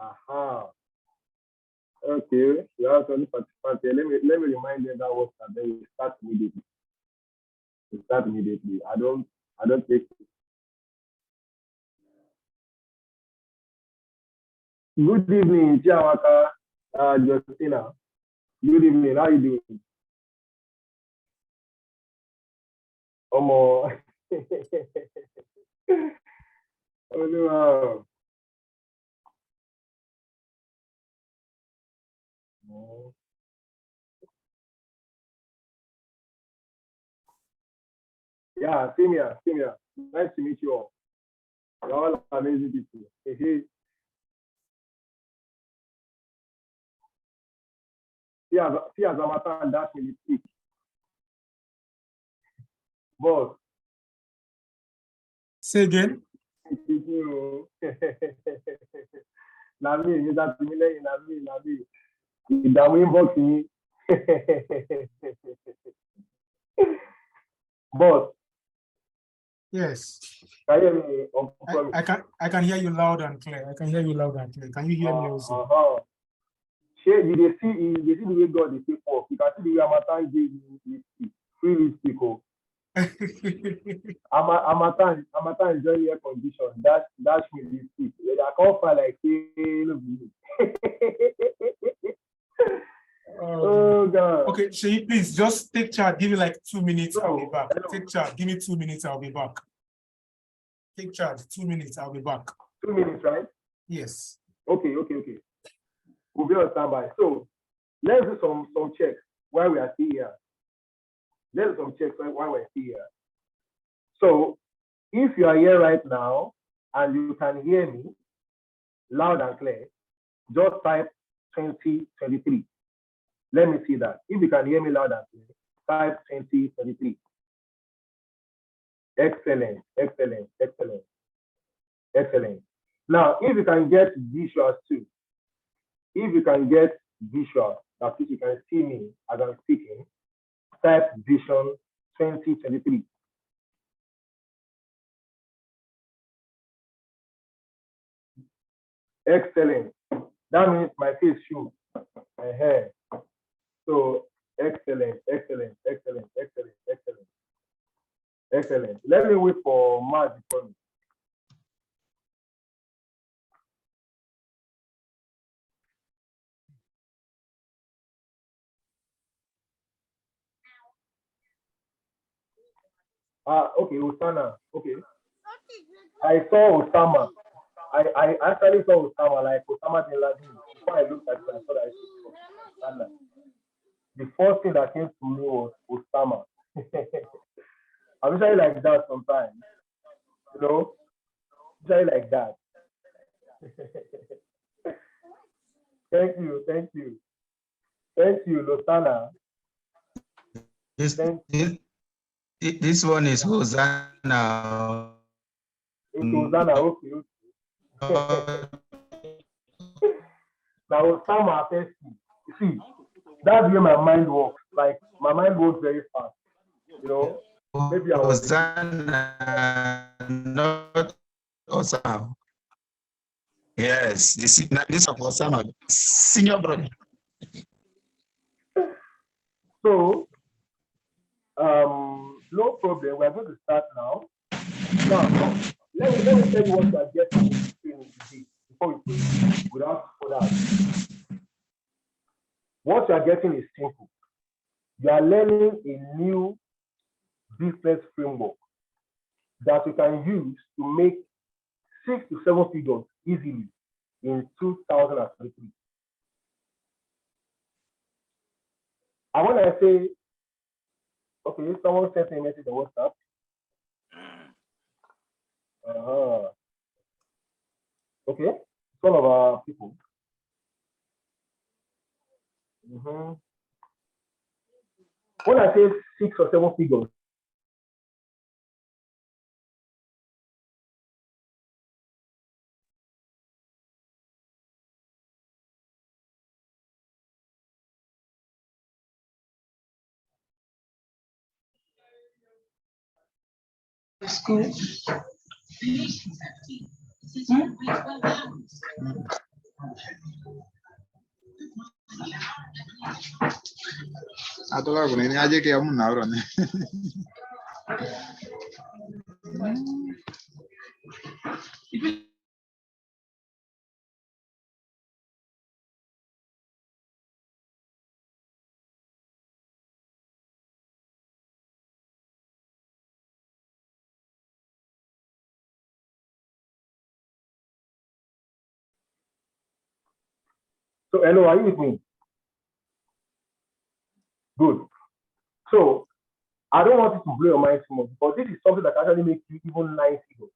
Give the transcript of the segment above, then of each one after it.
Aha. Okay, you have 20 participants here. Let me remind them that works and then we start immediately. I don't take. Good evening, Chiamaka, Justina. Good evening. How you doing? Omo. Oh no. Yeah, same here. Nice to meet you all. You're all amazing people. Hey, see as Amata and that will speak. Boss. Say again. Nami, you that similar Nami. Ìdààmú inbox yín. Boss. Yes. Can you hear me? I can hear you loud and clear. Can you hear me also? Shey, you see the way God is for. You can see the way Amatan gave you free speak. Amatan enjoy air condition. That's really speak. I can't find like oh God. Okay, Sheyi, please just take charge. Give me like 2 minutes. I'll be back. Take charge. Give me 2 minutes. I'll be back. Take charge. 2 minutes. I'll be back. 2 minutes, right? Yes. Okay. We'll be on standby. So let's do some checks while we are still here. So if you are here right now and you can hear me loud and clear, just type 2023. Let me see that. If you can hear me loud and clear, type 2023. Excellent. Now, if you can get visuals too, that is, you can see me as I'm speaking, type vision 2023. Excellent. That means my face shows. So excellent. Let me wait for Mark before me. Okay, Osana. Okay. I saw Osama. I actually saw Osama, like Osama bin Laden. Before I looked at it, I thought I saw Osama. The first thing that came to me was Osama. I'm usually like that sometimes. You know? Usually like that. Thank you, Losana. This one is Hosanna. It's Hosanna, okay. Now, Osama first. See, that's where my mind works. Like, my mind works very fast. You know? Maybe I was. Hosanna, not Osama. Yes, this of Osama, senior brother. So, no problem. We're going to start now. Now, let me tell you what you are getting in training today before we proceed without further ado. What you are getting is simple. You are learning a new business framework that you can use to make 6 to 7 figures easily in 2023. And when I say, okay, someone sent me a message on WhatsApp. Okay, it's one of our people. When I say 6 or 7 figures, Atoka kuna ni aje ke amun na oro ne. So, hello, are you with me? Good. So, I don't want you to blow your mind too much, but this is something that actually makes you even 9 figures.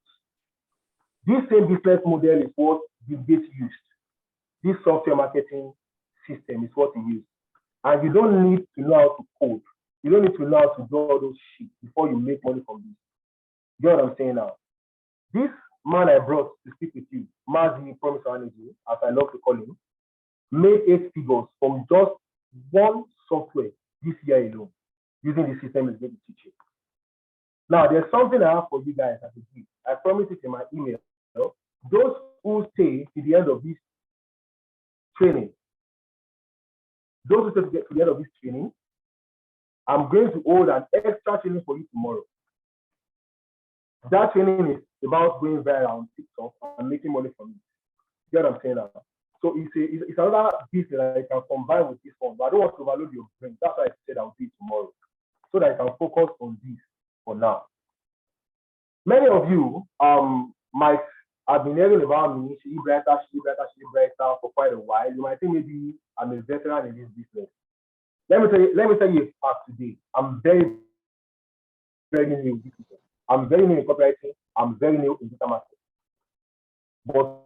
This same business model is what Bill Gates used. This software marketing system is what he used. And you don't need to know how to code. You don't need to know how to do all those shit before you make money from this. You know what I'm saying now? This man I brought to speak with you, Mazi Promise Energy, as I love to call him, made 8 figures from just one software this year alone, using the system is going to teach you. Now, there's something I have for you guys as a gift. I promise it in my email. Those who stay to the end of this training, those who stay to the end of this training, I'm going to hold an extra training for you tomorrow. That training is about going viral on TikTok and making money from it. You know what I'm saying now? So it's another business that you can combine with this one, but I don't want to overload your brain. That's why I said I'll do it tomorrow, so that I can focus on this for now. Many of you might have been hearing about me, Shili Brighter for quite a while. You might think maybe I'm a veteran in this business. Let me tell you a fact today. I'm very, very new in this business. I'm very new in copywriting. I'm very new in digital marketing. But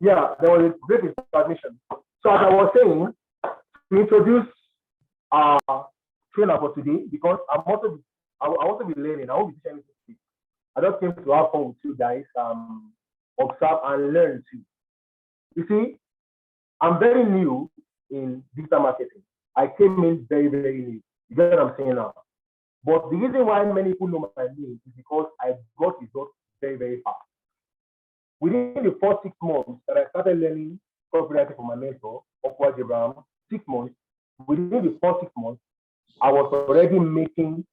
yeah, there was a great transmission. So as I was saying, to introduce our trainer for today, because I want to be learning. I won't be teaching anything. I just came to have fun with you guys, observe and learn too. You see, I'm very new in digital marketing. I came in very, very new. You get what I'm saying now? But the reason why many people know my name is because I got results very, very fast. Within the first 6 months that I started learning copywriting from my mentor, Upward Abraham, 6 months, within the first 6 months, I was already making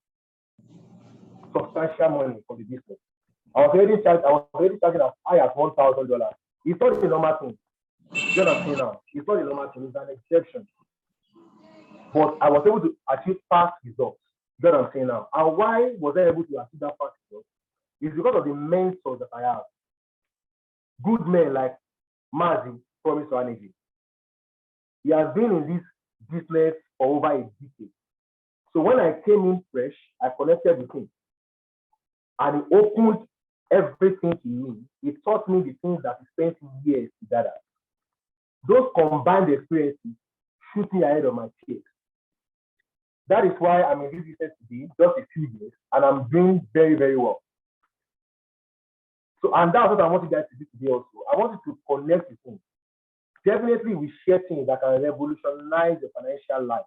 substantial money for the business. I was already charging as high as $1,000. It's not a normal thing. You know what I'm saying now? It's not a normal thing, it's an exception. But I was able to achieve fast results. You know what I'm saying now? And why was I able to achieve that fast result? It's because of the mentors that I have. Good men like Mazi Promise Energy. He has been in this business for over a decade. So when I came in fresh, I connected with him. And he opened everything to me. He taught me the things that he spent years to gather. Those combined experiences shoot me ahead of my peers. That is why I'm in this business today, just a few years, and I'm doing very, very well. So, and that's what I want you guys to do today also. I want you to connect with him. Definitely, we share things that can revolutionize your financial life.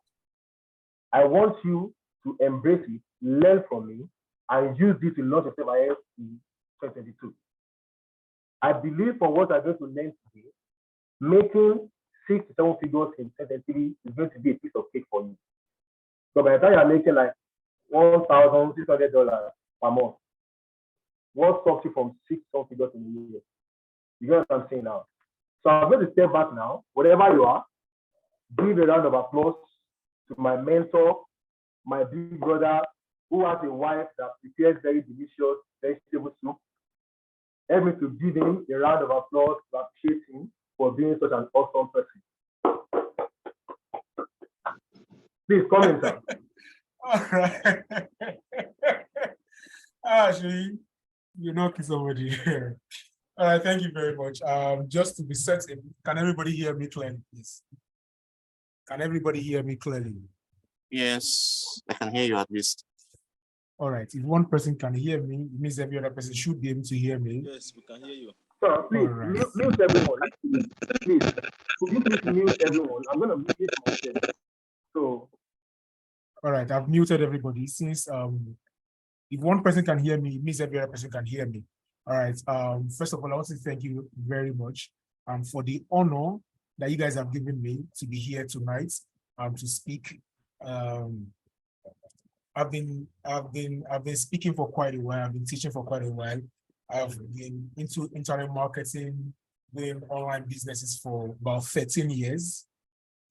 I want you to embrace it, learn from me, and use this to launch yourself ahead in 2022. I believe for what I'm going to learn today, making 6 to 7 figures in 2023 is going to be a piece of cake for you. So by the time you're making like $1,600 per month, what stops you from 6 to 7 figures in a year? You know what I'm saying now? So I'm going to step back now. Whatever you are, give a round of applause to my mentor, my big brother, who has a wife that prepares very delicious vegetable soup. Help me to give him a round of applause to appreciate him for being such an awesome person. Please come in, sir. All right. Actually, you're knocking somebody here. All right, thank you very much. Just to be certain, can everybody hear me clearly, please? Can everybody hear me clearly? Yes, I can hear you at least. All right. If one person can hear me, it means every other person should be able to hear me. Yes, we can hear you. So please, All right. mute everyone. Please, could you please mute everyone? I'm going to mute myself. So, All right. I've muted everybody since if one person can hear me, it means every other person can hear me. All right. First of all, I want to thank you very much for the honor that you guys have given me to be here tonight to speak. I've been speaking for quite a while. I've been teaching for quite a while. I've been into internet marketing, doing online businesses for about 13 years.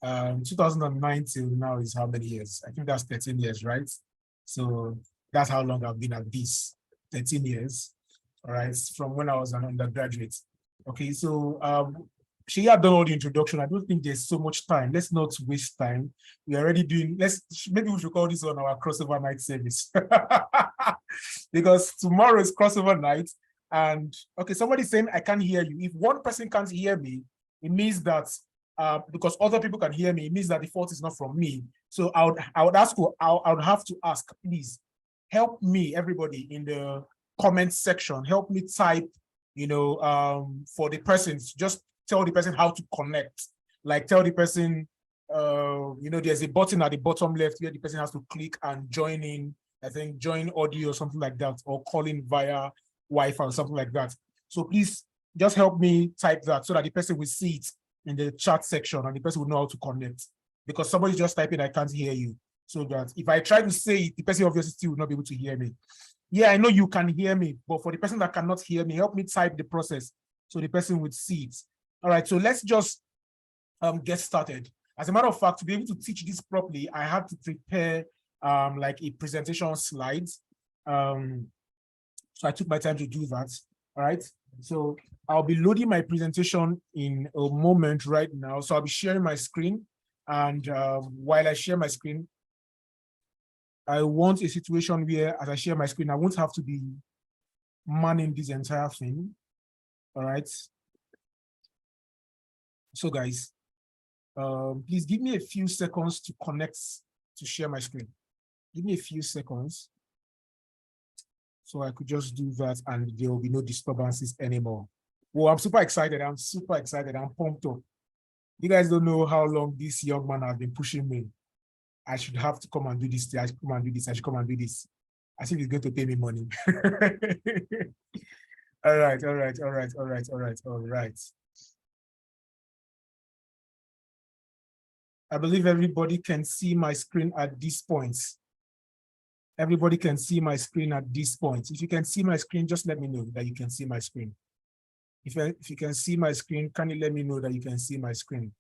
2009 till now is how many years? I think that's 13 years, right? So that's how long I've been at this, 13 years, all right, from when I was an undergraduate. Okay, so she had done all the introduction. I don't think there's so much time. Let's not waste time. We're already doing, maybe we should call this on our crossover night service. Because tomorrow is crossover night. And okay, somebody's saying I can't hear you. If one person can't hear me, it means that because other people can hear me, it means that the fault is not from me. So I would have to ask, please help me, everybody in the comment section, help me type, for the person, just tell the person how to connect. Like tell the person, there's a button at the bottom left where the person has to click and join in, I think join audio or something like that, or call in via Wi-Fi or something like that. So please just help me type that so that the person will see it in the chat section and the person will know how to connect. Because somebody's just typing, I can't hear you. So that if I try to say it, the person obviously still will not be able to hear me. Yeah, I know you can hear me, but for the person that cannot hear me, help me type the process so the person would see it. All right, so let's just get started. As a matter of fact, to be able to teach this properly, I had to prepare like a presentation slides. So I took my time to do that. All right, so I'll be loading my presentation in a moment right now. So I'll be sharing my screen. And while I share my screen, I want a situation where as I share my screen, I won't have to be manning this entire thing. All right. So guys, please give me a few seconds to connect to share my screen. Give me a few seconds. So I could just do that and there will be no disturbances anymore. Well, I'm super excited. I'm super excited. I'm pumped up. You guys don't know how long this young man has been pushing me. I should have to come and do this. I should come and do this. I should come and do this. I think he's going to pay me money. All right, all right, all right, all right, all right, all right. I believe everybody can see my screen at this point. Everybody can see my screen at this point. If you can see my screen, just let me know that you can see my screen. If you can see my screen, can you let me know that you can see my screen?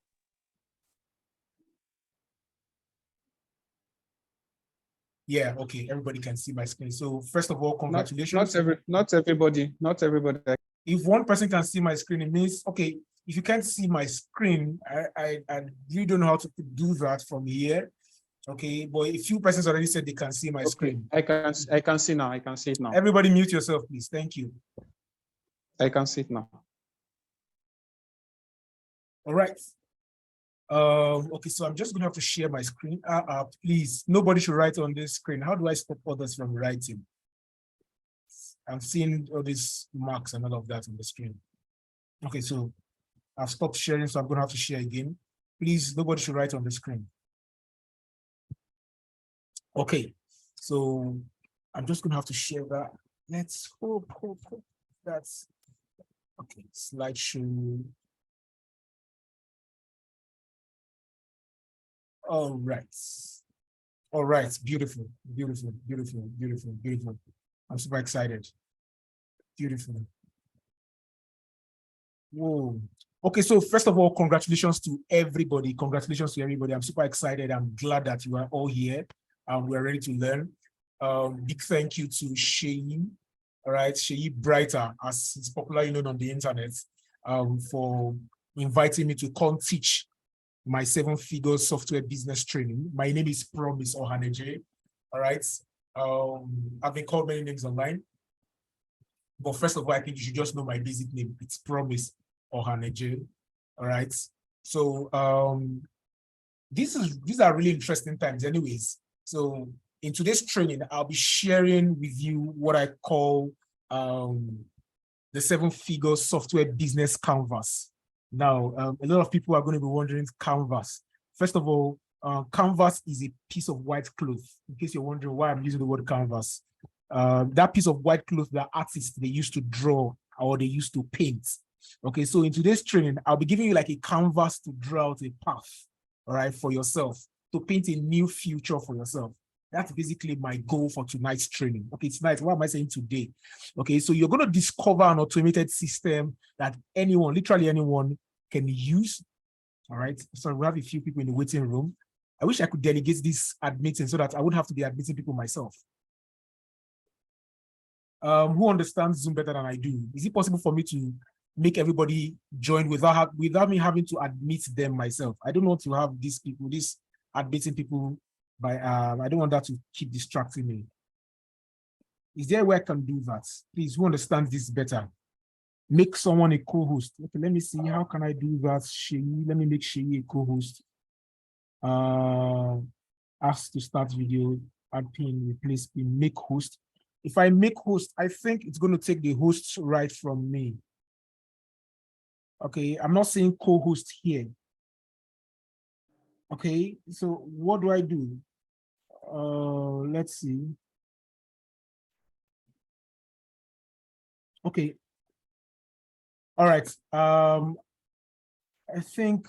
Yeah, okay, everybody can see my screen. So first of all, congratulations. Not everybody. If one person can see my screen, it means, okay, if you can't see my screen, I really don't know how to do that from here. Okay, but a few persons already said they can see my screen. I can see now. I can see it now. Everybody mute yourself, please. Thank you. I can see it now. All right. Okay, so I'm just gonna have to share my screen. Please, nobody should write on this screen. How do I stop others from writing? I'm seeing all these marks and all of that on the screen. Okay, so I've stopped sharing, so I'm gonna have to share again. Please, nobody should write on the screen. Okay, so I'm just gonna have to share that. Let's hope that's okay. Slideshow. All right, beautiful, beautiful, beautiful, beautiful, beautiful. I'm super excited. Beautiful. Whoa. Okay, so first of all, congratulations to everybody. Congratulations to everybody. I'm super excited. I'm glad that you are all here. We're ready to learn. Big thank you to Sheyi, all right, Sheyi Brighter, as it's popularly known on the internet, for inviting me to come teach my 7-figure software business training. My name is Promise Ohaneje, all right? I've been called many names online, but first of all, I think you should just know my basic name. It's Promise Ohaneje, all right? So these are really interesting times anyways. So in today's training, I'll be sharing with you what I call the 7-figure software business canvas. Now, a lot of people are going to be wondering canvas. First of all, canvas is a piece of white cloth. In case you're wondering why I'm using the word canvas, that piece of white cloth that artists, they used to draw or they used to paint. Okay, so in today's training, I'll be giving you like a canvas to draw out a path, all right, for yourself, to paint a new future for yourself. That's basically my goal for tonight's training. Okay, tonight, what am I saying today? Okay, so you're going to discover an automated system that anyone, literally anyone, can use. All right, so we have a few people in the waiting room. I wish I could delegate this admitting so that I wouldn't have to be admitting people myself. Who understands Zoom better than I do? Is it possible for me to make everybody join without me having to admit them myself? I don't want to have these people, these admitting people by, I don't want that to keep distracting me. Is there a way I can do that? Please, who understands this better? Make someone a co-host. Okay, let me see, how can I do that? Sheyi, let me make Sheyi a co-host. Ask to start video, add pin, replace pin, make host. If I make host, I think it's going to take the host right from me. Okay, I'm not saying co-host here. Okay, so what do I do? Let's see. Okay. All right. I think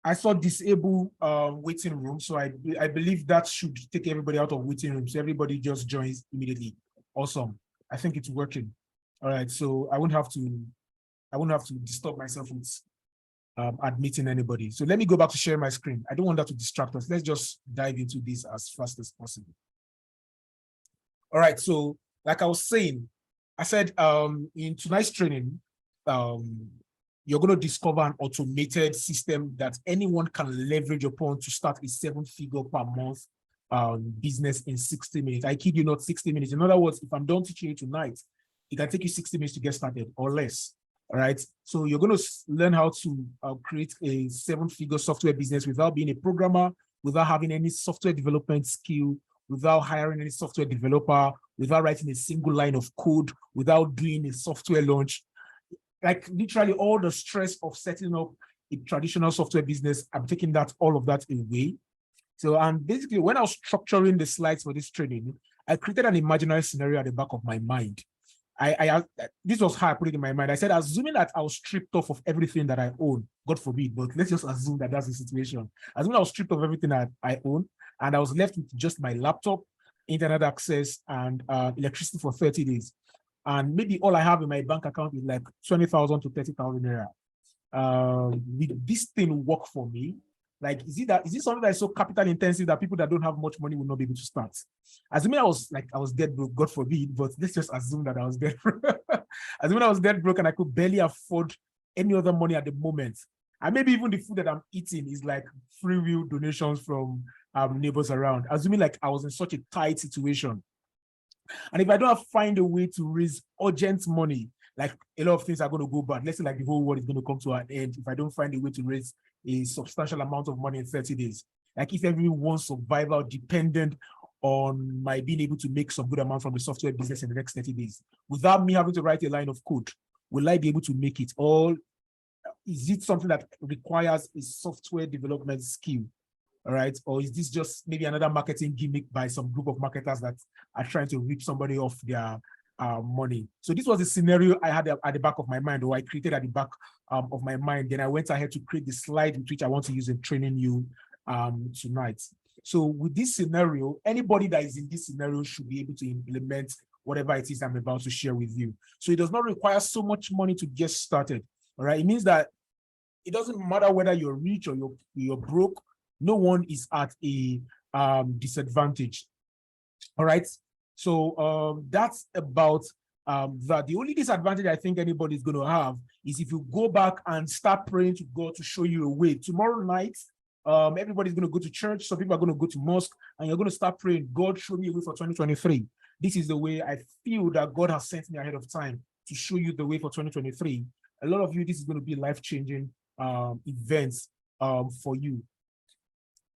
I saw disable waiting room, so I believe that should take everybody out of waiting room, so everybody just joins immediately. Awesome. I think it's working. All right, so I won't have to disturb myself with admitting anybody. So let me go back to share my screen. I don't want that to distract us. Let's just dive into this as fast as possible. All right, so like I was saying, I said in tonight's training, you're going to discover an automated system that anyone can leverage upon to start a 7-figure per month business in 60 minutes. I kid you not, 60 minutes. In other words, if I'm done teaching you tonight, it can take you 60 minutes to get started or less. All right. So you're going to learn how to create a 7-figure software business without being a programmer, without having any software development skill, without hiring any software developer, without writing a single line of code, without doing a software launch. Like literally all the stress of setting up a traditional software business, I'm taking all of that away. So, and basically when I was structuring the slides for this training, I created an imaginary scenario at the back of my mind. This was how I put it in my mind. I said, assuming that I was stripped off of everything that I own, God forbid, but let's just assume that that's the situation. Assuming I was stripped of everything that I own, and I was left with just my laptop, internet access, and electricity for 30 days. And maybe all I have in my bank account is like 20,000 to 30,000 naira. Will this thing work for me? Like, is it something that is so capital intensive that people that don't have much money will not be able to start? Assuming I was dead broke, God forbid, but let's just assume that I was dead broke. Assuming I was dead broke and I could barely afford any other money at the moment. And maybe even the food that I'm eating is like free will donations from neighbors around. Assuming like I was in such a tight situation. And if I don't find a way to raise urgent money, like a lot of things are going to go bad. Let's say like the whole world is going to come to an end if I don't find a way to raise a substantial amount of money in 30 days. Like if everyone's survival dependent on my being able to make some good amount from the software business in the next 30 days, without me having to write a line of code, will I be able to make it? Or is it something that requires a software development skill? All right, or is this just maybe another marketing gimmick by some group of marketers that are trying to rip somebody off their money? So this was the scenario I had at the back of my mind, or I created at the back of my mind. Then I went ahead to create the slide which I want to use in training you tonight. So with this scenario, anybody that is in this scenario should be able to implement whatever it is I'm about to share with you. So it does not require so much money to get started. All right, it means that it doesn't matter whether you're rich or you're broke. No one is at a disadvantage. All right. So that's about that. The only disadvantage I think anybody is going to have is if you go back and start praying to God to show you a way. Tomorrow night, everybody's going to go to church. Some people are going to go to mosque, and you're going to start praying, God, show me a way for 2023. This is the way I feel that God has sent me ahead of time to show you the way for 2023. A lot of you, this is going to be life-changing events for you.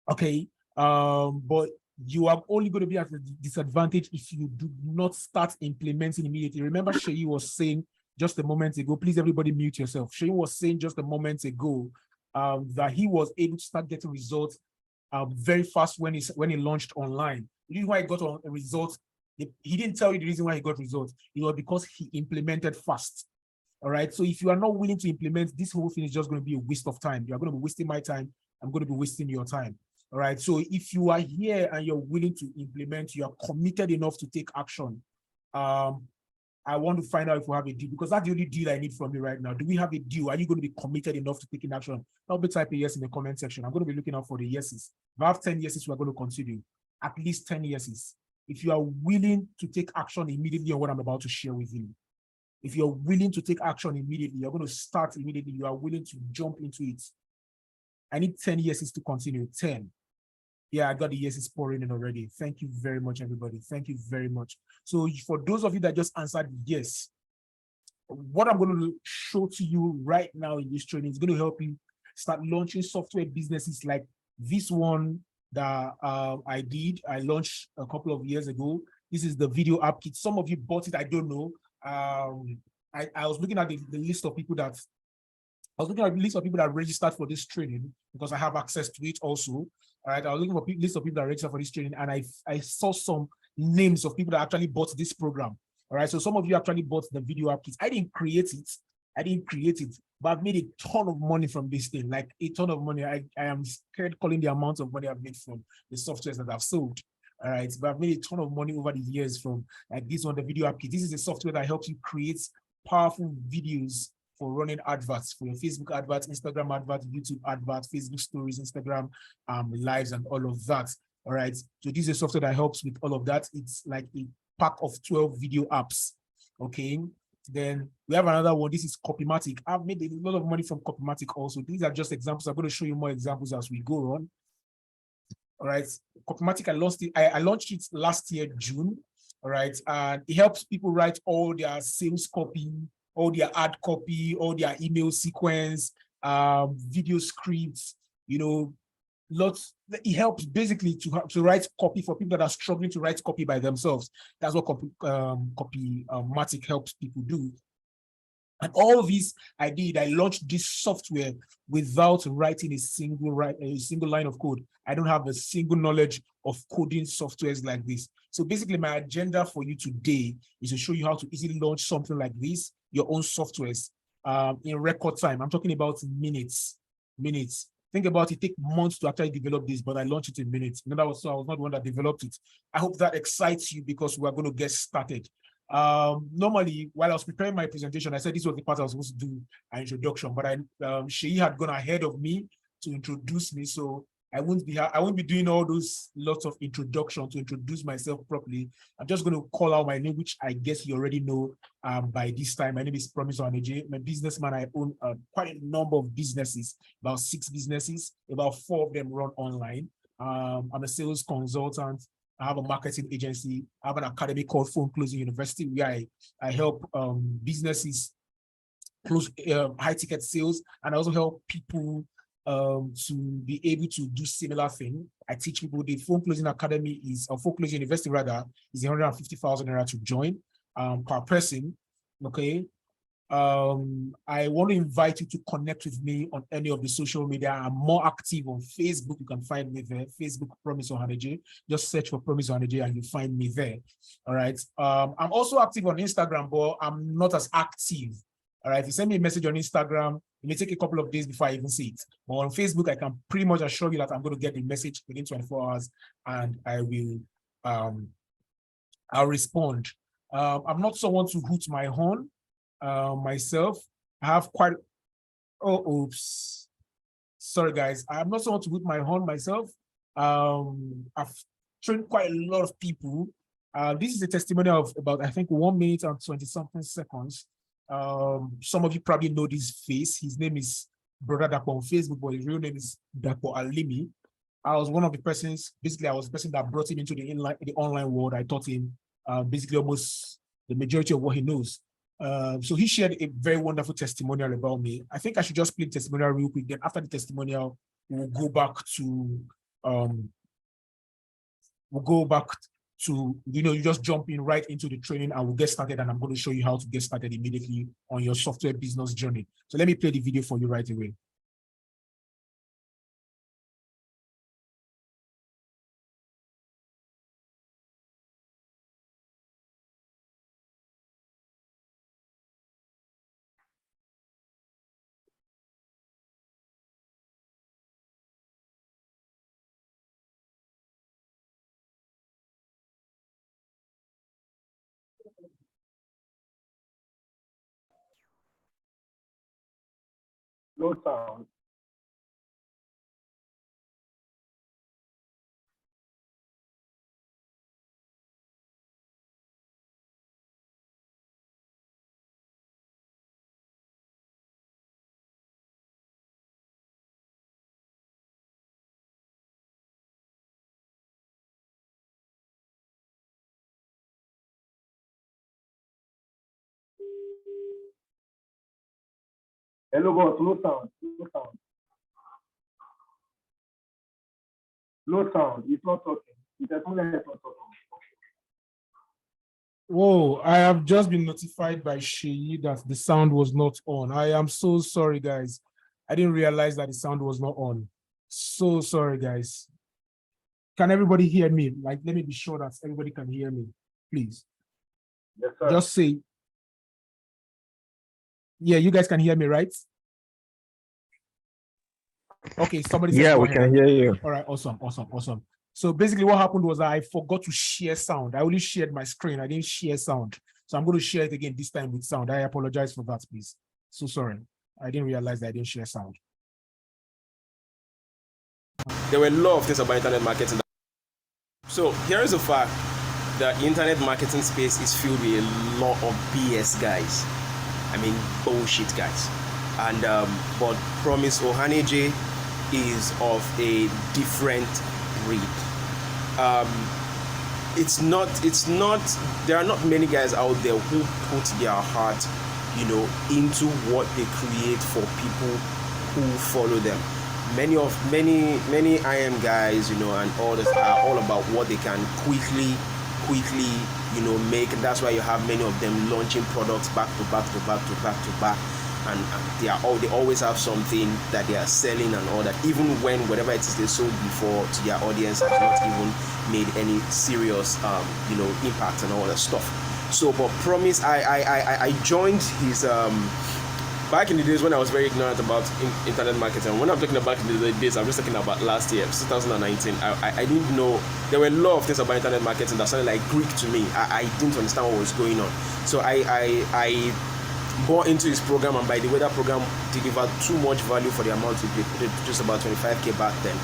Okay, But you are only going to be at a disadvantage if you do not start implementing immediately. Remember, Sheyi was saying just a moment ago, please everybody mute yourself. Sheyi was saying just a moment ago that he was able to start getting results very fast when he launched online. The reason why he got a result, he didn't tell you the reason why he got results. It was because he implemented fast. All right. So if you are not willing to implement, this whole thing is just going to be a waste of time. You're going to be wasting my time. I'm going to be wasting your time. All right. So if you are here and you're willing to implement, you are committed enough to take action. I want to find out if we have a deal, because that's the only deal I need from you right now. Do we have a deal? Are you going to be committed enough to taking action? I'll be typing yes in the comment section. I'm going to be looking out for the yeses. If I have 10 yeses, we're going to consider at least 10 yeses. If you are willing to take action immediately on what I'm about to share with you, if you're willing to take action immediately, you're going to start immediately, you are willing to jump into it. I need 10 yeses to continue. 10. Yeah, I got the yeses pouring in already. Thank you very much, everybody. Thank you very much. So for those of you that just answered yes, what I'm going to show to you right now in this training is going to help you start launching software businesses like this one that I launched a couple of years ago. This is the video app kit. Some of you bought it, I don't know. I was looking at the list of people that registered for this training because I have access to it also. All right, I was looking for a list of people that registered for this training, and I saw some names of people that actually bought this program. All right, so some of you actually bought the video app kit. I didn't create it, but I've made a ton of money from this thing, like a ton of money. I am scared calling the amount of money I've made from the softwares that I've sold. All right, but I've made a ton of money over the years from like this one, the video app kit. This is a software that helps you create powerful videos for running adverts, for your Facebook adverts, Instagram adverts, YouTube adverts, Facebook stories, Instagram lives, and all of that. All right. So this is a software that helps with all of that. It's like a pack of 12 video apps. Okay. Then we have another one. This is Copymatic. I've made a lot of money from Copymatic also. These are just examples. I'm going to show you more examples as we go on. All right. Copymatic, I launched it last year, June. All right. And it helps people write all their sales copy, all their ad copy, all their email sequence, video scripts, you know, lots. It helps basically to write copy for people that are struggling to write copy by themselves. That's what Copymatic helps people do. And all of this I did. I launched this software without writing a single line of code. I don't have a single knowledge of coding softwares like this. So basically, my agenda for you today is to show you how to easily launch something like this, your own softwares, in record time. I'm talking about minutes. Think about it, take months to actually develop this, but I launched it in minutes. In other words, so I was not the one that developed it. I hope that excites you because we're going to get started. Normally, while I was preparing my presentation, I said this was the part I was supposed to do an introduction, but Sheyi had gone ahead of me to introduce me, so I won't be doing all those lots of introduction to introduce myself properly. I'm just going to call out my name, which I guess you already know by this time. My name is Promise Ohaneje. I'm a businessman. I own quite a number of businesses, about 6 businesses. About 4 of them run online. I'm a sales consultant. I have a marketing agency. I have an academy called Phone Closing University, where I help businesses close high ticket sales, and I also help people to be able to do similar thing. I teach people. The Phone Closing Academy Phone Closing University rather, is 150,000 naira to join per person. Okay. I want to invite you to connect with me on any of the social media. I'm more active on Facebook. You can find me there. Facebook Promise Ohaneje. Just search for Promise Ohaneje and you find me there. All right. I'm also active on Instagram, but I'm not as active. All right. If you send me a message on Instagram, it may take a couple of days before I even see it. But on Facebook, I can pretty much assure you that I'm going to get the message within 24 hours, and I will I'll respond. I'm not someone to hoot my horn myself. I have quite oops. Sorry guys. I'm not someone to hoot my horn myself. I've trained quite a lot of people. This is a testimonial of about, I think, 1 minute and 20-something seconds. Some of you probably know this face. His name is Brother Dapo on Facebook, but his real name is Dapo Alimi. I was one of the persons, basically I was the person that brought him into the online world. I taught him basically almost the majority of what he knows. So he shared a very wonderful testimonial about me. I think I should just play the testimonial real quick. Then after the testimonial, we'll go back to we'll go back to, you just jump in right into the training and we'll get started, and I'm going to show you how to get started immediately on your software business journey. So let me play the video for you right away. No sound. Hello, boss. No sound. No sound. No sound. It's not talking. It's not talking. Whoa, I have just been notified by Sheyi that the sound was not on. I am so sorry, guys. I didn't realize that the sound was not on. So sorry, guys. Can everybody hear me? Like, let me be sure that everybody can hear me, please. Yes, sir. Just say, yeah, you guys can hear me, right? Okay, somebody said, Yeah, go we ahead. can hear you. All right, awesome. So basically what happened was I forgot to share sound. I only shared my screen. I didn't share sound. So I'm going to share it again, this time with sound. I apologize for that, please. So sorry. I didn't realize that I didn't share sound. There were a lot of things about internet marketing. So here is the fact: the internet marketing space is filled with a lot of BS guys. I mean, bullshit guys. And but Promise Ohaneje is of a different breed. It's not. There are not many guys out there who put their heart, into what they create for people who follow them. Many IM guys, and others are all about what they can quickly, make. And that's why you have many of them launching products back to back. And they always have something that they are selling and all that, even when whatever it is they sold before to their audience has not even made any serious impact and all that stuff. So but Promise, I joined his back in the days when I was very ignorant about internet marketing. When I'm talking about in the days, I'm just talking about last year, 2019. I didn't know, there were a lot of things about internet marketing that sounded like Greek to me. I didn't understand what was going on. So I bought into his program, and by the way, that program delivered too much value for the amount we paid, just about 25K back then.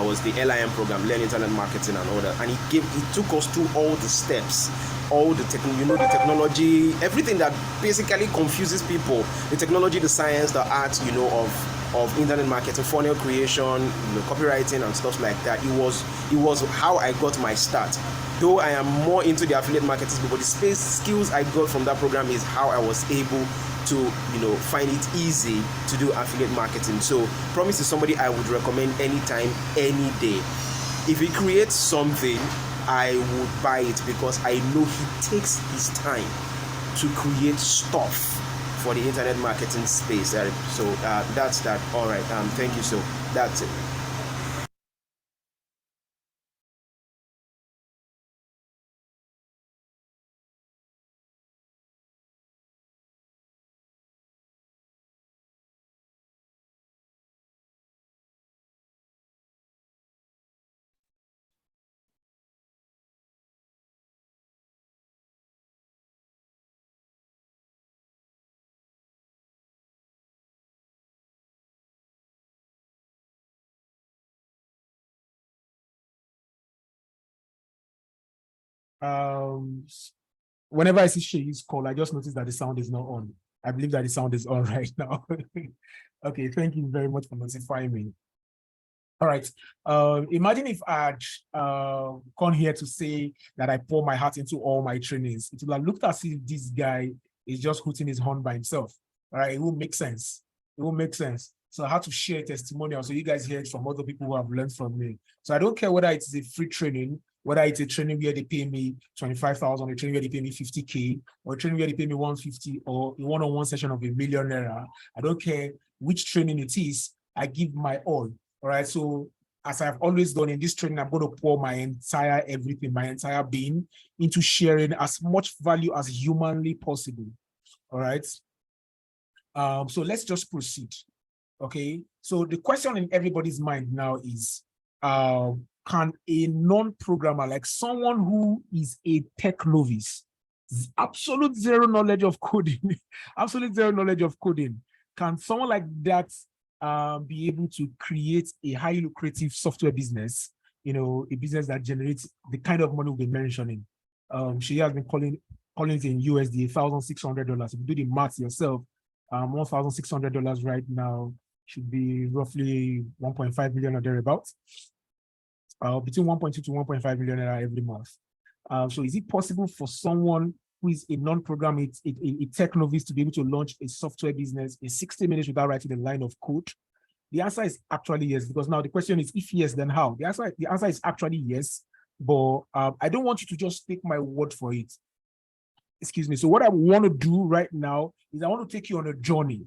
Was the LIM program, Learn Internet Marketing and all that, and it took us through all the steps, all the technology, everything that basically confuses people, the technology, the science, the art, of internet marketing, funnel creation, copywriting and stuff like that. It was how I got my start. Though I am more into the affiliate marketing, but the skills I got from that program is how I was able to find it easy to do affiliate marketing. So Promise is somebody I would recommend anytime, any day. If he creates something, I would buy it, because I know he takes his time to create stuff for the internet marketing space. So that's that. All right. Thank you. So that's it. Whenever I see Sheyi's call, I just notice that the sound is not on. I believe that the sound is on right now. Okay, thank you very much for notifying me. All right. Imagine if I'd come here to say that I pour my heart into all my trainings. It would have looked as if this guy is just hooting his horn by himself. All right, it won't make sense. It won't make sense. So I had to share testimonial so you guys hear it from other people who have learned from me. So I don't care whether it is a free training, whether it's a training where they pay me 25,000, a training where they pay me 50K, or a training where they pay me 150, or a one-on-one session of $1 million. I don't care which training it is, I give my all. All right. So as I've always done in this training, I'm going to pour my entire everything, my entire being into sharing as much value as humanly possible. All right. So let's just proceed. Okay. So the question in everybody's mind now is, can a non-programmer, like someone who is a tech novice, absolute zero knowledge of coding, absolute zero knowledge of coding, can someone like that be able to create a highly lucrative software business, you know, a business that generates the kind of money we've been mentioning? She has been calling it in USD $1,600. If you do the math yourself, $1,600 right now should be roughly 1.5 million or thereabouts. Between 1.2 to 1.5 million every month. So is it possible for someone who is a non-programmer, a tech novice, to be able to launch a software business in 60 minutes without writing a line of code? The answer is actually yes, because now the question is, if yes, then how? The answer is actually yes, but I don't want you to just take my word for it. Excuse me. So what I want to do right now is I want to take you on a journey.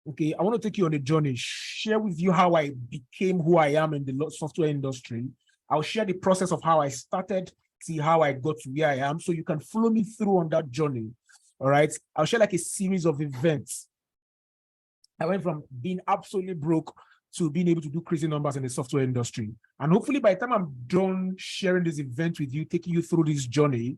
Okay, I want to take you on a journey, share with you how I became who I am in the software industry. I'll share the process of how I started, see how I got to where I am, so you can follow me through on that journey. All right, I'll share like a series of events. I went from being absolutely broke to being able to do crazy numbers in the software industry. And hopefully by the time I'm done sharing this event with you, taking you through this journey,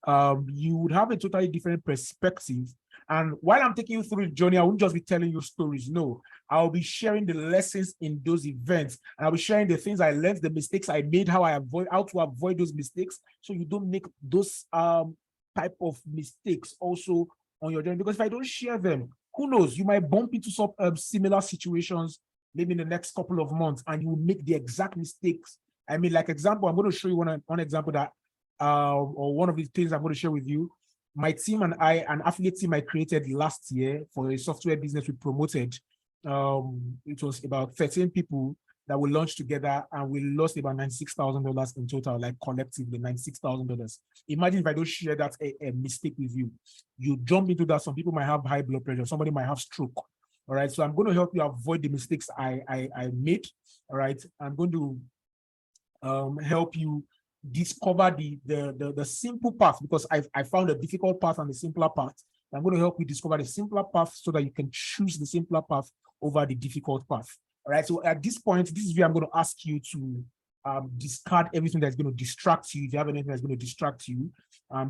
you would have a totally different perspective. And while I'm taking you through the journey, I won't just be telling you stories. No, I'll be sharing the lessons in those events. And I'll be sharing the things I learned, the mistakes I made, how to avoid those mistakes, so you don't make those type of mistakes also on your journey. Because if I don't share them, who knows, you might bump into some similar situations maybe in the next couple of months, and you will make the exact mistakes. I mean, like example, I'm going to show you one example that, or one of the things I'm going to share with you. My team and I, an affiliate team I created last year for a software business we promoted. It was about 13 people that we launched together, and we lost about $96,000 in total, like collectively $96,000. Imagine if I don't share that a mistake with you. You jump into that. Some people might have high blood pressure. Somebody might have stroke. All right. So I'm going to help you avoid the mistakes I made. All right. I'm going to help you discover the simple path, because I found a difficult path and a simpler path. I'm going to help you discover the simpler path so that you can choose the simpler path over the difficult path. All right. So at this point, this is where I'm going to ask you to discard everything that's going to distract you. If you have anything that's going to distract you,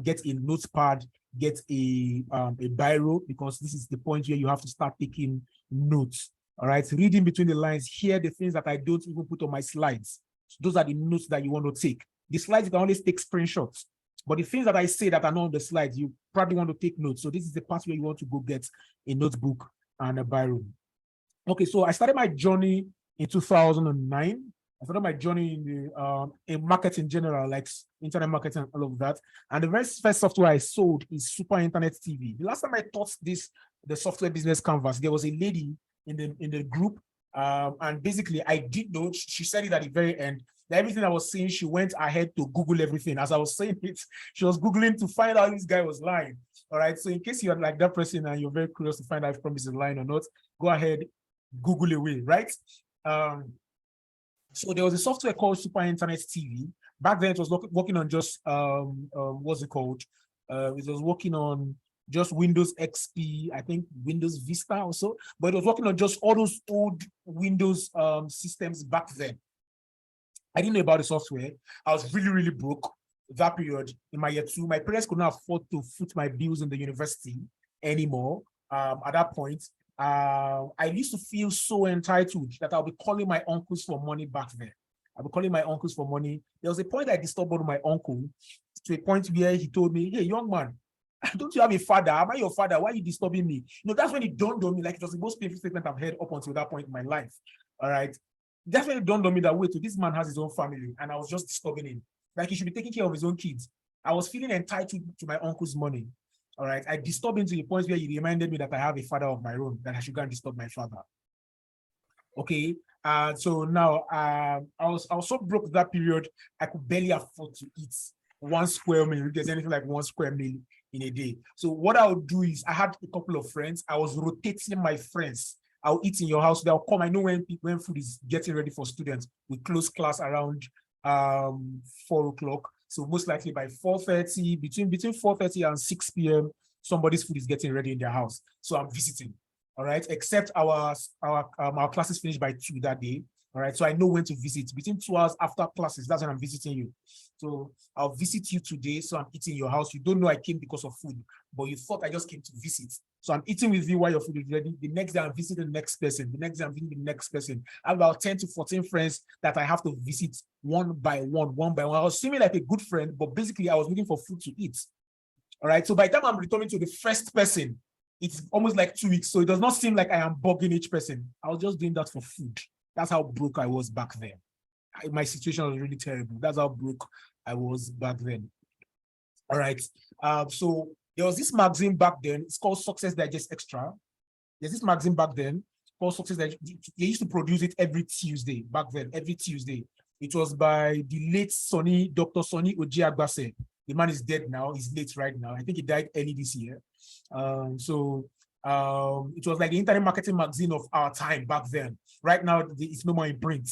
get a notepad, get a biro, because this is the point where you have to start taking notes. All right. Reading between the lines, hear the things that I don't even put on my slides. So those are the notes that you want to take. The slides, you can always take screenshots, but the things that I say that are not on the slides, you probably want to take notes. So this is the part where you want to go get a notebook and a biro. Okay, so I started my journey in 2009. I started my journey in marketing in general, like internet marketing and all of that. And the very first software I sold is Super Internet TV. The last time I taught the software business canvas, there was a lady in the group, and basically I did know, she said it at the very end, that everything I was saying, she went ahead to Google everything. As I was saying it, she was Googling to find out this guy was lying. All right, so in case you're like that person and you're very curious to find out if Promise is lying or not, go ahead, Google away, right? So there was a software called Super Internet TV. Back then, it was working on just, what's it called? It was working on just Windows XP, I think Windows Vista also, but it was working on just all those old Windows systems back then. I didn't know about the software. I was really, really broke that period in my year 2. My parents could not afford to foot my bills in the university anymore. At that point, I used to feel so entitled that I'll be calling my uncles for money back then. I'll be calling my uncles for money. There was a point I disturbed my uncle to a point where he told me, "Hey, young man, don't you have a father? Am I your father? Why are you disturbing me?" You know, that's when it dawned on me, like it was the most painful statement I've heard up until that point in my life. All right. That's when it dawned on me that, wait, this man has his own family, and I was just disturbing him. Like he should be taking care of his own kids. I was feeling entitled to my uncle's money. All right. I disturbed him to the point where he reminded me that I have a father of my own, that I should go and disturb my father. Okay. So now I was so broke that period, I could barely afford to eat 1 square meal. If there's anything like 1 square meal in a day. So what I would do is I had a couple of friends. I was rotating my friends. I'll eat in your house. They'll come. I know when food is getting ready for students. We close class around 4 o'clock. So most likely by 4:30, between 4:30 and 6 p.m., somebody's food is getting ready in their house. So I'm visiting. All right. Except our classes finish by 2 that day. All right. So I know when to visit. Between 2 hours after classes, that's when I'm visiting you. So I'll visit you today. So I'm eating your house. You don't know I came because of food, but you thought I just came to visit. So I'm eating with you while your food is ready. The next day I'm visiting the next person. The next day I'm visiting the next person. I have about 10 to 14 friends that I have to visit one by one. I was seeming like a good friend, but basically I was looking for food to eat. All right. So by the time I'm returning to the first person, it's almost like 2 weeks. So it does not seem like I am bugging each person. I was just doing that for food. That's how broke I was back then. My situation was really terrible. That's how broke I was back then. All right. So there was this magazine back then. It's called Success Digest Extra. There's this magazine back then called Success Digest. They used to produce it every Tuesday back then, every Tuesday. It was by the late Dr. Sonny Ojiagbase. The man is dead now. He's late right now. I think he died early this year. It was like the internet marketing magazine of our time back then. Right now, it's no more in print.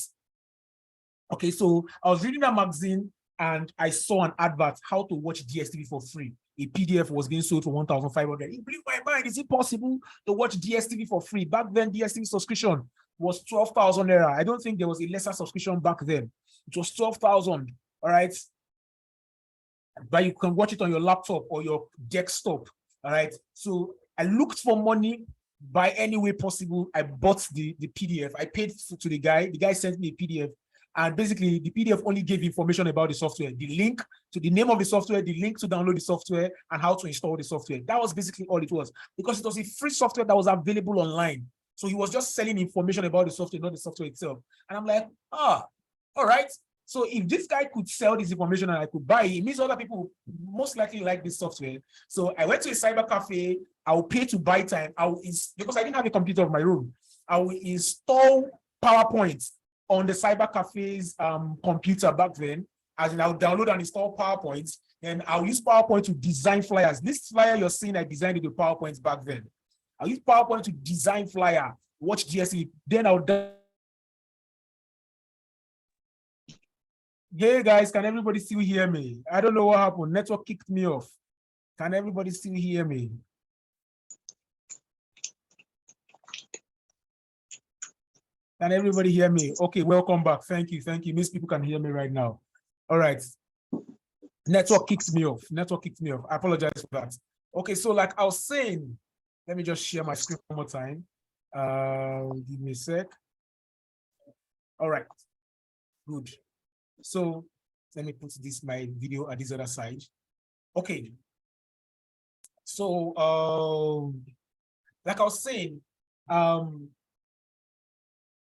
Okay, so I was reading that magazine and I saw an advert, how to watch DSTV for free. A PDF was being sold for 1,500. It blew my mind. Is it possible to watch DSTV for free? Back then, DSTV subscription was 12,000 naira. I don't think there was a lesser subscription back then. It was 12,000. All right. But you can watch it on your laptop or your desktop. All right. So I looked for money by any way possible. I bought the PDF. I paid to the guy. The guy sent me a PDF. And basically, the PDF only gave information about the software, the link to the name of the software, the link to download the software, and how to install the software. That was basically all it was, because it was a free software that was available online. So he was just selling information about the software, not the software itself. And I'm like, all right. So if this guy could sell this information and I could buy it, it means other people most likely like this software. So I went to a cyber cafe. I will pay to buy time. Because I didn't have a computer of my own. I will install PowerPoint on the cyber cafe's computer back then. As in, I'll download and install PowerPoint, and I'll use PowerPoint to design flyers. This flyer you're seeing, I designed it with PowerPoint back then. I'll use PowerPoint to design flyer, watch GSE. Then Hey guys, can everybody still hear me? I don't know what happened. Network kicked me off. Can everybody still hear me? Can everybody hear me? Okay, welcome back. Thank you. Thank you. Most people can hear me right now. All right. Network kicked me off. I apologize for that. Okay, so like I was saying, let me just share my screen one more time. Give me a sec. All right. Good. So let me put my video at this other side. Okay. So like I was saying,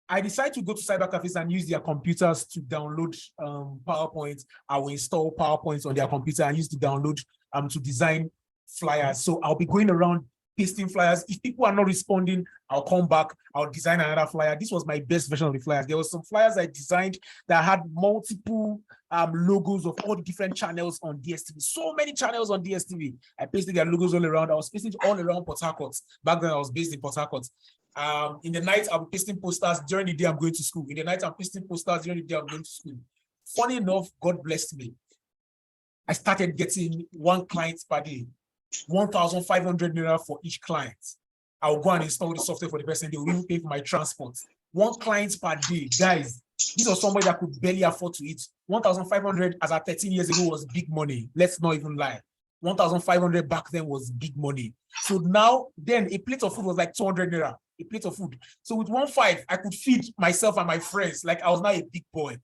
I decided to go to cyber cafes and use their computers to download PowerPoint. I will install PowerPoint on their computer and use to download to design flyers. So I'll be going around pasting flyers. If people are not responding, I'll come back. I'll design another flyer. This was my best version of the flyers. There were some flyers I designed that had multiple logos of all the different channels on DSTV. So many channels on DSTV. I pasted their logos all around. I was pasting all around Port Harcourt. Back then, I was based in Port Harcourt. In the night, I'm pasting posters. During the day, I'm going to school. In the night, I'm pasting posters. During the day, I'm going to school. Funny enough, God blessed me. I started getting 1 client per day, 1,500 naira for each client. I'll go and install the software for the person. They will even pay for my transport. 1 client per day. Guys, this was somebody that could barely afford to eat. 1,500 as at 13 years ago was big money. Let's not even lie. 1,500 back then was big money. So now, then a plate of food was like 200 naira. A plate of food. So with 1,500, I could feed myself and my friends. Like I was now a big boy.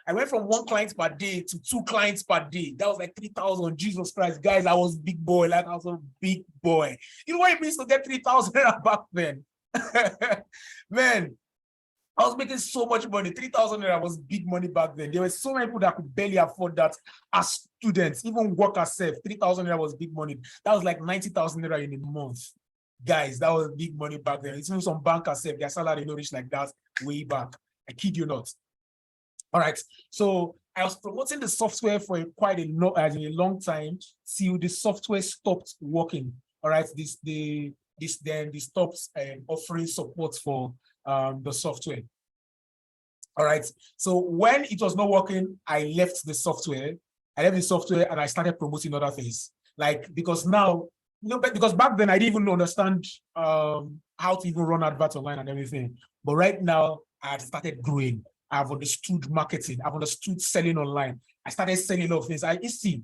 I went from 1 client per day to 2 clients per day. That was like 3,000. Jesus Christ, guys, I was big boy. Like I was a big boy. You know what it means to get 3,000 back then? Man, I was making so much money. 3,000 naira was big money back then. There were so many people that could barely afford that as students, even workers self. 3,000 naira was big money. That was like 90,000 naira in a month. Guys, that was big money back then. It's even some bankers self, their salary no reach like that way back. I kid you not. All right. So I was promoting the software for quite a long time till the software stopped working. All right. They stopped offering support for the software. All right. So when it was not working, I left the software. And I started promoting other things. Like, because now, because back then I didn't even understand how to even run adverts online and everything. But right now, I had started growing. I've understood marketing. I've understood selling online. I started selling a lot of things. You see,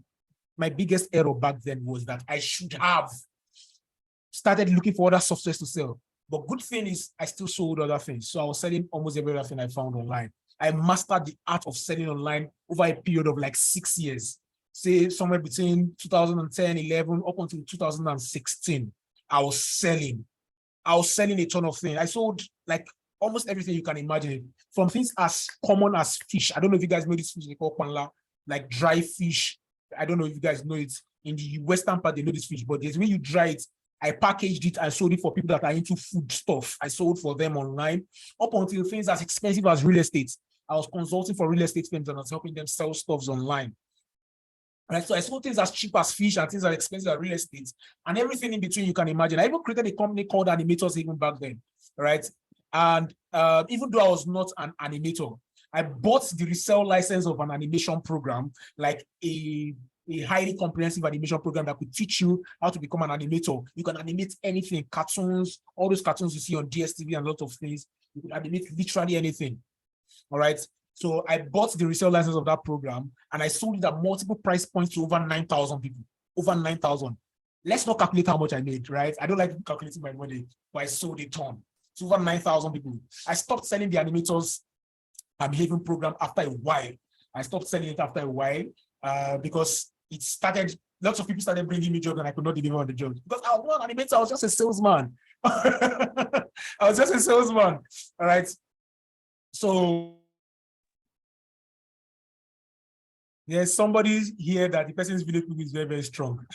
my biggest error back then was that I should have started looking for other softwares to sell. But good thing is I still sold other things. So I was selling almost every other thing I found online. I mastered the art of selling online over a period of like 6 years. Say somewhere between 2010, 11, up until 2016. I was selling a ton of things. I sold like almost everything you can imagine, from things as common as fish. I don't know if you guys know this fish they call panla, like dry fish. I don't know if you guys know it. In the western part, they know this fish, but there's when you dry it, I packaged it and sold it for people that are into food stuff. I sold for them online, up until things as expensive as real estate. I was consulting for real estate firms and I was helping them sell stuffs online. Right, so I sold things as cheap as fish and things as expensive as real estate and everything in between you can imagine. I even created a company called Animators even back then, right? And even though I was not an animator, I bought the resale license of an animation program, like a highly comprehensive animation program that could teach you how to become an animator. You can animate anything, cartoons, all those cartoons you see on DSTV and a lot of things. You can animate literally anything, all right? So I bought the resale license of that program and I sold it at multiple price points to over 9,000 people, over 9,000. Let's not calculate how much I made, right? I don't like calculating my money, but I sold a ton to over 9,000 people. I stopped selling the Animators Haven program after a while. I stopped selling it after a while because it started, lots of people started bringing me jobs and I could not deliver on the jobs. Because I was not an animator, I was just a salesman. I was just a salesman, all right? So, there's somebody here that the person's video clip is very, very strong.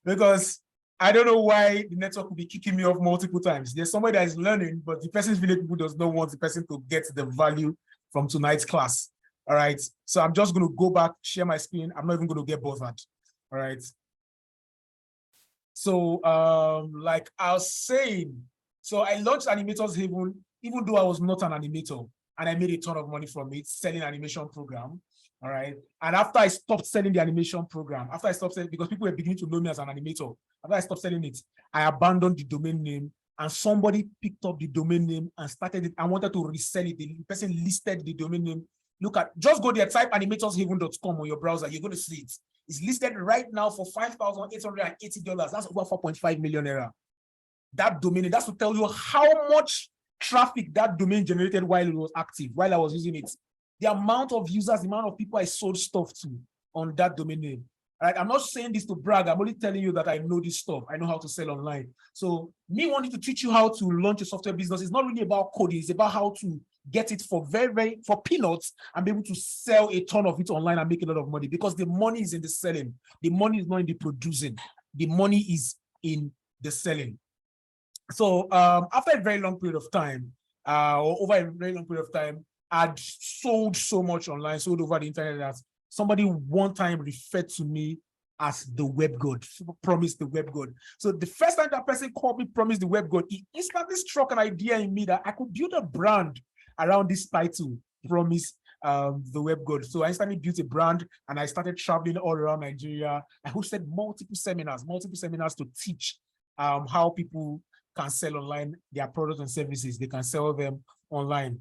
Because I don't know why the network will be kicking me off multiple times. There's somebody that is learning, but the person's video clip does not want the person to get the value from tonight's class. All right. So I'm just going to go back, share my screen. I'm not even going to get bothered. All right. So like I was saying, so I launched Animators Haven, even though I was not an animator. And I made a ton of money from it, selling animation program, all right? And after I stopped selling the animation program, after I stopped selling, because people were beginning to know me as an animator, after I stopped selling it, I abandoned the domain name and somebody picked up the domain name and started it. I wanted to resell it. The person listed the domain name. Look at, just go there, type animatorshaven.com on your browser. You're going to see it. It's listed right now for $5,880. That's over 4.5 million naira. That domain name, that's to tell you how much traffic that domain generated while it was active, while I was using it. The amount of users, the amount of people I sold stuff to on that domain name. All right, I'm not saying this to brag. I'm only telling you that I know this stuff. I know how to sell online. So me wanting to teach you how to launch a software business is not really about coding. It's about how to get it for for peanuts and be able to sell a ton of it online and make a lot of money, because the money is in the selling. The money is not in the producing. The money is in the selling. So after a very long period of time, or over a very long period of time, I'd sold so much online, sold over the internet, that somebody one time referred to me as the web god, promised the web god. So the first time that person called me promised the web god, it instantly struck an idea in me that I could build a brand around this title, promise the web god. So I instantly built a brand and I started traveling all around Nigeria. I hosted multiple seminars to teach how people can sell online their products and services. They can sell them online.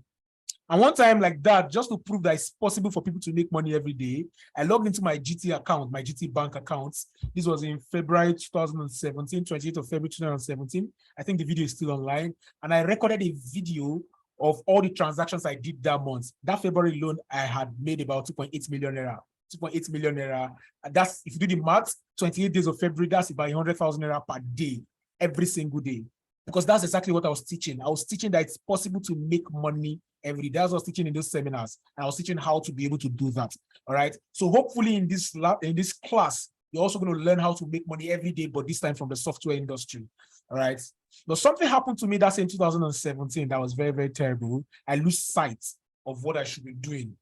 And one time like that, just to prove that it's possible for people to make money every day, I logged into my GT account, my GT bank accounts. This was in February 2017, 28th of February 2017. I think the video is still online. And I recorded a video of all the transactions I did that month. That February alone, I had made about 2.8 million naira. 2.8 million naira. And that's, if you do the math, 28 days of February, that's about 100,000 naira per day, every single day. Because that's exactly what I was teaching. I was teaching that it's possible to make money every day. That's what I was teaching in those seminars. And I was teaching how to be able to do that. All right. So hopefully in this class, you're also going to learn how to make money every day, but this time from the software industry. All right. But something happened to me that in 2017 that was very, very terrible. I lose sight of what I should be doing.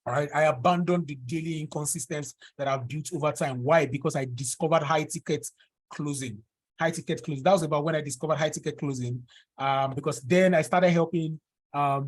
All right. I abandoned the daily income systems that I've built over time. Why? Because I discovered high ticket closing. High ticket closing. That was about when I discovered high ticket closing. Because then I started helping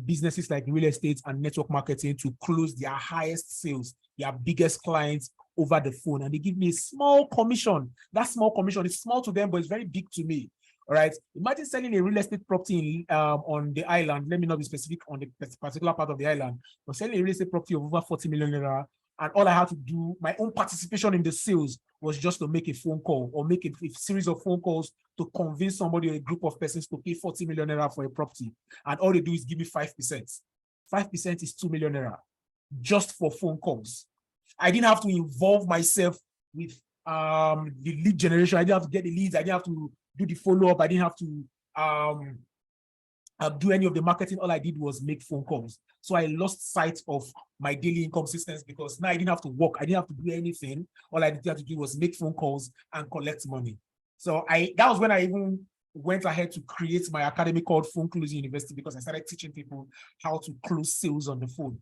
businesses like real estate and network marketing to close their highest sales, their biggest clients over the phone. And they give me a small commission. That small commission is small to them, but it's very big to me. All right. Imagine selling a real estate property in, on the island. Let me not be specific on the particular part of the island, but selling a real estate property of over 40 million naira. And all I had to do, my own participation in the sales was just to make a phone call or make a series of phone calls to convince somebody or a group of persons to pay 40 million naira for a property. And all they do is give me 5%. 5% is 2 million naira just for phone calls. I didn't have to involve myself with the lead generation. I didn't have to get the leads. I didn't have to do the follow-up. I didn't have to do any of the marketing. All I did was make phone calls. So I lost sight of my daily income systems because now I didn't have to work. I didn't have to do anything. All I did have to do was make phone calls and collect money. So that was when I even went ahead to create my academy called Phone Closing University, because I started teaching people how to close sales on the phone.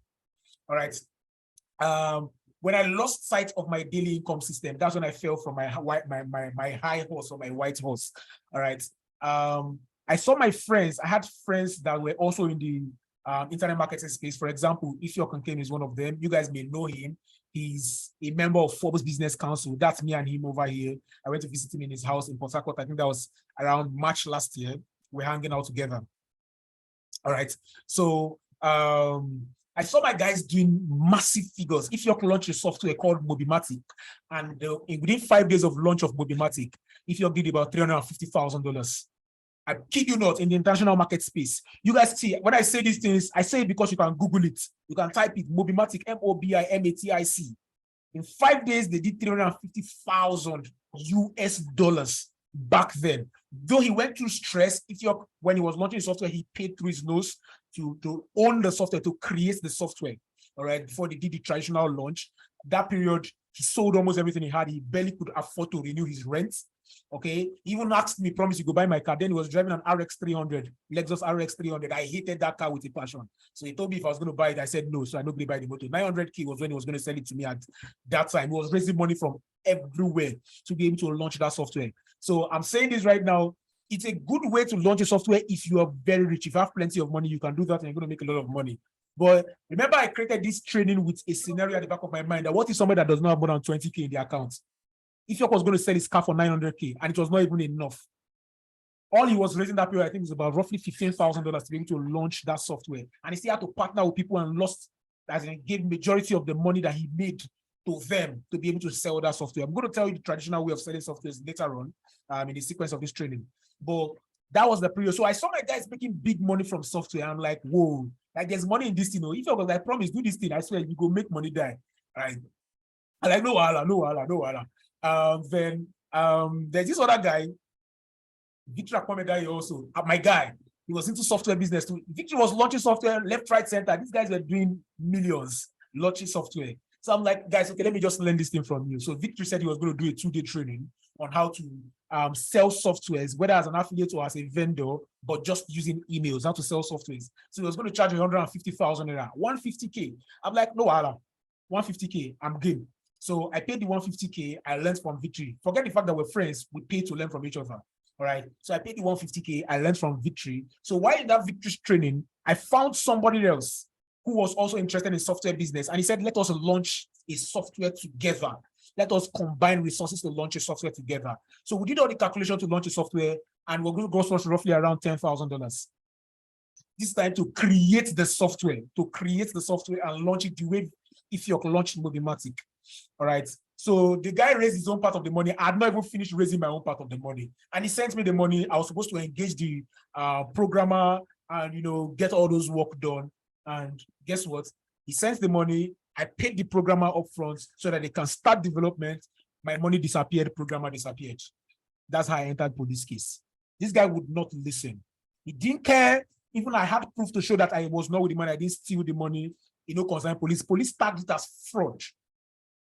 All right. When I lost sight of my daily income system, that's when I fell from my high horse or my white horse. All right. I saw my friends. I had friends that were also in the internet marketing space. For example, Ifeok Nkem is one of them. You guys may know him. He's a member of Forbes Business Council. That's me and him over here. I went to visit him in his house in Port Harcourt. I think that was around March last year. We're hanging out together. All right. So I saw my guys doing massive figures. Ifeok launched a software called Mobimatic, and within 5 days of launch of Mobimatic, Ifeok did about $350,000. I kid you not, in the international market space. You guys see, when I say these things, I say it because you can Google it. You can type it, Mobimatic, Mobimatic. In 5 days, they did $350,000 US back then. Though he went through stress, Ifeok, when he was launching the software, he paid through his nose to own the software, to create the software. All right, before they did the traditional launch. That period, he sold almost everything he had. He barely could afford to renew his rent. Okay, he even asked me, promise you go buy my car. Then he was driving an RX 300, Lexus RX 300. I hated that car with a passion. So he told me if I was going to buy it, I said no. So I don't buy the motor. 900K was when he was going to sell it to me at that time. He was raising money from everywhere to be able to launch that software. So I'm saying this right now. It's a good way to launch a software if you are very rich. If you have plenty of money, you can do that and you're going to make a lot of money. But remember, I created this training with a scenario at the back of my mind that what if somebody that does not have more than 20K in their account? Ifeok was going to sell his car for 900K and it was not even enough. All he was raising that period, I think, was about roughly $15,000 to be able to launch that software. And he still had to partner with people and lost, as in gave majority of the money that he made to them to be able to sell that software. I'm going to tell you the traditional way of selling software later on in the sequence of this training. But that was the period. So I saw my guys making big money from software. I'm like, whoa, like there's money in this thing. If I was like, promise, do this thing, I swear you go make money there. Right? I'm like, no wala. Then there's this other guy, Victor Akwamedai also, my guy. He was into software business too. Victor was launching software left, right, center. These guys were doing millions launching software. So I'm like, guys, okay, let me just learn this thing from you. So Victor said he was going to do a 2-day training on how to sell softwares, whether as an affiliate or as a vendor, but just using emails, how to sell softwares. So he was going to charge 150,000 naira, 150K. I'm like, no, 150K, I'm game. So I paid the 150K, I learned from Victory. Forget the fact that we're friends, we pay to learn from each other. All right. So I paid the 150K, I learned from Victory. So while in that Victory training, I found somebody else who was also interested in software business. And he said, let us launch a software together. Let us combine resources to launch a software together. So we did all the calculation to launch a software and we're going to gross roughly around $10,000. This time to create the software, and launch it the way Ifeok launched Mobimatic. All right. So the guy raised his own part of the money. I had not even finished raising my own part of the money. And he sent me the money. I was supposed to engage the programmer and, get all those work done. And guess what? He sends the money. I paid the programmer upfront so that they can start development. My money disappeared. Programmer disappeared. That's how I entered police case. This guy would not listen. He didn't care. Even I had proof to show that I was not with the money. I didn't steal the money. Concern police. Police tagged it as fraud.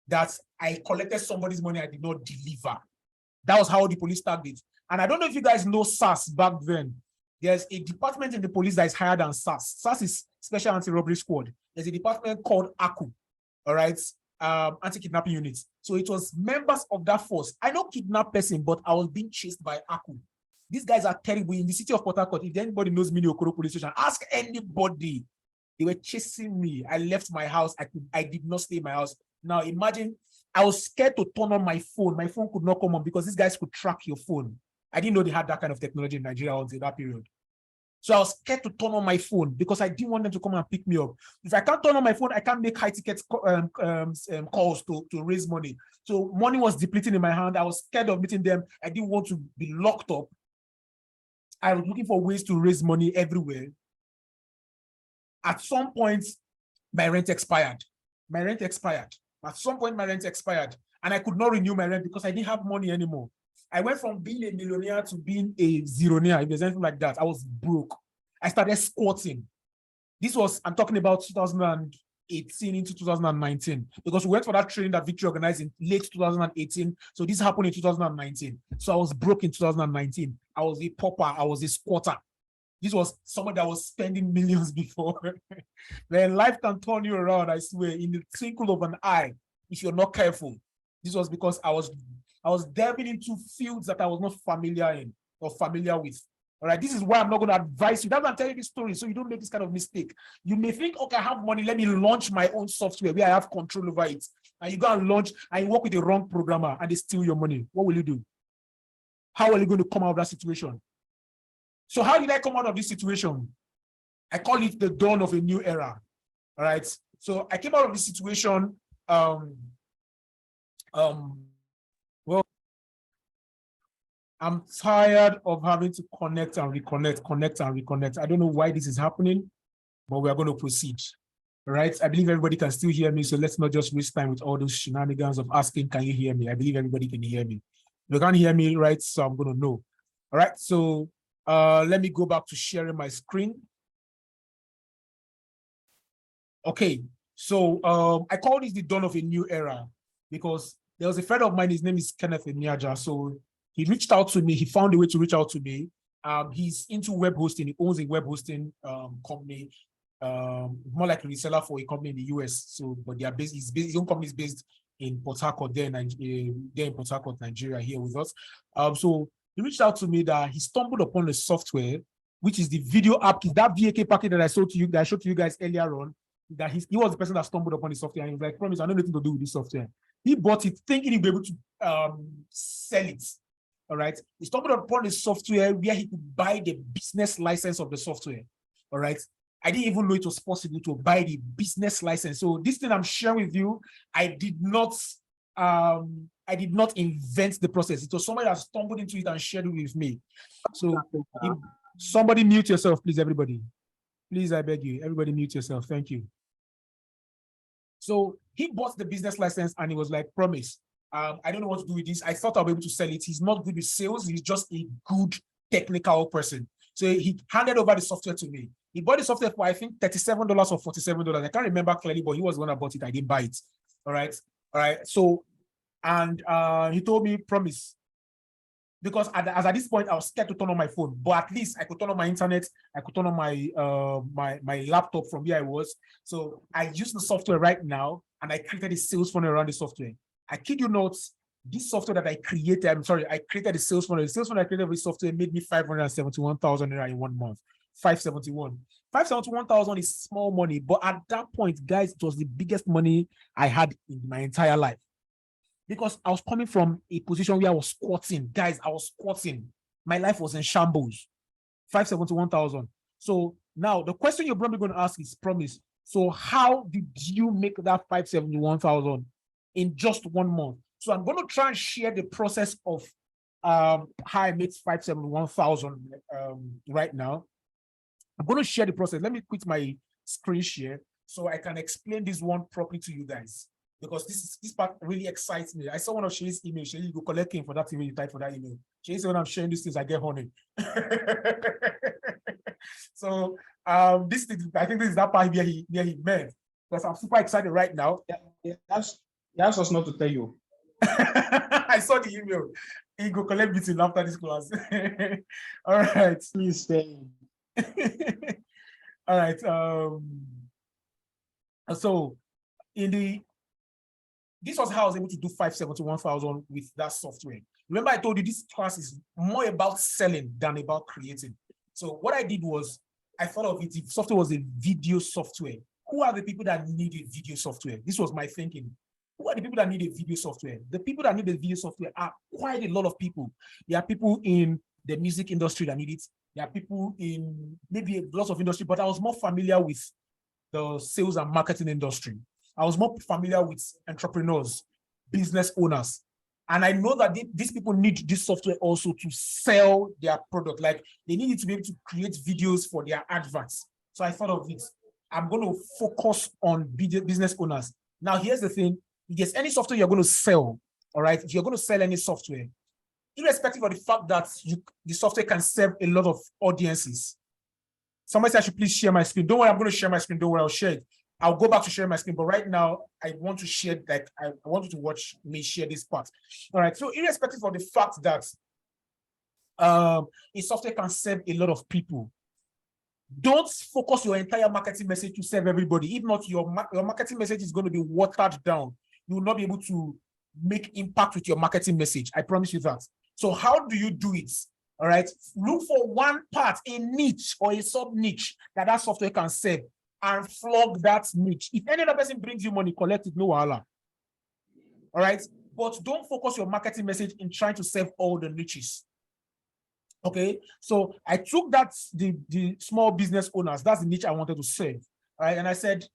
That I collected somebody's money I did not deliver. That was how the police tagged it. And I don't know if you guys know SAS back then. There's a department in the police that is higher than SAS. SAS is Special Anti-Robbery Squad. There's a department called AKU, all right, anti-kidnapping units. So it was members of that force. I know kidnap person, but I was being chased by AKU. These guys are terrible. In the city of Port Harcourt, if anybody knows Mini Okoro police station, ask anybody. They were chasing me. I left my house. I did not stay in my house. Now imagine, I was scared to turn on my phone. My phone could not come on because these guys could track your phone. I didn't know they had that kind of technology in Nigeria until that period. So I was scared to turn on my phone because I didn't want them to come and pick me up. If I can't turn on my phone, I can't make high ticket calls to raise money. So money was depleting in my hand. I was scared of meeting them. I didn't want to be locked up. I was looking for ways to raise money everywhere. At some point, my rent expired. At some point, my rent expired. And I could not renew my rent because I didn't have money anymore. I went from being a millionaire to being a zeronaire, if there's anything like that. I was broke. I started squatting. This was, I'm talking about 2018 into 2019, because we went for that training that Victory organized in late 2018. So this happened in 2019. So I was broke in 2019. I was a pauper. I was a squatter. This was someone that was spending millions before. Then life can turn you around, I swear, in the twinkle of an eye, if you're not careful. This was because I was delving into fields that I was not familiar with. All right, this is why I'm not going to advise you. That's why I'm telling you this story, so you don't make this kind of mistake. You may think, okay, I have money, let me launch my own software where I have control over it. And you go and launch, and you work with the wrong programmer, and they steal your money. What will you do? How are you going to come out of that situation? So how did I come out of this situation? I call it the dawn of a new era. All right. So I came out of this situation. Well, I'm tired of having to connect and reconnect. I don't know why this is happening, but we are going to proceed. All right. I believe everybody can still hear me. So let's not just waste time with all those shenanigans of asking, can you hear me? I believe everybody can hear me. If you can't hear me, right? So I'm going to know. All right. So let me go back to sharing my screen. Okay, so I call this the dawn of a new era because there was a friend of mine, his name is Kenneth Emiaja. So he reached out to me, he found a way to reach out to me. He's into web hosting, he owns a web hosting company, more like a reseller for a company in the US. So, but they are based, his own company is based in Port Harcourt, there in Port Harcourt, Nigeria, here with us. So he reached out to me that he stumbled upon a software, which is the video app, that VAK packet that I showed to you guys earlier on, that he was the person that stumbled upon the software, and he was like, promise, I know nothing to do with this software. He bought it thinking he'd be able to sell it. All right. He stumbled upon the software where he could buy the business license of the software. All right. I didn't even know it was possible to buy the business license. So this thing I'm sharing with you, I did not invent the process. It was somebody that stumbled into it and shared it with me. So if somebody mute yourself, please, everybody. Please, I beg you, everybody mute yourself. Thank you. So he bought the business license and he was like, promise, I don't know what to do with this. I thought I'll be able to sell it. He's not good with sales. He's just a good technical person. So he handed over the software to me. He bought the software for, I think, $37 or $47. I can't remember clearly, but he was the one that bought it. I didn't buy it. All right. All right. So, and he told me, promise, because at this point, I was scared to turn on my phone, but at least I could turn on my internet. I could turn on my my laptop from where I was. So I use the software right now, and I created a sales funnel around the software. I kid you not, this software that I created, I created a sales funnel. The sales funnel I created with software made me 571,000 in 1 month. 571,000 is small money, but at that point, guys, it was the biggest money I had in my entire life. Because I was coming from a position where I was squatting. Guys, I was squatting. My life was in shambles. 571,000. So now the question you're probably going to ask is, promise, so how did you make that 571,000 in just 1 month? So I'm going to try and share the process of how I made 571,000 right now. I'm going to share the process. Let me quit my screen share so I can explain this one properly to you guys. Because this part really excites me. I saw one of Shay's email. Shay, you go collect him for that email, you type for that email. Shay said, when I'm sharing these things, I get honey. So I think this is that part where he meant. Because I'm super excited right now. He asked us not to tell you. I saw the email. He go collect meeting after this class. All right. Please stay. All right. So this was how I was able to do 571,000 with that software. Remember, I told you this class is more about selling than about creating. So what I did was I thought of it, if software was a video software, who are the people that need a video software? This was my thinking. Who are the people that need a video software? The people that need a video software are quite a lot of people. There are people in the music industry that need it. There are people in maybe lots of industry, but I was more familiar with the sales and marketing industry. I was more familiar with entrepreneurs, business owners. And I know that these people need this software also to sell their product. Like they need it to be able to create videos for their adverts. So I thought of it. I'm going to focus on business owners. Now, here's the thing. If there's any software you're going to sell, all right, if you're going to sell any software, irrespective of the fact that the software can serve a lot of audiences. Somebody said I should please share my screen. Don't worry, I'm going to share my screen. Don't worry, I'll share it. I'll go back to share my screen, but right now I want to share, like, I want you to watch me share this part. All right, so irrespective of the fact that a software can serve a lot of people, don't focus your entire marketing message to serve everybody. If not, your marketing message is going to be watered down. You will not be able to make impact with your marketing message. I promise you that. So how do you do it? All right, look for one part, a niche or a sub niche that software can serve, and flog that niche. If any other person brings you money, collect it, no wahala. All right, but don't focus your marketing message in trying to serve all the niches. Okay, so I took that, the small business owners, that's the niche I wanted to serve. All right, and I said,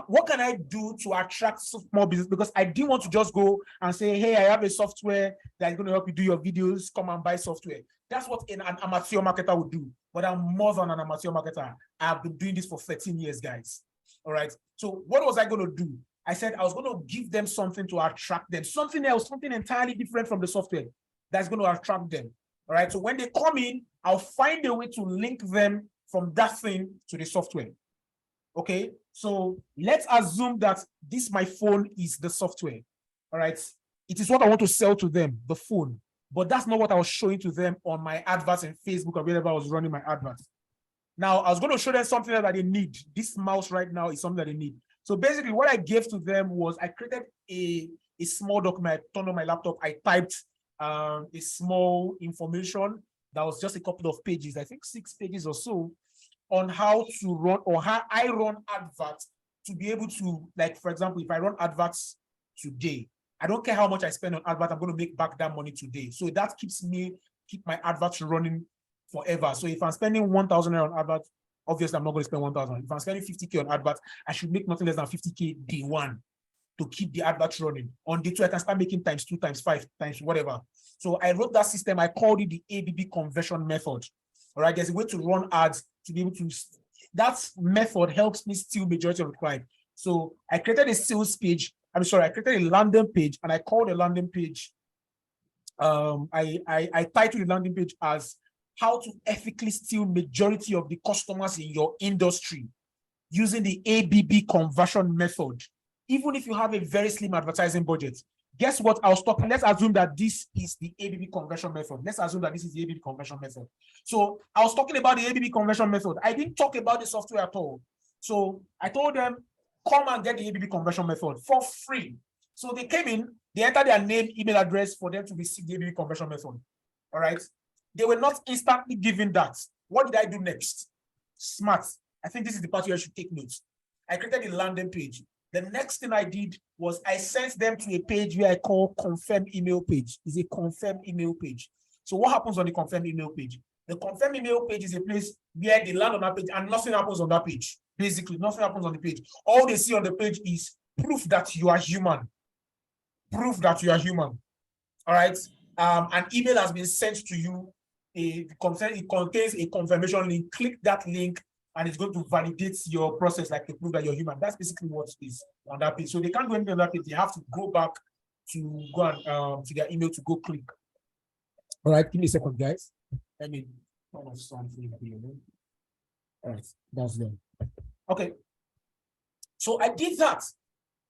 what can I do to attract small business? Because I didn't want to just go and say, hey, I have a software that's going to help you do your videos, come and buy software. That's what an amateur marketer would do. But I'm more than an amateur marketer. I've been doing this for 13 years, guys. All right. So what was I going to do? I said I was going to give them something to attract them, something else, something entirely different from the software that's going to attract them. All right. So when they come in, I'll find a way to link them from that thing to the software. Okay. So let's assume that this, my phone, is the software. All right. It is what I want to sell to them, the phone. But that's not what I was showing to them on my adverts in Facebook or wherever I was running my adverts. Now, I was going to show them something that they need. This mouse right now is something that they need. So basically, what I gave to them was I created a small document. I turned on my laptop. I typed a small information that was just a couple of pages, I think 6 pages or so, on how to run, or how I run adverts to be able to, like, for example, if I run adverts today, I don't care how much I spend on advert, I'm going to make back that money today. So that keep my adverts running forever. So if I'm spending 1,000 on advert, obviously I'm not going to spend 1,000. If I'm spending 50K on advert, I should make nothing less than 50K day one to keep the advert running. On day two, I can start making times 2, times 5, times whatever. So I wrote that system. I called it the ABB conversion method. All right, there's a way to run ads to be able to. That method helps me steal majority of the client. So I created a sales page. I created a landing page, and I called the landing page. I titled the landing page as how to ethically steal majority of the customers in your industry using the ABB conversion method. Even if you have a very slim advertising budget, guess what? I was talking. Let's assume that this is the ABB conversion method. Let's assume that this is the ABB conversion method. So I was talking about the ABB conversion method. I didn't talk about the software at all. So I told them, come and get the ABB conversion method for free. So they came in, they entered their name, email address for them to receive the ABB conversion method. All right. They were not instantly given that. What did I do next? Smart. I think this is the part where I should take notes. I created a landing page. The next thing I did was I sent them to a page where I call confirm email page. It's a confirm email page. So what happens on the confirm email page? The confirm email page is a place where they land on that page and nothing happens on that page. Basically, nothing happens on the page. All they see on the page is proof that you are human. Proof that you are human. All right. An email has been sent to you. It contains a confirmation link. Click that link, and it's going to validate your process, like to prove that you're human. That's basically what is on that page. So they can't do anything on that page. They have to go back to go and to their email to go click. All right, give me a second, guys. Let me turn off something here. All right, that's them. Okay. So I did that.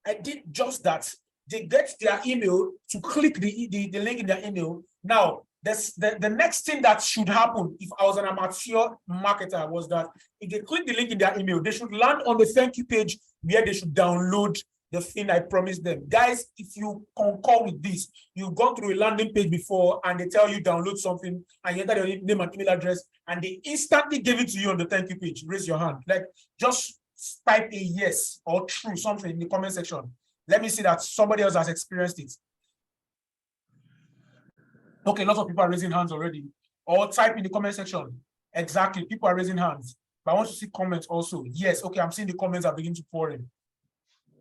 I did just that. they get their email to click the link in their email. Now, the next thing that should happen if I was an amateur marketer was that if they click the link in their email, they should land on the thank you page where they should download the thing I promised them. Guys, if you concur with this, you've gone through a landing page before and they tell you download something and you enter your name and email address and they instantly give it to you on the thank you page. Raise your hand. Like, just type a yes or true something in the comment section. Let me see that somebody else has experienced it. Okay, lots of people are raising hands already. Or type in the comment section. Exactly, people are raising hands. But I want to see comments also. Yes, okay, I'm seeing the comments are beginning to pour in.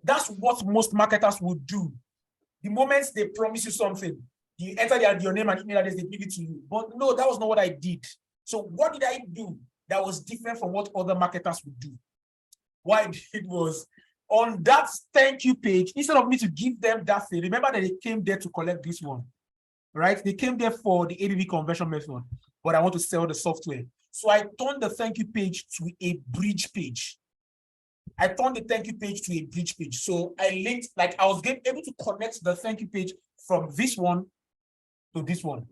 That's what most marketers would do. The moment they promise you something, you enter your name and email address, they give it to you. But no, that was not what I did. So what did I do that was different from what other marketers would do? What I did was, on that thank you page, instead of me to give them that thing, remember that they came there to collect this one, right? They came there for the ABB conversion method, but I want to sell the software. So I turned the thank you page to a bridge page. I turned the thank you page to a bridge page. So I linked, like I was able to connect the thank you page from this one to this one.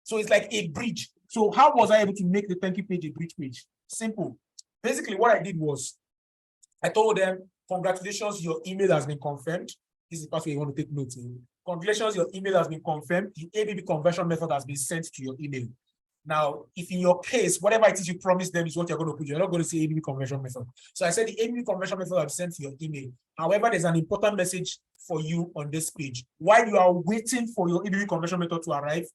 So it's like a bridge. So how was I able to make the thank you page a bridge page? Simple. Basically, what I did was I told them, congratulations, your email has been confirmed. This is the part where you want to take notes. Congratulations, your email has been confirmed. The ABB conversion method has been sent to your email. Now, if in your case, whatever it is you promised them is what you're going to put, you're not going to say ABB conversion method. So I said the ABB conversion method I've sent to your email. However, there's an important message for you on this page. While you are waiting for your ABB conversion method to arrive,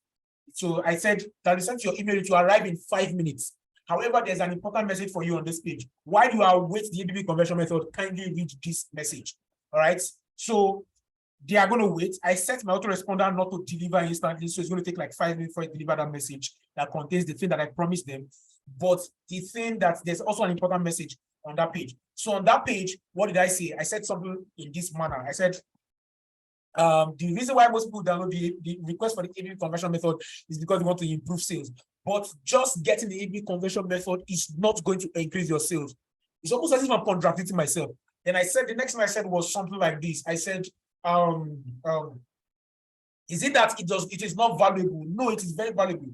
so I said that is sent to your email to arrive in 5 minutes. However, there's an important message for you on this page. While you are waiting the ABB conversion method, kindly read this message. All right. So they are going to wait. I set my autoresponder not to deliver instantly. So it's going to take like 5 minutes for it to deliver that message that contains the thing that I promised them. But the thing that there's also an important message on that page. So on that page, what did I say? I said something in this manner. I said, the reason why most people download the request for the ABB conversion method is because they want to improve sales. But just getting the ABB conversion method is not going to increase your sales. It's almost as if I'm contradicting myself. And I said, the next thing I said was something like this. I said, is it that it is not valuable? No, it is very valuable.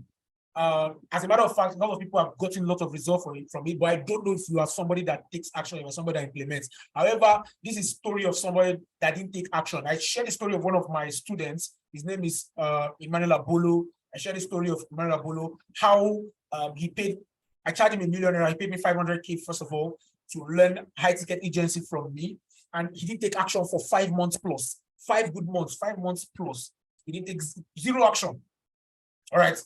As a matter of fact, a lot of people have gotten a lot of results from it, but I don't know if you are somebody that takes action or somebody that implements. However, this is a story of somebody that didn't take action. I shared the story of one of my students. His name is Emmanuel Abolo. I shared the story of Emmanuel Abolo, how I charged him $1 million. He paid me $500K first of all to learn high ticket agency from me. And he didn't take action for 5 months plus, 5 good months, 5 months plus. He didn't take zero action. All right.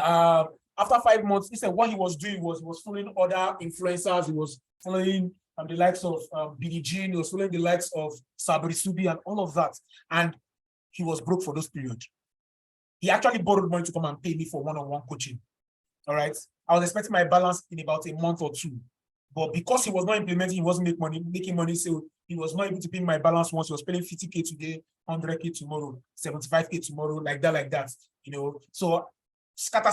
After 5 months, he said what he was doing was he was following other influencers. He was following the likes of Billie Jean. He was following the likes of Sabri Subi and all of that. And he was broke for those periods. He actually borrowed money to come and pay me for one-on-one coaching. All right. I was expecting my balance in about a month or two. But because he was not implementing, he wasn't making money. So he was not able to pay my balance once. He was paying 50K today, 100K tomorrow, 75K tomorrow, like that. You know, so scatter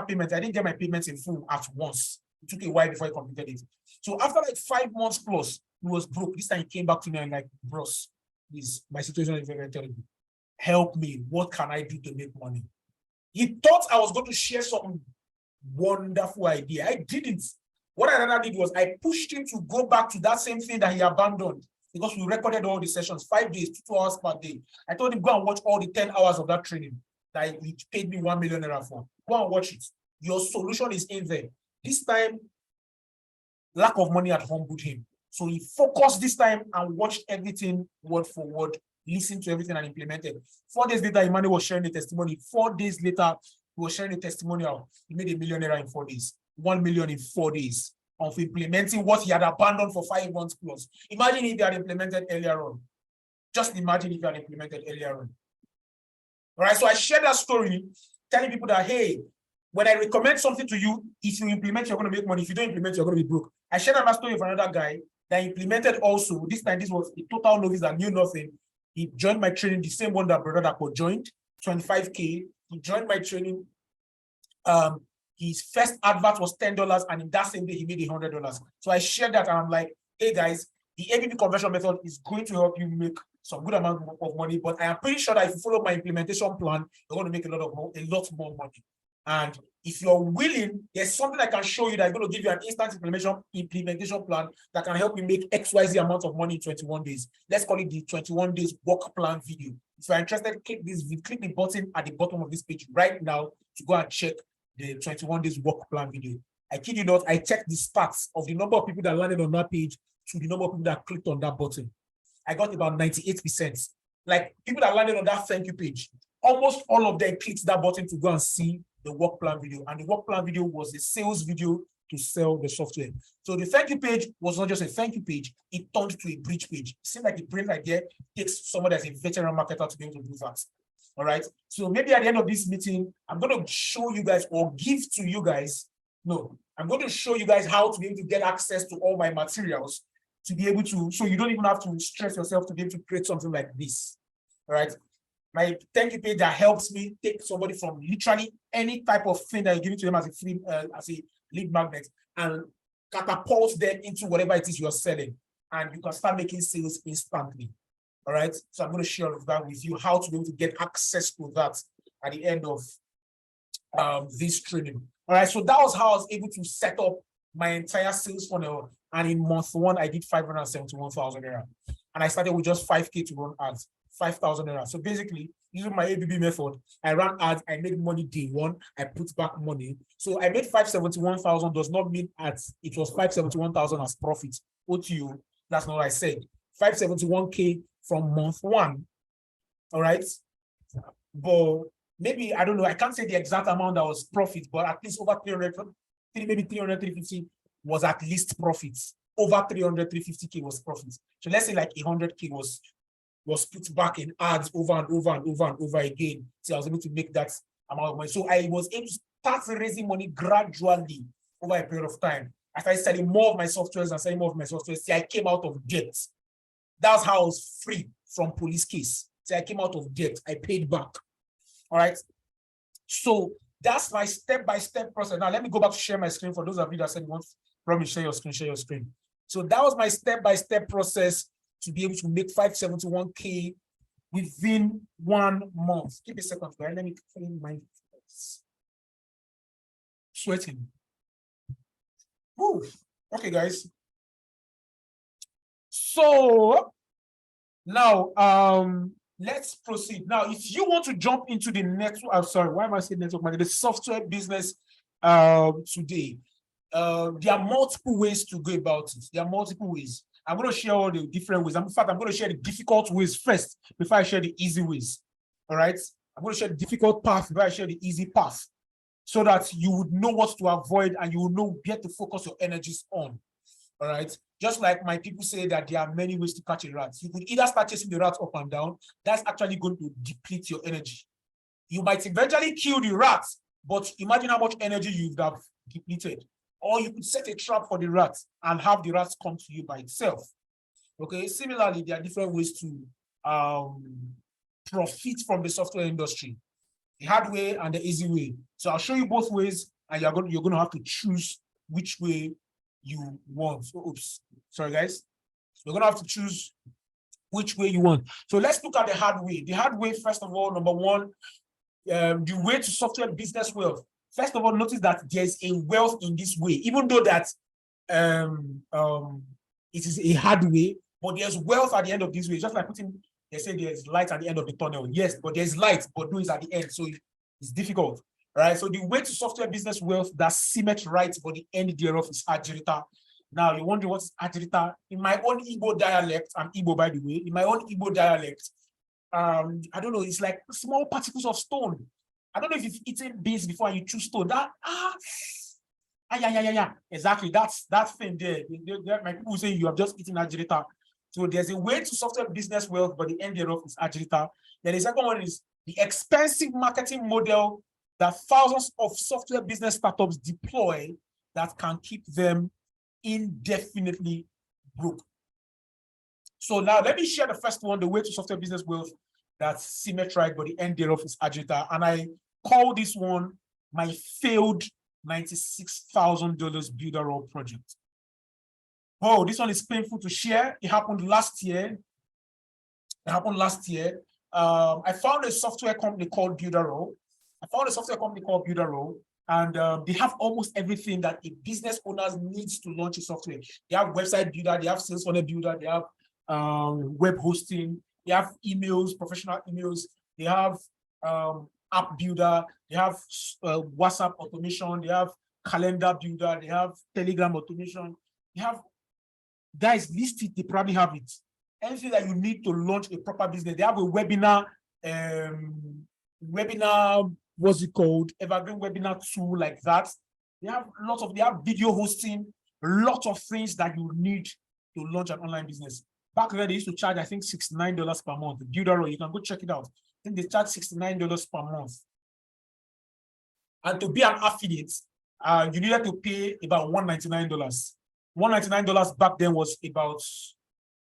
payment. I didn't get my payments in full at once. It took a while before I completed it. So after like 5 months plus, he was broke. This time he came back to me and like, bros, please, my situation is very, very terrible. Help me. What can I do to make money? He thought I was going to share some wonderful idea. I didn't. What I rather did was I pushed him to go back to that same thing that he abandoned because we recorded all the sessions, 5 days, 2 hours per day. I told him, go and watch all the 10 hours of that training that he paid me $1 million for. Go and watch it. Your solution is in there. This time, lack of money had humbled him. So he focused this time and watched everything word for word, listened to everything and implemented. 4 days later, Emmanuel was sharing the testimony. 4 days later, he was sharing the testimonial. He made $1 million in 4 days. 1 million in 4 days of implementing what he had abandoned for 5 months plus. Imagine if he had implemented earlier on. Just imagine if he had implemented earlier on. All right, so I shared that story, telling people that, hey, when I recommend something to you, if you implement, you're going to make money. If you don't implement, you're going to be broke. I shared that story with another guy that implemented also. This time, this was a total novice that knew nothing. He joined my training, the same one that Brother Dapo joined, 25K. He joined my training. His first advert was $10, and in that same day, he made $100. So I shared that, and I'm like, hey guys, the ABB conversion method is going to help you make some good amount of money, but I am pretty sure that if you follow my implementation plan, you're going to make a lot more money. And if you're willing, there's something I can show you that's going to give you an instant implementation plan that can help you make XYZ amount of money in 21 days. Let's call it the 21 days work plan video. If you're interested, click the button at the bottom of this page right now to go and check the 21 days work plan video. I kid you not, I checked the stats of the number of people that landed on that page to the number of people that clicked on that button. I got about 98%. Like people that landed on that thank you page, almost all of them clicked that button to go and see the work plan video. And the work plan video was a sales video to sell the software. So the thank you page was not just a thank you page, it turned to a bridge page. It seemed like the brilliant idea takes somebody as a veteran marketer to be able to do that. All right. So maybe at the end of this meeting, I'm going to show you guys or give to you guys. No, I'm going to show you guys how to be able to get access to all my materials to be able to, so you don't even have to stress yourself to be able to create something like this. All right. My thank you page that helps me take somebody from literally any type of thing that you give it to them as a free, as a lead magnet and catapult them into whatever it is you're selling. And you can start making sales instantly. All right. So I'm going to share that with you, how to be able to get access to that at the end of this training. All right. So that was how I was able to set up my entire sales funnel. And in month one, I did 571,000 naira. And I started with just 5K to run ads, 5,000 naira. So basically, using my ABB method, I ran ads, I made money day one, I put back money. So I made 571,000 does not mean ads. It was 571,000 as profit. OTU, that's not what I said. 571K from month one. All right. But maybe, I don't know, I can't say the exact amount that was profit, but at least over 300, maybe 300, 350 was at least profits. Over 300, 350K was profits. So let's say like 100K was put back in ads over and over and over and over again. So I was able to make that amount of money. So I was able to start raising money gradually over a period of time. As I selling more of my softwares and selling more of my softwares, see, I came out of debt. That's how I was free from police case. So I came out of debt. I paid back. All right. So that's my step-by-step process. Now let me go back to share my screen for those of you that said you want to probably share your screen. So that was my step-by-step process to be able to make 571K within 1 month. Give me a second, guys. Let me clean my face. Sweating. Woo. Okay, guys. So now let's proceed. Now, if you want to jump into the network, I'm sorry, why am I saying network marketing? The software business today. There are multiple ways to go about it. There are multiple ways. I'm going to share all the different ways. In fact, I'm going to share the difficult ways first before I share the easy ways. All right. I'm going to share the difficult path before I share the easy path so that you would know what to avoid and you will know where to focus your energies on. All right. Just like my people say that there are many ways to catch a rat. You could either start chasing the rat up and down. That's actually going to deplete your energy. You might eventually kill the rat, but imagine how much energy you would have depleted. Or you could set a trap for the rat and have the rat come to you by itself. Okay. Similarly, there are different ways to profit from the software industry. The hard way and the easy way. So I'll show you both ways, and you're going to have to choose which way you want. So, oops, sorry guys. You're going to have to choose which way you want. So let's look at the hard way. The hard way, first of all, number one, the way to software business wealth. First of all, notice that there's a wealth in this way, even though that it is a hard way, but there's wealth at the end of this way. Just like they say there's light at the end of the tunnel. Yes, but there's light, but no is at the end. So it's difficult. Right. So the way to software business wealth, that seems right, but the end thereof is Ajirita. Now you wonder what's Ajirita? In my own Igbo dialect, I'm Igbo by the way, in my own Igbo dialect, I don't know, it's like small particles of stone. I don't know if you've eaten beans before and you chew stone. Yeah. Exactly. That's that thing there. My people say you have just eaten Ajirita. So there's a way to software business wealth, but the end thereof is Ajirita. Then the second one is the expensive marketing model that thousands of software business startups deploy that can keep them indefinitely broke. So now let me share the first one, the way to software business wealth that's symmetric, but the end thereof is Ajirita. And I call this one my failed $96,000 builder up project. Oh, this one is painful to share. It happened last year. It happened last year. I found a software company called Buildero. And they have almost everything that a business owner needs to launch a software. They have website builder, they have sales funnel builder, they have web hosting, they have emails, professional emails, they have app builder, they have WhatsApp automation, they have calendar builder, they have Telegram automation, they have, guys, list it, they probably have it. Anything that you need to launch a proper business. They have a webinar, what's it called? Evergreen webinar tool like that. They have they have video hosting, lots of things that you need to launch an online business. Back then, they used to charge, I think, $69 per month. Buildero, you can go check it out. I think they charge $69 per month. And to be an affiliate, you needed to pay about $199. $199 back then was about,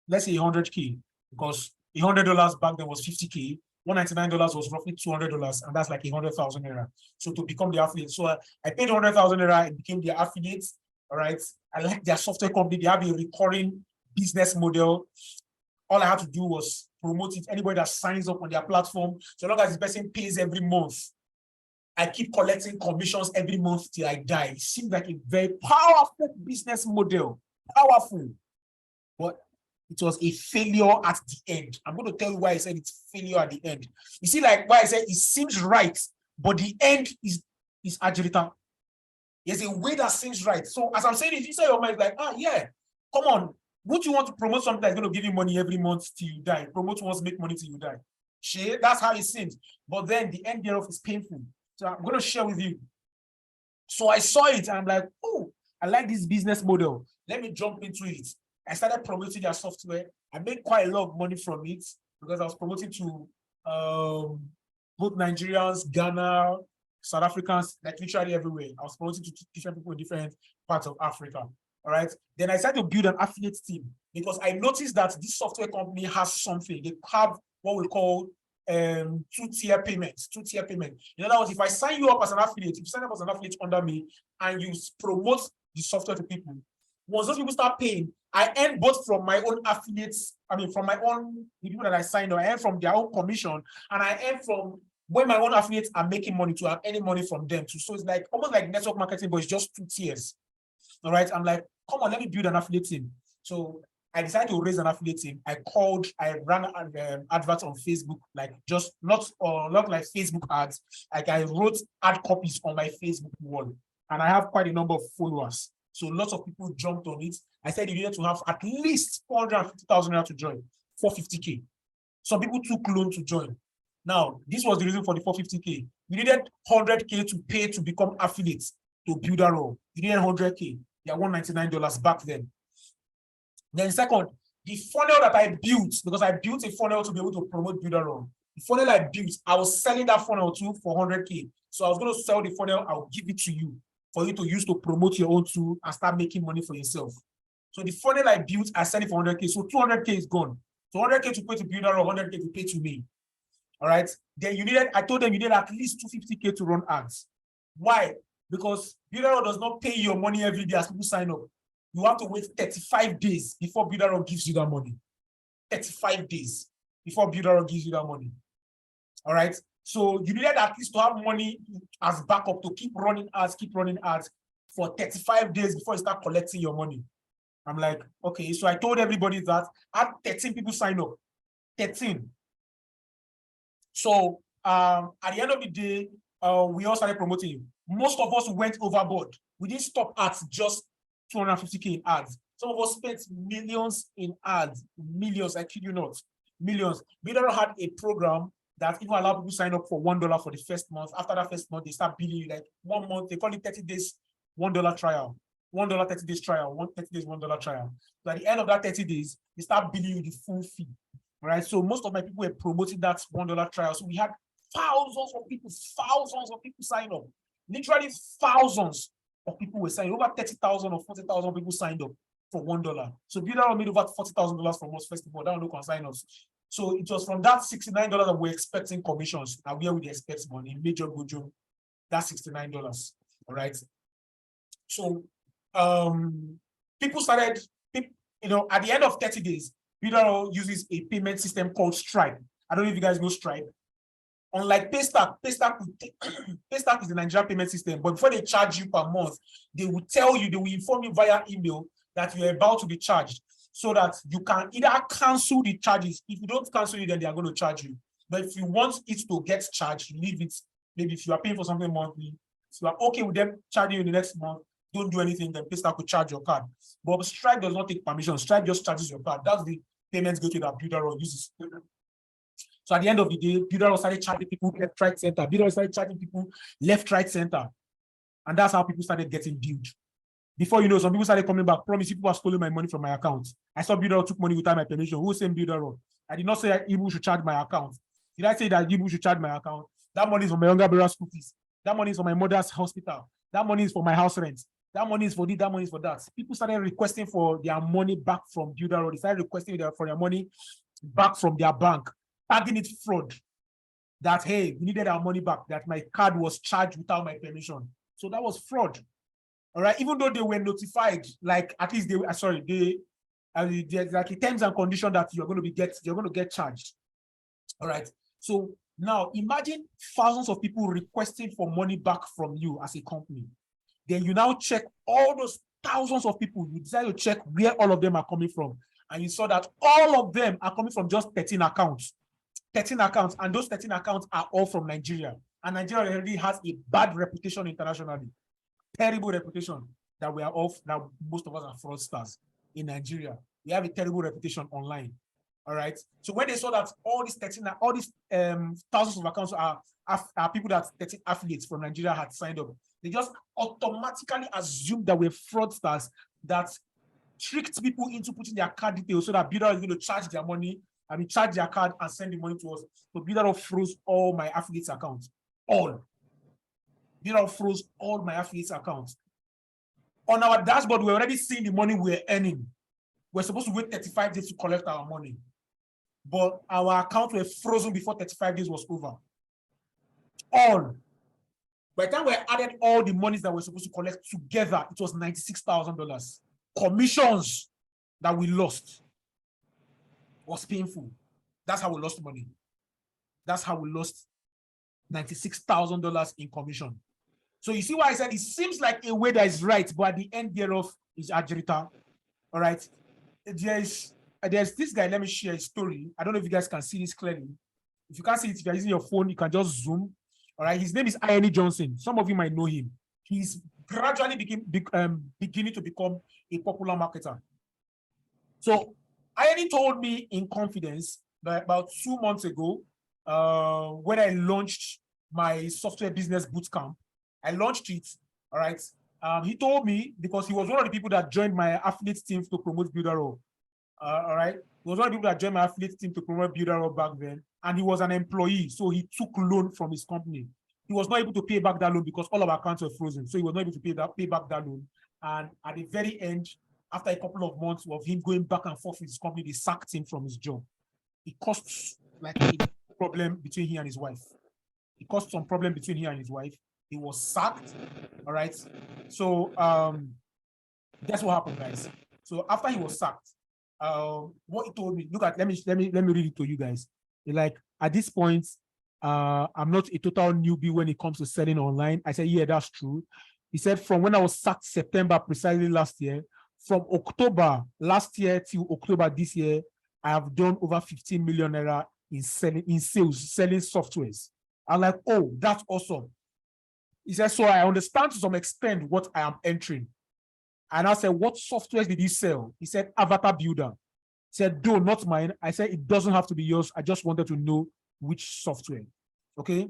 let's say, 100K, because $100 back then was 50K. $199 was roughly $200, and that's like 100,000 naira. So to become the affiliate, so I paid 100,000 naira and became the affiliate. All right, I like their software company. They have a recurring business model. All I had to do was promote it. Anybody that signs up on their platform, so long as the person pays every month, I keep collecting commissions every month till I die. It seems like a very powerful business model. Powerful, but it was a failure at the end. I'm going to tell you why I said it's failure at the end. You see, like why I said it seems right, but the end is agilita. There's a way that seems right. So as I'm saying, if you say your mind, like, yeah, come on, would you want to promote something that's going to give you money every month till you die? Promote once, make money till you die. Share, that's how it seems. But then the end thereof is painful. So I'm going to share with you. So I saw it and I'm like, oh, I like this business model. Let me jump into it. I started promoting their software. I made quite a lot of money from it because I was promoting to both Nigerians, Ghana, South Africans, like literally everywhere. I was promoting to different people in different parts of Africa. All right. Then I started to build an affiliate team because I noticed that this software company has something. They have what we call two-tier payment. In other words, if I sign you up as an affiliate, if you sign up as an affiliate under me and you promote the software to people, once those people start paying, I earn both from my own affiliates, from my own people that I signed up, I earn from their own commission, and I earn from when my own affiliates are making money to have any money from them too. So it's like almost like network marketing, but it's just 2 tiers. All right. I'm like, come on, let me build an affiliate team. So I decided to raise an affiliate team. I ran adverts on Facebook, like just not like Facebook ads. Like I wrote ad copies on my Facebook wall, and I have quite a number of followers. So lots of people jumped on it. I said you needed to have at least 450,000 naira to join, 450K. Some people took loan to join. Now, this was the reason for the 450K. You needed 100K to pay to become affiliates to Buildero. You needed 100K. They are $199 back then. Then second, the funnel that I built, because I built a funnel to be able to promote Buildero. The funnel I built, I was selling that funnel too for 100K. So I was going to sell the funnel, I'll give it to you for you to use to promote your own tool and start making money for yourself. So the funnel I built, I sell it for 100K. So 200K is gone. So 100K to pay to Buildero, 100K to pay to me. All right. Then I told them you need at least 250K to run ads. Why? Because Buildero does not pay your money every day as people sign up. You have to wait 35 days before Buildero gives you that money. 35 days before Buildero gives you that money. All right. So you needed at least to have money as backup to keep running ads for 35 days before you start collecting your money. I'm like, okay. So I told everybody that I had 13 people sign up. 13. So at the end of the day, we all started promoting. Most of us went overboard. We didn't stop at just 250K in ads. Some of us spent millions in ads. Millions, I kid you not. Millions. Buildero had a program that even allowed people to sign up for $1 for the first month. After that first month, they start billing you like 1 month. They call it 30 days, $1 trial. $1 30 days trial, 30 days, $1 trial. So at the end of that 30 days, they start billing you the full fee. All right. So most of my people were promoting that $1 trial. So we had thousands of people sign up. Literally thousands of people were signing. Over 30,000 or 40,000 people signed up for $1. So Buildero made over $40,000 from us first of all. That no consign us. So it was from that $69 that we're expecting commissions. Now where we expect money, Major Gojo, that's $69. All right. So people started, at the end of 30 days, Builderall uses a payment system called Stripe. I don't know if you guys know Stripe. Unlike Paystack, Paystack is the Nigerian payment system, but before they charge you per month, they will tell you, they will inform you via email that you're about to be charged so that you can either cancel the charges. If you don't cancel it, then they are going to charge you. But if you want it to get charged, leave it. Maybe if you are paying for something monthly, if you are okay with them charging you the next month, don't do anything, then Paystack will charge your card. But Stripe does not take permission. Stripe just charges your card. That's the payments gateway that Builderall uses. So at the end of the day, Builderall started charging people left, right, center. Builderall started charging people left, right, center. And that's how people started getting billed. Before you know, some people started coming back. Promise people have stolen my money from my account. I saw Builderall took money without my permission. Who sent Builderall? I did not say that Ibu should charge my account. Did I say that Ibu should charge my account? That money is for my younger brother's school fees. That money is for my mother's hospital. That money is for my house rent. That money is for this, that money is for that. People started requesting for their money back from Builderall. They started requesting for their money back from their bank, tagging it fraud. That, hey, we needed our money back, that my card was charged without my permission. So that was fraud. All right, even though they were notified, like at least they were, there's like a terms and condition that you're going to get charged. All right. So now imagine thousands of people requesting for money back from you as a company. Then you now check all those thousands of people. You decide to check where all of them are coming from. And you saw that all of them are coming from just 13 accounts. 13 accounts. And those 13 accounts are all from Nigeria. And Nigeria already has a bad reputation internationally. Terrible reputation that we are off. Now most of us are fraudsters in Nigeria. We have a terrible reputation online. All right. So when they saw that all these thousands of accounts are people that 13 affiliates from Nigeria had signed up, they just automatically assumed that we're fraudsters that tricked people into putting their card details so that Builderall is going to charge their money, charge their card and send the money to us. So Builderall froze all my affiliates accounts. All. Builderall froze all my affiliates accounts. On our dashboard, we're already seeing the money we're earning. We're supposed to wait 35 days to collect our money. But our accounts were frozen before 35 days was over. All. By the time we added all the monies that we're supposed to collect together, it was $96,000. Commissions that we lost was painful. That's how we lost money. That's how we lost $96,000 in commission. So you see why I said it seems like a way that is right, but at the end thereof is agita. All right. There's this guy. Let me share a story. I don't know if you guys can see this clearly. If you can't see it, if you're using your phone, you can just zoom. All right. His name is Ian Johnson. Some of you might know him. He's gradually beginning to become a popular marketer. So Ian told me in confidence that about 2 months ago, when I launched my software business bootcamp, I launched it. All right. He told me, because he was one of the people that joined my affiliate team to promote Builderall. All right. He was one of the people that joined my affiliate team to promote Builderall back then. And he was an employee. So he took loan from his company. He was not able to pay back that loan because all of our accounts were frozen. So he was not able to pay back that loan. And at the very end, after a couple of months of him going back and forth with his company, they sacked him from his job. It caused like a problem between he and his wife. It caused some problem between he and his wife. He was sacked. All right. So that's what happened, guys. So after he was sacked, what he told me, look at, let me read it to you guys. Like, at this point, I'm not a total newbie when it comes to selling online. I said, yeah, that's true. He said, from when I was sacked September precisely last year, from October last year till October this year, I have done over 15 million naira in selling softwares. I'm like, oh, that's awesome. He said, so I understand to some extent what I am entering. And I said, what softwares did you sell? He said, Avatar Builder. He said, no, not mine. I said, it doesn't have to be yours. I just wanted to know which software. Okay.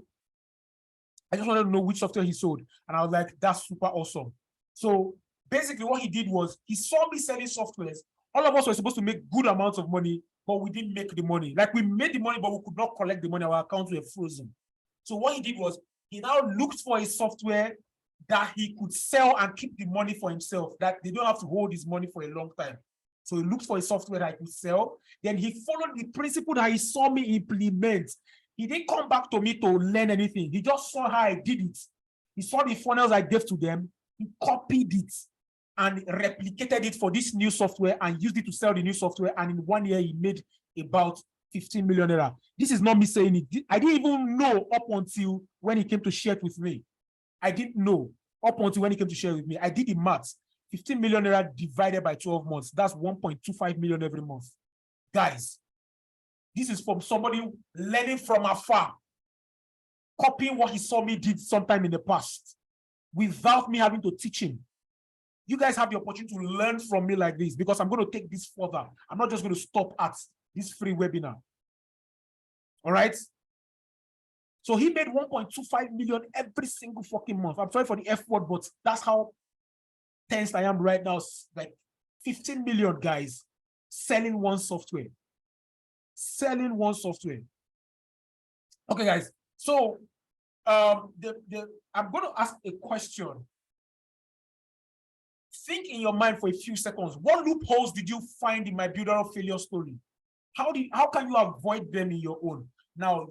I just wanted to know which software he sold. And I was like, that's super awesome. So basically what he did was he saw me selling softwares. All of us were supposed to make good amounts of money, but we didn't make the money. Like, we made the money, but we could not collect the money. Our accounts were frozen. So what he did was he now looked for a software that he could sell and keep the money for himself, that they don't have to hold his money for a long time. So he looked for a software that he could sell. Then he followed the principle that he saw me implement. He didn't come back to me to learn anything. He just saw how I did it. He saw the funnels I gave to them. He copied it. and replicated it for this new software and used it to sell the new software. And in 1 year, he made about 15 million naira. This is not me saying it. I didn't even know up until when he came to share it with me. I didn't know up until when he came to share it with me. I did the maths. 15 million naira divided by 12 months. That's 1.25 million every month. Guys, this is from somebody learning from afar, copying what he saw me did sometime in the past without me having to teach him. You guys have the opportunity to learn from me like this because I'm going to take this further. I'm not just going to stop at this free webinar. All right. So he made 1.25 million every single fucking month. I'm sorry for the F word, but that's how tense I am right now. Like 15 million guys selling one software. Selling one software. Okay, guys. So I'm going to ask a question. Think in your mind for a few seconds. What loopholes did you find in my builder of failure story? How can you avoid them in your own? Now,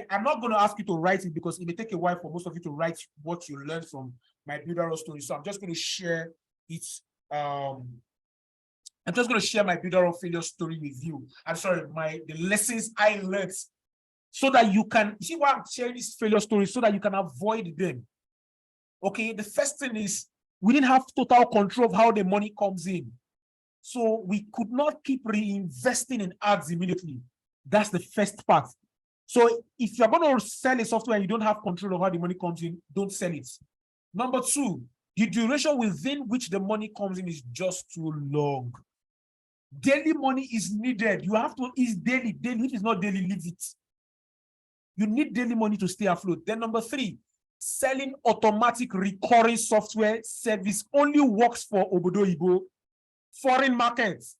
I'm not going to ask you to write it because it may take a while for most of you to write what you learned from my builder of story. So I'm just going to share it. I'm just going to share my builder of failure story with you. I'm sorry, the lessons I learned so that you can see why I'm sharing this failure story so that you can avoid them. Okay, the first thing is we didn't have total control of how the money comes in. So we could not keep reinvesting in ads immediately. That's the first part. So if you're going to sell a software and you don't have control of how the money comes in, don't sell it. Number two, the duration within which the money comes in is just too long. Daily money is needed. You have to, it's daily. Daily, if it's not daily, leave it. You need daily money to stay afloat. Then number three, selling automatic recurring software service only works for Obodo Igbo, foreign markets.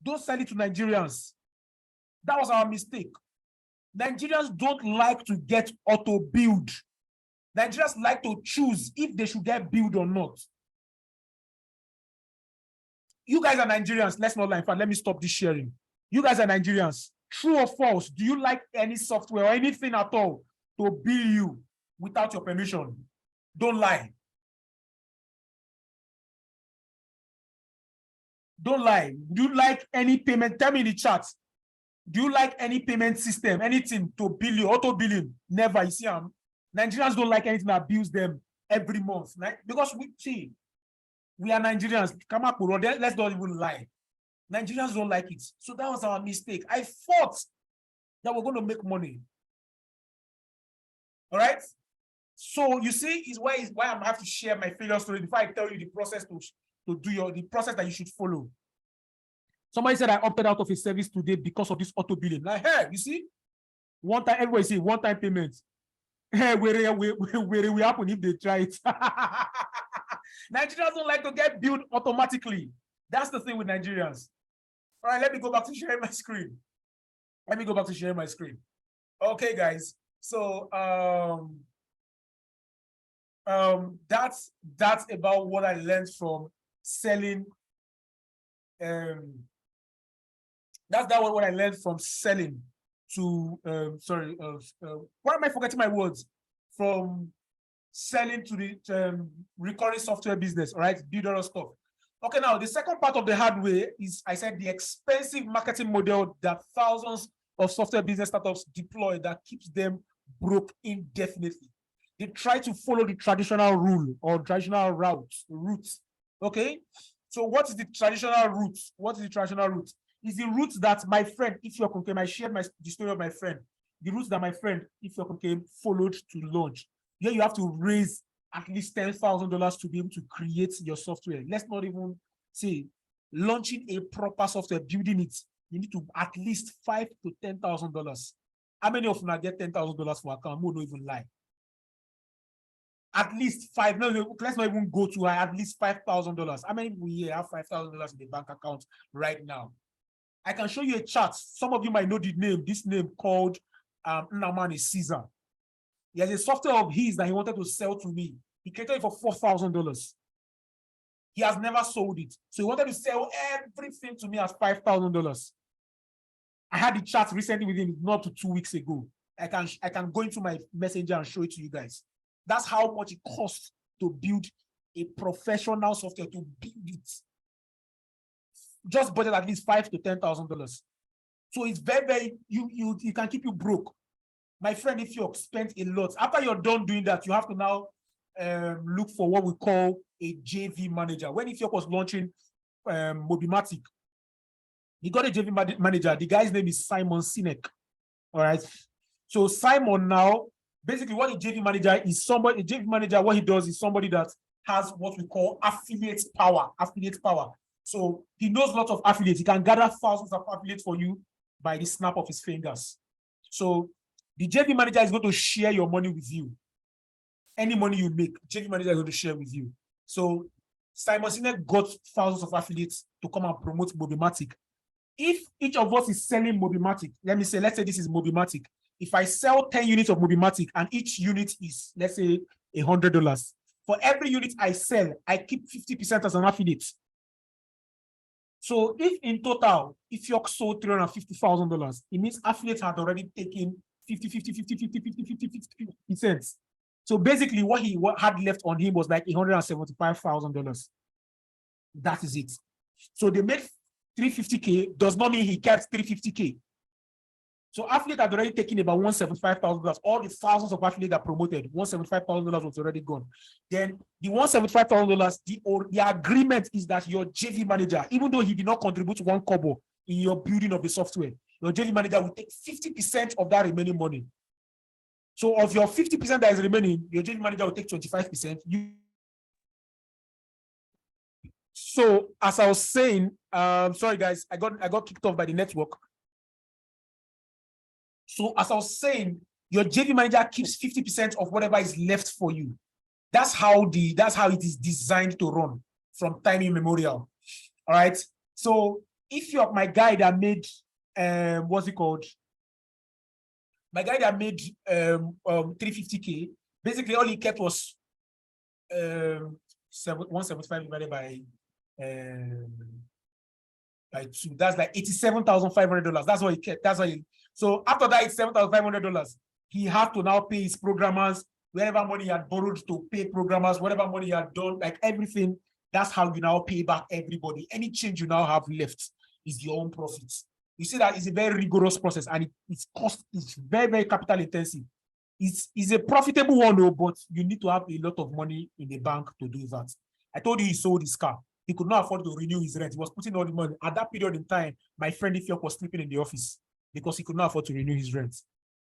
Don't sell it to Nigerians. That was our mistake. Nigerians don't like to get auto build. Nigerians like to choose if they should get build or not. You guys are Nigerians. Let's not lie. In fact, let me stop this sharing. You guys are Nigerians. True or false? Do you like any software or anything at all to bill you without your permission? Don't lie. Don't lie. Do you like any payment? Tell me in the chat. Do you like any payment system, anything to bill you, auto billing? Never. You see, Nigerians don't like anything that bills them every month. Because we are Nigerians. Come up, let's not even lie. Nigerians don't like it. So that was our mistake. I thought that we're going to make money. All right. So you see, is why I'm have to share my failure story before I tell you the process to do the process that you should follow. Somebody said I opted out of a service today because of this auto billing. Like, hey, you see, one time, everybody say one-time payment. Hey, where will happen if they try it? Nigerians don't like to get billed automatically. That's the thing with Nigerians. All right, let me go back to sharing my screen. Okay, guys. So that's about what I learned from selling. That's what I learned from selling to why am I forgetting my words? From selling to the recurring software business, all right, builder stuff. Okay, now the second part of the hard way is, I said, the expensive marketing model that thousands of software business startups deploy that keeps them broke indefinitely. They try to follow the traditional rule or traditional routes. Okay, so what is the traditional route? Is the route that my friend, Ifyokunke, I shared the story of my friend, the route that my friend, Ifyokunke, followed to launch. Here you have to raise at least $10,000 to be able to create your software. Let's not even say launching a proper software, building it. You need to at least $5,000 to $10,000. How many of you get $10,000 for account? We'll not even lie. At least five. No, let's not even go to at least $5,000. How many people here have $5,000 in the bank account right now? I can show you a chart. Some of you might know the name. This name called Nnamani Caesar. He has a software of his that he wanted to sell to me. He created it for $4,000. He has never sold it. So he wanted to sell everything to me as $5,000. I had the chat recently with him, not to 2 weeks ago. I can go into my messenger and show it to you guys. That's how much it costs to build a professional software to build it, just budget at least $5,000 to $10,000. So it's very, you can keep you broke. My friend, if you spent a lot, after you're done doing that, you have to now look for what we call a JV manager. When Ifiok was launching Mobimatic, he got a JV manager. The guy's name is Simon Sinek. All right. So Simon now, basically what a JV manager is, somebody, a JV manager, what he does is somebody that has what we call affiliate power. So he knows lots of affiliates. He can gather thousands of affiliates for you by the snap of his fingers. So the JV manager is going to share your money with you. Any money you make, JV manager is going to share with you. So Simon Sinek got thousands of affiliates to come and promote Mobimatic. If each of us is selling Mobimatic, let's say this is Mobimatic. If I sell 10 units of Mobimatic and each unit is, let's say, $100, for every unit I sell, I keep 50% as an affiliate. So if in total, if you sold $350,000, it means affiliates had already taken 50%. So basically what he had left on him was like $175,000. That is it. So they made $350K, does not mean he kept $350K. So affiliate had already taken about $175,000. All the thousands of affiliates that promoted, $175,000 was already gone. Then the $175,000, the agreement is that your JV manager, even though he did not contribute one kobo in your building of the software, your JV manager will take 50% of that remaining money. So of your 50% that is remaining, your JV manager will take 25%. So as I was saying, sorry guys, I got kicked off by the network. So as I was saying, your JV manager keeps 50% of whatever is left for you. That's how it is designed to run from time immemorial. All right. So if you're my guy that made what's it called? My guy that made 350K, basically all he kept was 175 divided by 2. That's like $87,500. That's what he kept. That's what he. So after that, it's $7,500. He had to now pay his programmers, wherever money he had borrowed to pay programmers, whatever money he had done, like everything. That's how you now pay back everybody. Any change you now have left is your own profits. You see that it's a very rigorous process, and it's very, very capital intensive. It's a profitable one, though, but you need to have a lot of money in the bank to do that. I told you he sold his car. He could not afford to renew his rent. He was putting all the money. At that period in time, my friend Ifiok was sleeping in the office because he could not afford to renew his rent.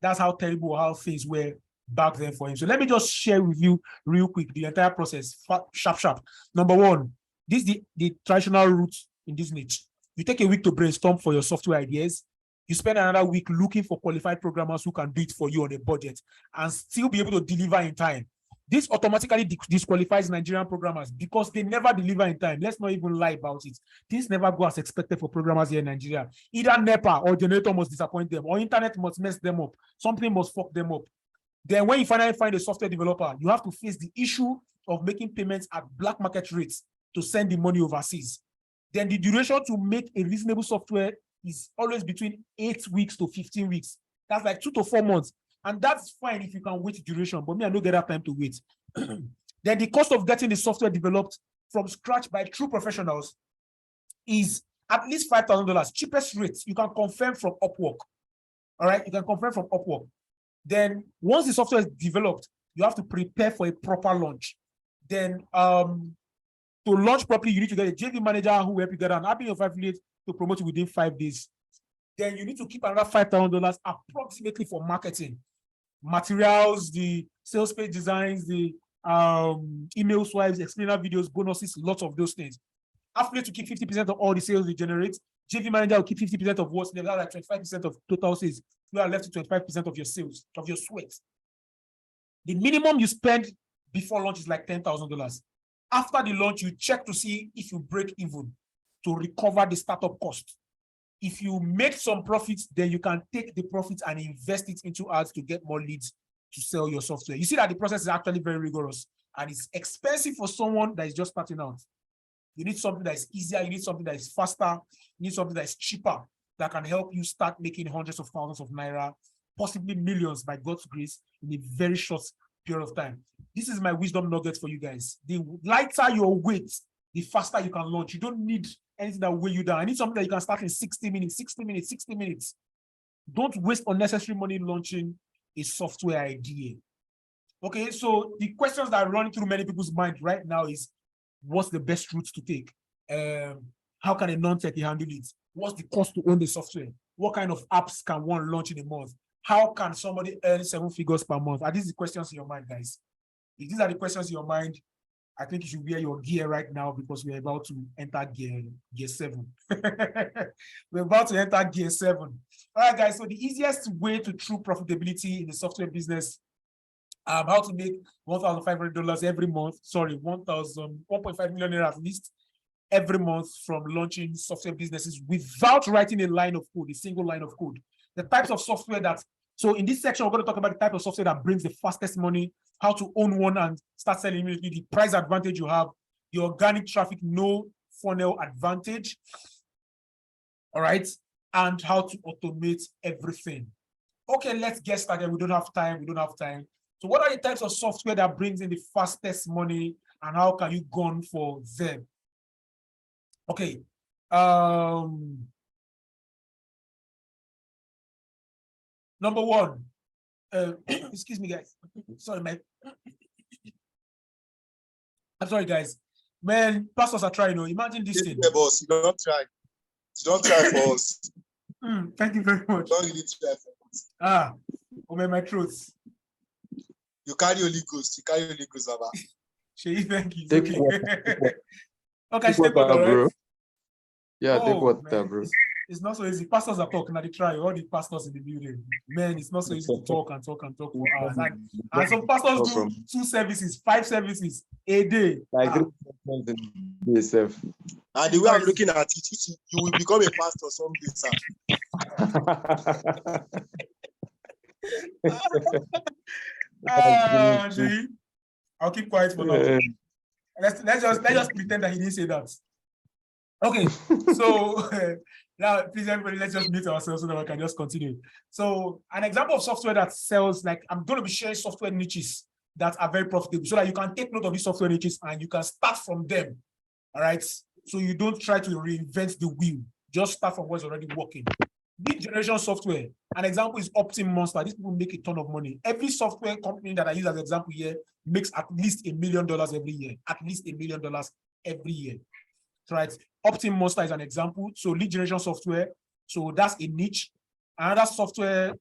That's how terrible how things were back then for him. So let me just share with you real quick the entire process, sharp. Number one, this is the traditional route in this niche. You take a week to brainstorm for your software ideas. You spend another week looking for qualified programmers who can do it for you on a budget and still be able to deliver in time. This automatically disqualifies Nigerian programmers because they never deliver in time. Let's not even lie about it. Things never go as expected for programmers here in Nigeria. Either NEPA or generator must disappoint them, or internet must mess them up. Something must fuck them up. Then when you finally find a software developer, you have to face the issue of making payments at black market rates to send the money overseas. Then the duration to make a reasonable software is always between 8 weeks to 15 weeks. That's like 2 to 4 months. And that's fine if you can wait duration, but me, I don't get that time to wait. Then the cost of getting the software developed from scratch by true professionals is at least $5,000. Cheapest rates you can confirm from Upwork. All right, you can confirm from Upwork. Then once the software is developed, you have to prepare for a proper launch. Then to launch properly, you need to get a JV manager who will help you get an app of affiliate to promote it within 5 days. Then you need to keep another $5,000 approximately for marketing, materials, the sales page designs, the email swipes, explainer videos, bonuses, lots of those things. Affiliate to keep 50% of all the sales they generate. JV manager will keep 50% of what's left, like 25% of total sales. You are left to 25% of your sales, of your sweat. The minimum you spend before launch is like $10,000. After the launch, you check to see if you break even to recover the startup cost. If you make some profits, then you can take the profits and invest it into ads to get more leads to sell your software. You see that the process is actually very rigorous and it's expensive for someone that is just starting out. You need something that is easier, you need something that is faster, you need something that is cheaper that can help you start making hundreds of thousands of naira, possibly millions by God's grace in a very short period of time. this is my wisdom nugget for you guys. The lighter your weight, the faster you can launch. You don't need anything that will weigh you down. I need something that you can start in 60 minutes, 60 minutes, 60 minutes. Don't waste unnecessary money launching a software idea. Okay, so the questions that are running through many people's mind right now is, what's the best route to take? How can a non-techie handle it? What's the cost to own the software? What kind of apps can one launch in a month? How can somebody earn 7 figures per month? Are these the questions in your mind, guys? If these are the questions in your mind, I think you should wear your gear right now because we're about to enter gear 7. We're about to enter gear 7. All right, guys. So the easiest way to true profitability in the software business, how to make $1,500 every month. Sorry, 1.5 million naira at least every month from launching software businesses without writing a line of code, a single line of code. The types of software that, so in this section, we're going to talk about the type of software that brings the fastest money, how to own one and start selling immediately, the price advantage you have, the organic traffic, no funnel advantage, all right, and how to automate everything. Okay, let's get started. We don't have time. So what are the types of software that brings in the fastest money and how can you gun for them? Okay. Number one, excuse me, guys. Sorry, man. I'm sorry, guys. Man, pastors are trying. Imagine this thing. Yeah, boss, you don't try. You don't try for us. Thank you very much. Don't really try for us. My throat. You carry Holy Ghost. Baba. Shay, thank you. Take Okay. water, Okay, take step water, on, bro. right? Yeah, take Oh, water, man. bro. It's not so easy. Pastors are talking. Now they try. All the pastors in the building. Man, it's not so easy to talk and talk for hours. And some pastors do 2 services, 5 services a day. Like 3 times in day self. And the way I'm looking at it, you will become a pastor someday, sir. Jay, I'll keep quiet for now. Let's just pretend that he didn't say that. Okay, so now please everybody, let's just mute ourselves so that we can just continue. So an example of software that sells, like I'm going to be sharing software niches that are very profitable so that you can take note of these software niches and you can start from them. All right. So you don't try to reinvent the wheel, just start from what's already working. Lead generation software. An example is OptimMonster. These people make a ton of money. Every software company that I use as an example here makes at least $1 million every year. At least $1 million every year. Right? OptimMonster is an example. So lead generation software. So that's a niche. Another software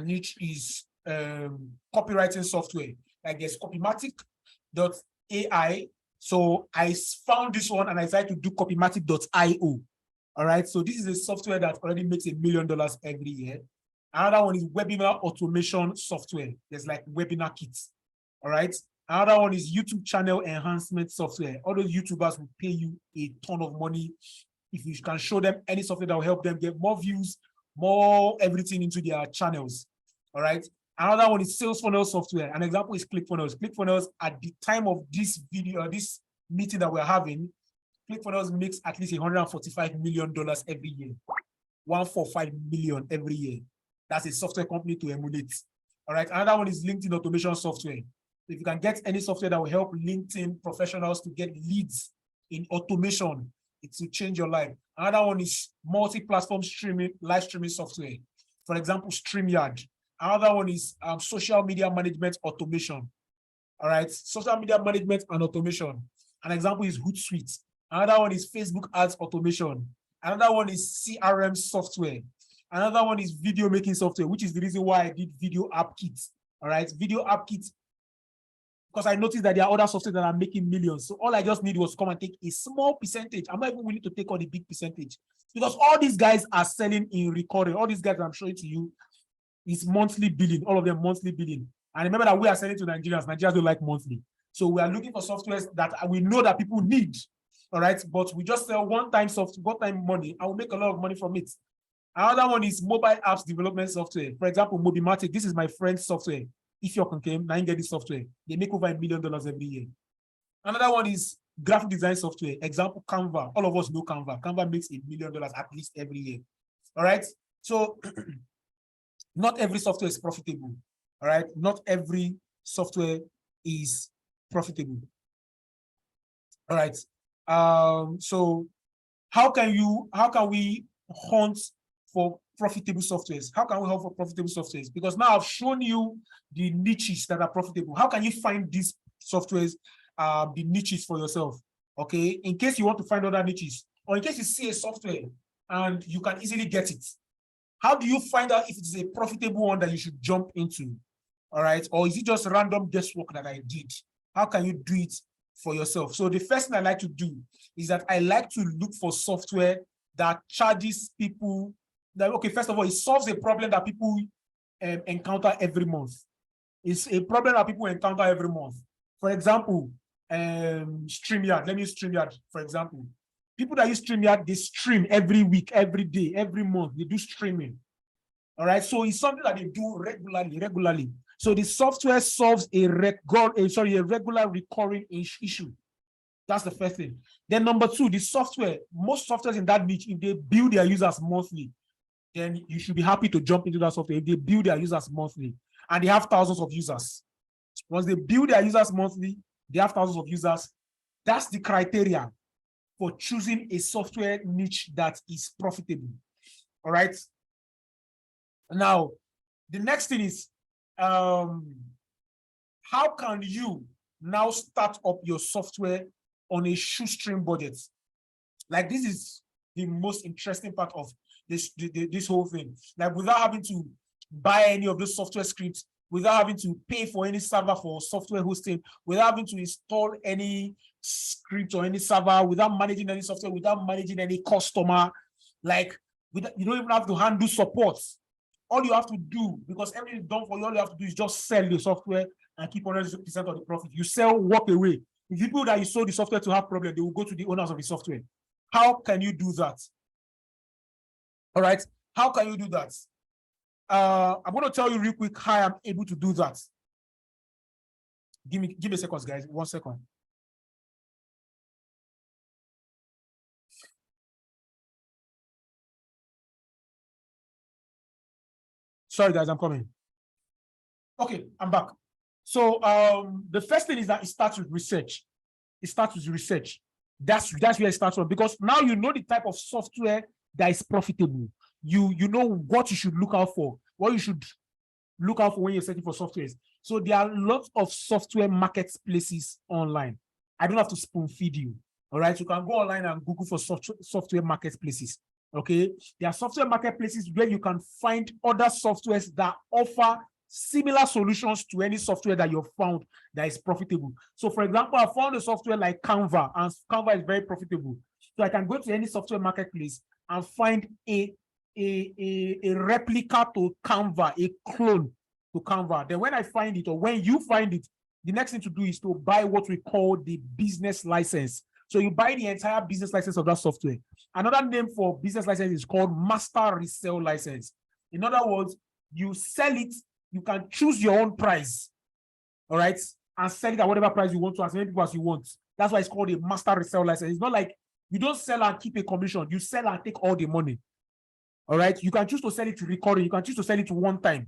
niche is copywriting software. Like there's Copymatic.ai. So I found this one and I decided to do Copymatic.io. All right. So this is a software that already makes $1 million every year. Another one is webinar automation software. There's like webinar kits. All right. Another one is YouTube channel enhancement software. All those YouTubers will pay you a ton of money if you can show them any software that will help them get more views, more everything into their channels. All right. Another one is sales funnel software. An example is ClickFunnels. ClickFunnels, at the time of this video, this meeting that we're having, ClickFunnels makes at least $145 million every year. 145 million every year. That's a software company to emulate. All right. Another one is LinkedIn automation software. If you can get any software that will help LinkedIn professionals to get leads in automation, it will change your life. Another one is multi-platform streaming, live streaming software. For example, StreamYard. Another one is social media management automation. All right, social media management and automation. An example is Hootsuite. Another one is Facebook ads automation. Another one is CRM software. Another one is video making software, which is the reason why I did Video App Kit. All right, Video App Kit, because I noticed that there are other software that are making millions. So all I just need was come and take a small percentage. I'm not even willing to take all the big percentage because all these guys are selling in recording. All these guys that I'm showing to you is monthly billing, all of them monthly billing. And remember that we are selling to Nigerians. Nigerians don't like monthly. So we are looking for softwares that we know that people need. All right. But we just sell one-time money. I will make a lot of money from it. Another one is mobile apps development software. For example, Mobimatic. This is my friend's software. If you can now get this software, they make over $1 million every year. Another one is graphic design software. Example, Canva. All of us know Canva. Canva makes $1 million at least every year. All right. So not every software is profitable. All right. Not every software is profitable. All right. So how can we hunt for profitable softwares? How can we hunt for profitable softwares? Because now I've shown you the niches that are profitable. How can you find these softwares, the niches for yourself? Okay, in case you want to find other niches, or in case you see a software and you can easily get it, how do you find out if it's a profitable one that you should jump into? All right, or is it just random guesswork that I did? How can you do it for yourself? So the first thing I like to do is that I like to look for software that charges people that, okay, first of all, it solves a problem that people encounter every month. It's a problem that people encounter every month. For example, StreamYard. Let me use StreamYard, for example. People that use StreamYard, they stream every week, every day, every month. They do streaming. All right. So it's something that they do regularly. So the software solves a regular recurring issue. That's the first thing. Then number two, the software, most softwares in that niche, if they build their users monthly, then you should be happy to jump into that software. If they build their users monthly and they have thousands of users, once they build their users monthly, they have thousands of users. That's the criteria for choosing a software niche that is profitable. All right. Now, the next thing is, how can you now start up your software on a shoestring budget? Like, this is the most interesting part of this whole thing. Like, without having to buy any of those software scripts, without having to pay for any server for software hosting, without having to install any script or any server, without managing any software, without managing any customer, like, you don't even have to handle support. All you have to do, because everything is done for you, all you have to do is just sell the software and keep 100% of the profit. You sell, walk away. The people that you sold the software to have problem, they will go to the owners of the software. How can you do that? All right. How can you do that? I'm going to tell you real quick how I'm able to do that. Give me a second, guys. 1 second. Sorry, guys, I'm coming. Okay, I'm back. So the first thing is that it starts with research. It starts with research. That's where it starts from, because now you know the type of software that is profitable. You know what you should look out for, what you should look out for when you're searching for softwares. So there are lots of software marketplaces online. I don't have to spoon feed you. All right, you can go online and Google for software marketplaces. Okay, there are software marketplaces where you can find other softwares that offer similar solutions to any software that you've found that is profitable. So, for example, I found a software like Canva, and Canva is very profitable. So I can go to any software marketplace and find a replica to Canva, a clone to Canva. Then when I find it, or when you find it, the next thing to do is to buy what we call the business license. So you buy the entire business license of that software. Another name for business license is called master resale license. In other words, you sell it, you can choose your own price, all right, and sell it at whatever price you want to, as many people as you want. That's why it's called a master resale license. It's not like you don't sell and keep a commission. You sell and take all the money, all right? You can choose to sell it to recurring. You can choose to sell it to one time.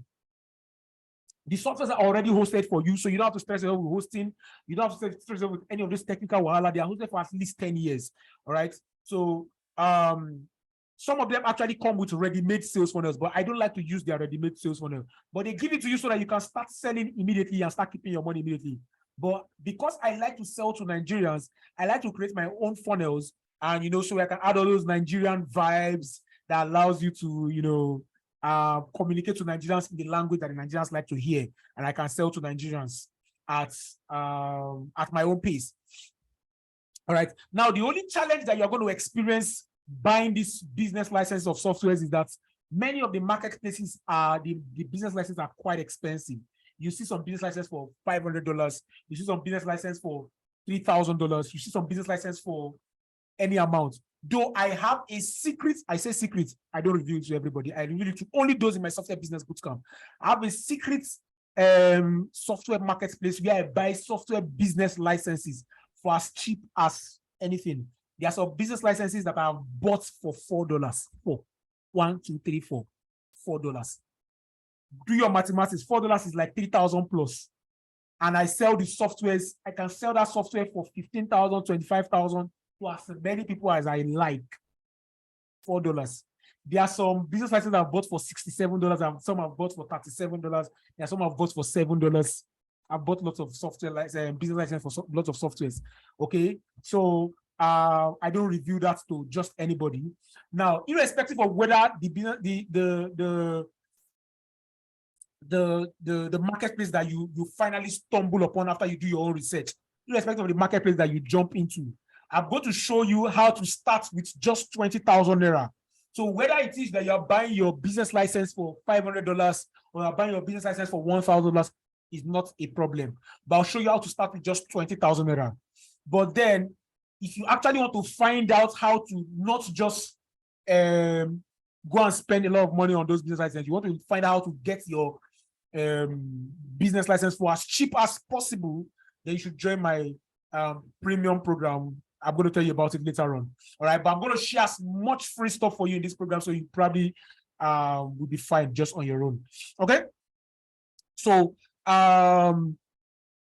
The softwares are already hosted for you, so you don't have to stress yourself with hosting. You don't have to stress yourself with any of this technical wahala. They are hosted for at least 10 years, all right? So some of them actually come with ready-made sales funnels, but I don't like to use their ready-made sales funnel. But they give it to you so that you can start selling immediately and start keeping your money immediately. But because I like to sell to Nigerians, I like to create my own funnels, and so I can add all those Nigerian vibes that allows you to, communicate to Nigerians in the language that the Nigerians like to hear, and I can sell to Nigerians at my own pace. All right. Now, the only challenge that you're going to experience buying this business license of softwares is that many of the marketplaces the business licenses are quite expensive. You see some business license for $500. You see some business license for $3,000. You see some business license for any amount. Though I have a secret, I say secret, I don't reveal it to everybody. I reveal it to only those in my software business bootcamp. I have a secret software marketplace where I buy software business licenses for as cheap as anything. There are some business licenses that I have bought for $4. $4. Do your mathematics. $4 is like 3,000 plus. and I sell the softwares, I can sell that software for 15,000, 25,000 to as many people as I like. $4. There are some business licenses I've bought for $67, and some I've bought for $37. There are some I've bought for $7. I've bought lots of software business license for lots of softwares. Okay, so I don't review that to just anybody. Now, irrespective of whether the business, the marketplace that you finally stumble upon after you do your own research, irrespective of the marketplace that you jump into, I'm going to show you how to start with just 20,000 naira. So whether it is that you're buying your business license for $500 or you're buying your business license for $1,000 is not a problem. But I'll show you how to start with just 20,000 naira. But then, if you actually want to find out how to not just go and spend a lot of money on those business licenses, you want to find out how to get your business license for as cheap as possible, then you should join my premium program. I'm going to tell you about it later on. All right, but I'm going to share as much free stuff for you in this program, so you probably will be fine just on your own. Okay. So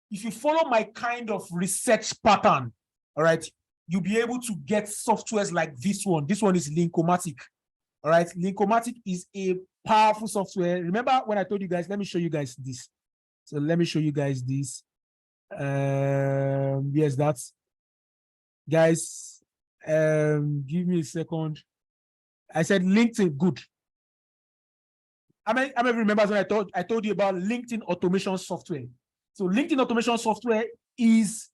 if you follow my kind of research pattern, all right, you'll be able to get softwares like this one. This one is Linkomatic. All right, Linkomatic is a powerful software. Remember when I told you guys, let me show you guys this. So let me show you guys this. Yes, that's guys. Give me a second. I said LinkedIn, good. I mean, remember when I told you about LinkedIn automation software. So LinkedIn automation software is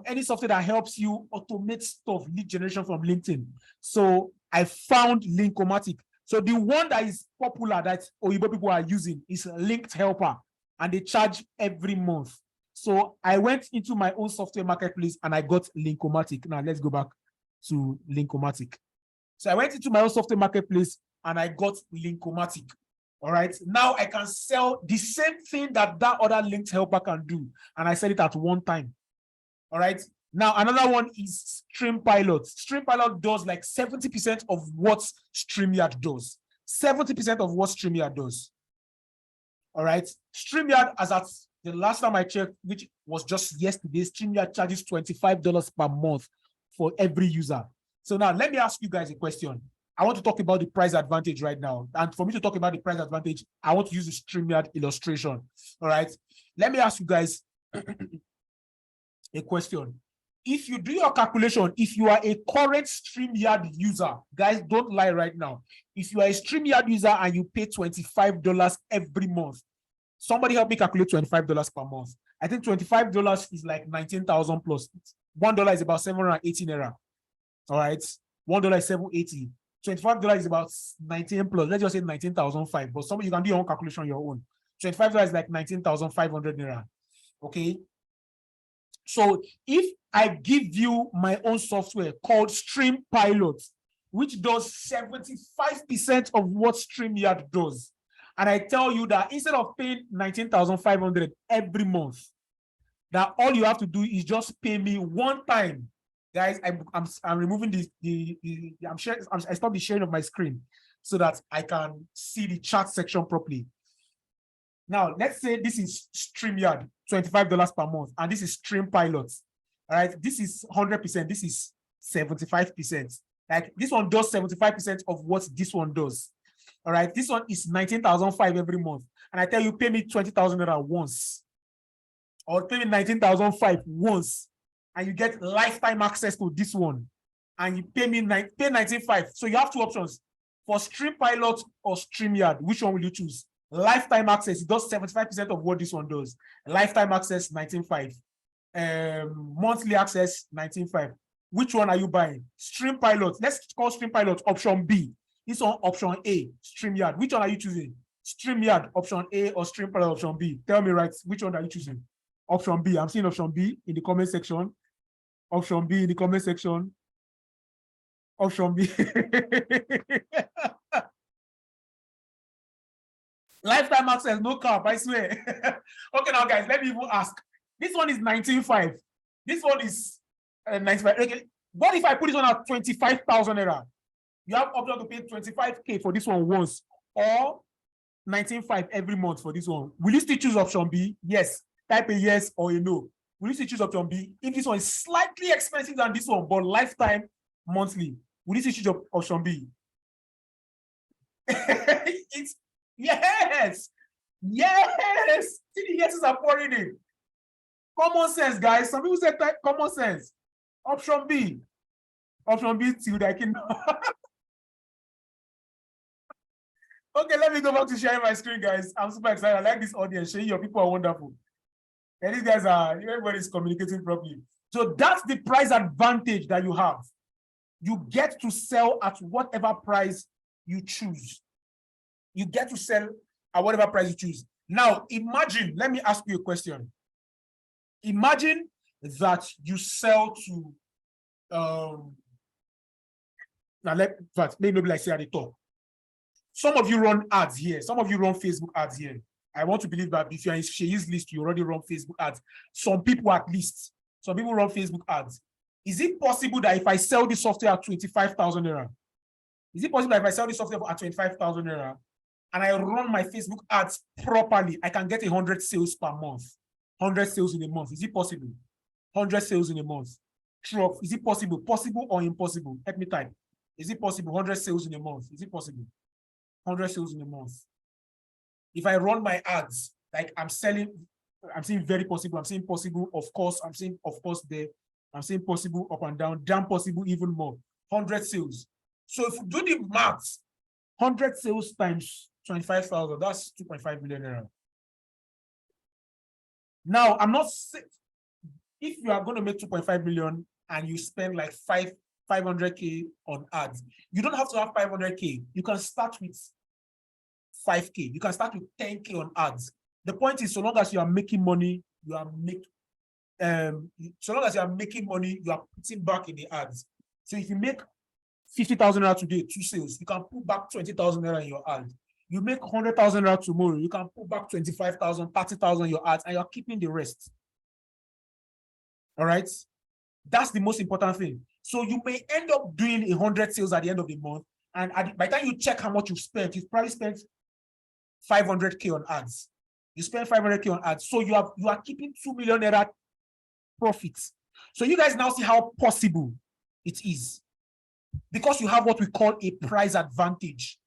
any software that helps you automate stuff, lead generation from LinkedIn. So I found Linkomatic. So the one that is popular that Oyibo people are using is Linked Helper, and they charge every month. So I went into my own software marketplace and I got Linkomatic. Now let's go back to Linkomatic. So I went into my own software marketplace and I got Linkomatic. All right. Now I can sell the same thing that other Linked Helper can do, and I sell it at one time. All right. Now another one is StreamPilot. StreamPilot does like 70% of what StreamYard does. 70% of what StreamYard does. All right. StreamYard, as at the last time I checked, which was just yesterday, StreamYard charges $25 per month for every user. So now let me ask you guys a question. I want to talk about the price advantage right now. And for me to talk about the price advantage, I want to use the StreamYard illustration. All right. Let me ask you guys a question. If you do your calculation, if you are a current StreamYard user, guys, don't lie right now. If you are a StreamYard user and you pay $25 every month, somebody help me calculate $25 per month. I think $25 is like 19,000 plus. $1 is about 780 naira. All right. $1 is 780. $25 is about 19 plus. Let's just say 19,005. But somebody, you can do your own calculation on your own. $25 is like 19,500 naira. Okay. So if I give you my own software called StreamPilot, which does 75% of what StreamYard does, and I tell you that instead of paying 19,500 every month, that all you have to do is just pay me one time. Guys, I'm removing I stopped the sharing of my screen so that I can see the chat section properly. Now, let's say this is StreamYard, $25 per month, and this is StreamPilot. All right, this is 100%, this is 75%. Like this one does 75% of what this one does. All right, this one is 19,500 every month, and I tell you, pay me 20,000 naira once, or pay me 19,500 once, and you get lifetime access to this one, and you pay me 19,500. So you have two options for StreamPilot or StreamYard. Which one will you choose? Lifetime access, it does 75% of what this one does. Lifetime access, 19,500. Monthly access, 19,500. Which one are you buying? StreamPilot. Let's call StreamPilot option B. This one option A, StreamYard. Which one are you choosing? StreamYard option A or StreamPilot option B? Tell me right, which one are you choosing? Option B. I'm seeing option B in the comment section. Option B in the comment section. Option B. Lifetime access, no cap, I swear. Okay, now guys, let me even ask. This one is 19,500. This one is 95. Okay, what if I put this one at 25,000 naira? You have option to pay 25K for this one once, or 19,500 every month for this one. Will you still choose option B? Yes. type a yes or a no. Will you still choose option B? If this one is slightly expensive than this one, but lifetime monthly, will you still choose option B? It's yes. Yes. See the yeses are pouring in. Common sense, guys. Some people say common sense. Option B. Option B till I can. Okay, let me go back to sharing my screen, guys. I'm super excited. I like this audience. Showing your people are wonderful. And these guys are, everybody's communicating properly. So that's the price advantage that you have. You get to sell at whatever price you choose. You get to sell at whatever price you choose. Now, imagine, let me ask you a question. Imagine that you sell to, now maybe like say at the top. Some of you run ads here. Some of you run Facebook ads here. I want to believe that if you're in Sheyi's list, you already run Facebook ads. Some people at least. Some people run Facebook ads. Is it possible that if I sell this software at 25,000 naira, is it possible that if I sell this software at 25,000 naira and I run my Facebook ads properly, I can get 100 sales per month? 100 sales in a month. Is it possible? 100 sales in a month. True. Is it possible? Possible or impossible? Help me type. Is it possible? 100 sales in a month. Is it possible? 100 sales in a month. If I run my ads, like I'm seeing very possible. I'm saying possible, of course. I'm saying, of course, there. I'm saying possible up and down, damn possible even more. 100 sales. So if you do the maths, 100 sales times 25,000, that's 2.5 million naira. Now, I'm not saying, if you are going to make 2.5 million and you spend like 500K on ads, you don't have to have 500K. You can start with 5K. You can start with 10K on ads. The point is, so long as you are making money, you are so long as you are making money, you are putting back in the ads. So if you make 50,000 naira today, 2 sales, you can put back 20,000 naira in your ad. You make 100,000 naira tomorrow, you can put back 25,000, 30,000 in your ads, and you're keeping the rest. All right? That's the most important thing. So you may end up doing 100 sales at the end of the month, and by the time you check how much you've spent, you've probably spent 500K on ads. You spend 500K on ads. So you are keeping 2 million naira profits. So you guys now see how possible it is. Because you have what we call a price advantage.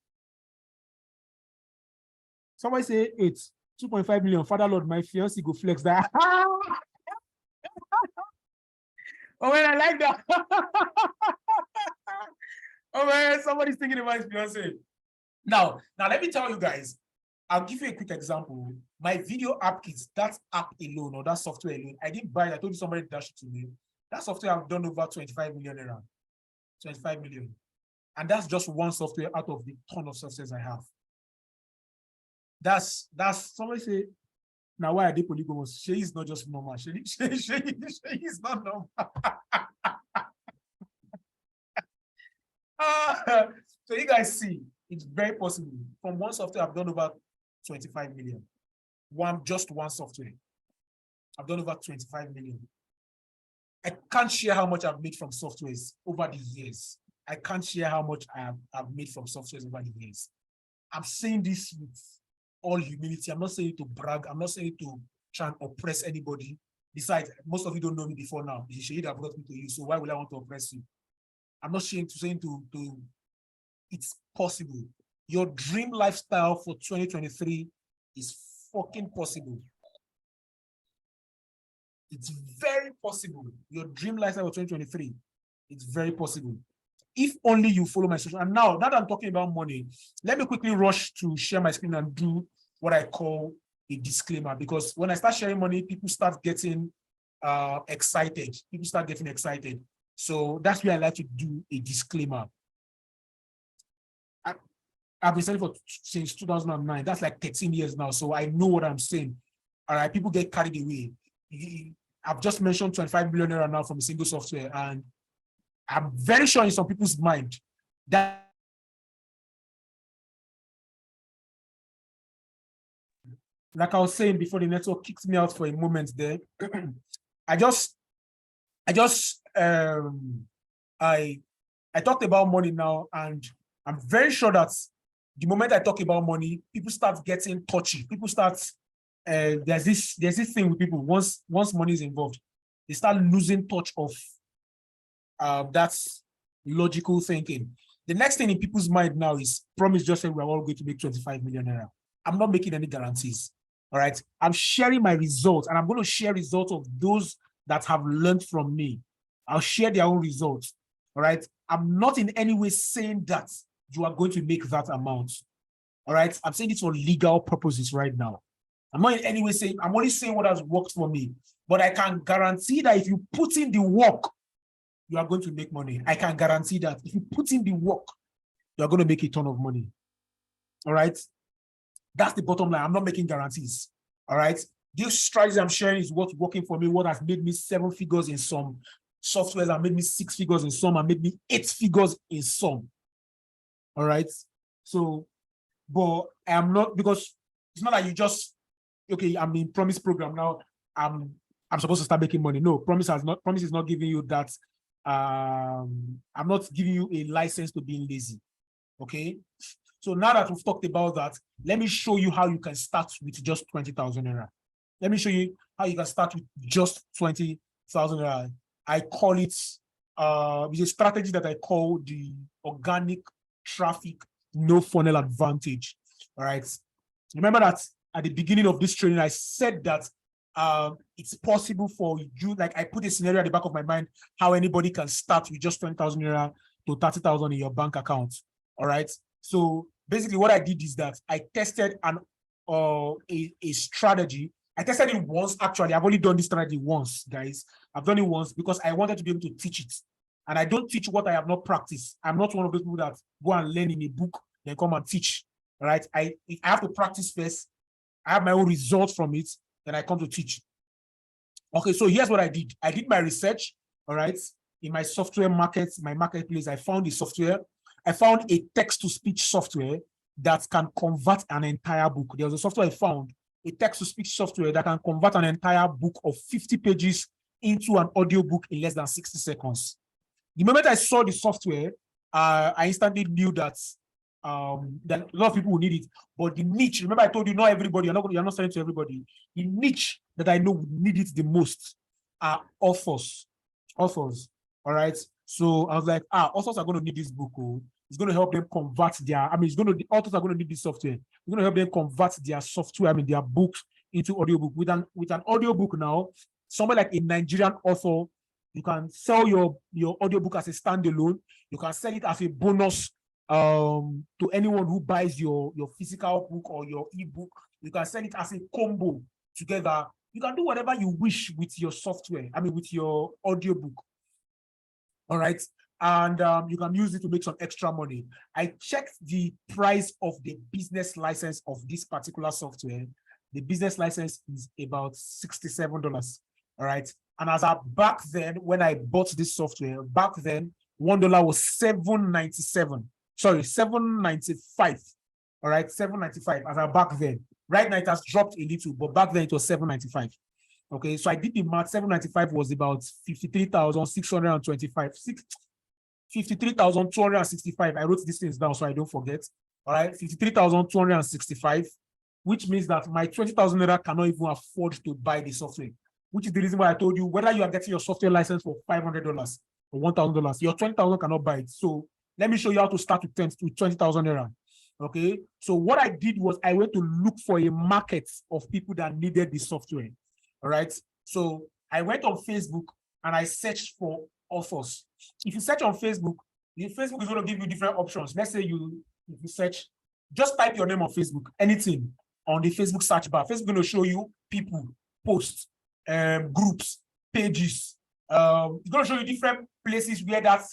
Somebody say it's 2.5 million. Father Lord, my fiancé go flex that. Oh man, I like that. Oh man, somebody's thinking about his fiancé. Now let me tell you guys. I'll give you a quick example. My video app kits, that app alone or that software alone, I didn't buy it. I told you somebody dashed it to me. That software I've done over 25 million around. 25 million. And that's just one software out of the ton of softwares I have. That's somebody say, now why are they polygamous? She is not just normal. She is not normal. So you guys see, it's very possible. From one software, I've done over 25 million. Just one software. I've done over 25 million. I can't share how much I've made from softwares over the years. I can't share how much I've made from softwares over the years. I'm saying this with all humility. I'm not saying it to brag. I'm not saying it to try and oppress anybody. Besides, most of you don't know me before now. It's Sheyi that brought me to you, so why would I want to oppress you? I'm not saying to it's possible. Your dream lifestyle for 2023 is fucking possible. It's very possible. Your dream lifestyle for 2023, it's very possible. If only you follow my social. And now that I'm talking about money, let me quickly rush to share my screen and do what I call a disclaimer. Because when I start sharing money, people start getting excited. People start getting excited. So that's where I like to do a disclaimer. I've been selling since 2009. That's like 13 years now. So I know what I'm saying. All right, people get carried away. I've just mentioned 25 million naira now from a single software, and I'm very sure in some people's mind that like I was saying before, the network kicked me out for a moment there. I talked about money now, and I'm very sure that the moment I talk about money, people start getting touchy. People start there's this thing with people, once money is involved, they start losing touch of that's logical thinking. The next thing in people's mind now is Promise just said we're all going to make 25 million naira. I'm not making any guarantees. All right. I'm sharing my results, and I'm going to share results of those that have learned from me. I'll share their own results. All right. I'm not in any way saying that you are going to make that amount. All right. I'm saying it for legal purposes right now. I'm not in any way saying, I'm only saying what has worked for me. But I can guarantee that if you put in the work, you are going to make money. I can guarantee that if you put in the work, you're going to make a ton of money. All right. That's the bottom line. I'm not making guarantees. All right. This strategy I'm sharing is what's working for me, what has made me 7 figures in some softwares, and made me 6 figures in some, and made me 8 figures in some. All right. So, but I am not, because it's not that you just, okay, I'm in Promise program now, I'm supposed to start making money. No, Promise is not giving you that. I'm not giving you a license to being lazy. Okay. So now that we've talked about that, let me show you how you can start with just 20,000 naira. Let me show you how you can start with just 20,000 naira. I call it, it's a strategy that I call the organic traffic no funnel advantage. All right. Remember that at the beginning of this training, I said that it's possible for you, like I put a scenario at the back of my mind, how anybody can start with just 20,000 naira to 30,000 in your bank account. All right. So basically what I did is that I tested a strategy. I tested it once, actually. I've only done this strategy once, guys. I've done it once because I wanted to be able to teach it. And I don't teach what I have not practiced. I'm not one of those people that go and learn in a book, then come and teach. All right. I have to practice first. I have my own results from it, then I come to teach. Okay, so here's what I did. I did my research, all right, in my software market, my marketplace. I found the software. I found a text-to-speech software that can convert an entire book. There was a software I found, a text-to-speech software that can convert an entire book of 50 pages into an audio book in less than 60 seconds. The moment I saw the software, I instantly knew that that a lot of people will need it. But the niche, remember I told you, not everybody, you're not selling to everybody. The niche that I know would need it the most are authors. All right. So I was like, authors are going to need this book. It's going to help them convert their, the authors are going to need this software. It's going to help them convert their software, their books into audiobook. With an audiobook now, somebody like a Nigerian author, you can sell your audiobook as a standalone. You can sell it as a bonus to anyone who buys your physical book or your ebook. You can sell it as a combo together. You can do whatever you wish with your software, with your audiobook. All right. And you can use it to make some extra money. I checked the price of the business license of this particular software. The business license is about $67. All right. And as back then, when I bought this software, back then, $1 was $7.97. Sorry, $7.95. All right, $7.95 as back then. Right now it has dropped a little, but back then it was $7.95. Okay, so I did the math. $7.95 was about 53,625. 53,265. I wrote these things down so I don't forget. All right, 53,265, which means that my 20,000 naira cannot even afford to buy the software, which is the reason why I told you whether you are getting your software license for $500 or $1,000, your 20,000 cannot buy it. So let me show you how to start with 20,000 naira. Okay, so what I did was I went to look for a market of people that needed the software. All right, so I went on Facebook and I searched for authors. If you search on Facebook, Facebook is going to give you different options. Let's say if you search, just type your name on Facebook, anything on the Facebook search bar. Facebook is going to show you people, posts, groups, pages. It's going to show you different places where that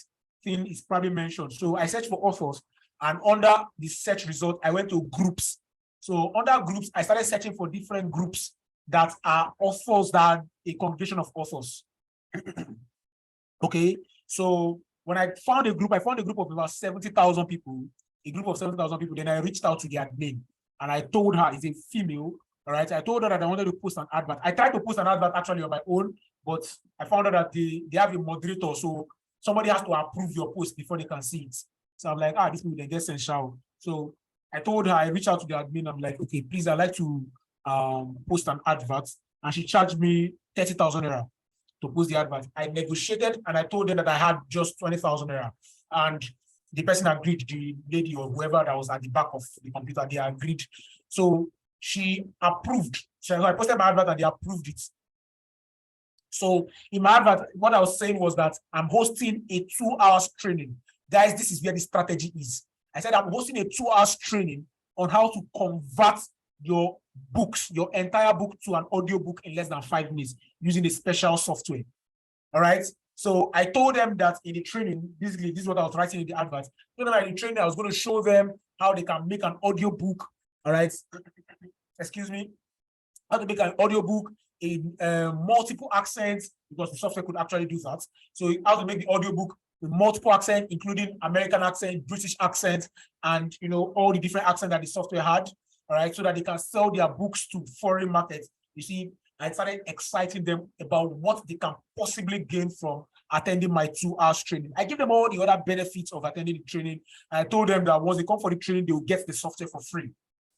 thing is probably mentioned. So I searched for authors, and under the search result, I went to groups. So under groups, I started searching for different groups that are authors, that are a congregation of authors. Okay, so when I found a group of about 70,000 people, then I reached out to the admin and I told her, it's a female, all right? I told her that I wanted to post an advert. I tried to post an advert actually on my own, but I found out that they have a moderator, so somebody has to approve your post before they can see it. So I'm like, this people, they get essential. So I told her, I reached out to the admin, I'm like, okay, please, I'd like to post an advert, and she charged me 30,000 naira to post the advert. I negotiated and I told them that I had just 20,000 naira, and the person agreed, the lady or whoever that was at the back of the computer, they agreed. So she approved. So I posted my advert and they approved it. So in my advert, what I was saying was that I'm hosting a 2 hours training. Guys, this is where the strategy is. I said I'm hosting a 2 hours training on how to convert your books, your entire book, to an audio book in less than 5 minutes using a special software. All right. So I told them that in the training, basically, this is what I was writing in the advert. In the training, I was going to show them how they can make an audio book. All right. Excuse me. How to make an audio book in multiple accents, because the software could actually do that. So how to make the audio book with multiple accents, including American accent, British accent, and all the different accents that the software had. All right, so that they can sell their books to foreign markets. You see, I started exciting them about what they can possibly gain from attending my 2 hours training. I give them all the other benefits of attending the training. I told them that once they come for the training, they will get the software for free.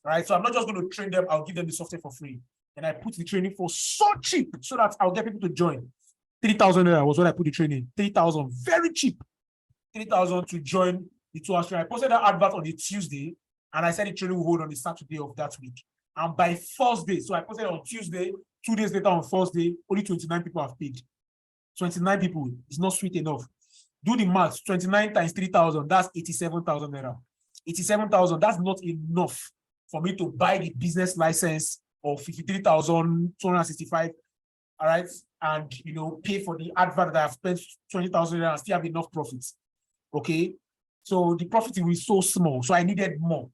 All right, so I'm not just going to train them, I'll give them the software for free. And I put the training for so cheap so that I'll get people to join. 3,000 naira was what I put the training. 3,000, very cheap. 3,000 to join the 2 hours training. I posted that advert on a Tuesday, and I said the training will hold on the Saturday of that week. And by Thursday, so I posted it on Tuesday, 2 days later on Thursday, only 29 people have paid. 29 people is not sweet enough. Do the math, 29 times 3,000, that's 87,000 naira. 87,000, that's not enough for me to buy the business license of 53,265, all right, and pay for the advert that I've spent 20,000 and still have enough profits. Okay, so the profit was so small, so I needed more.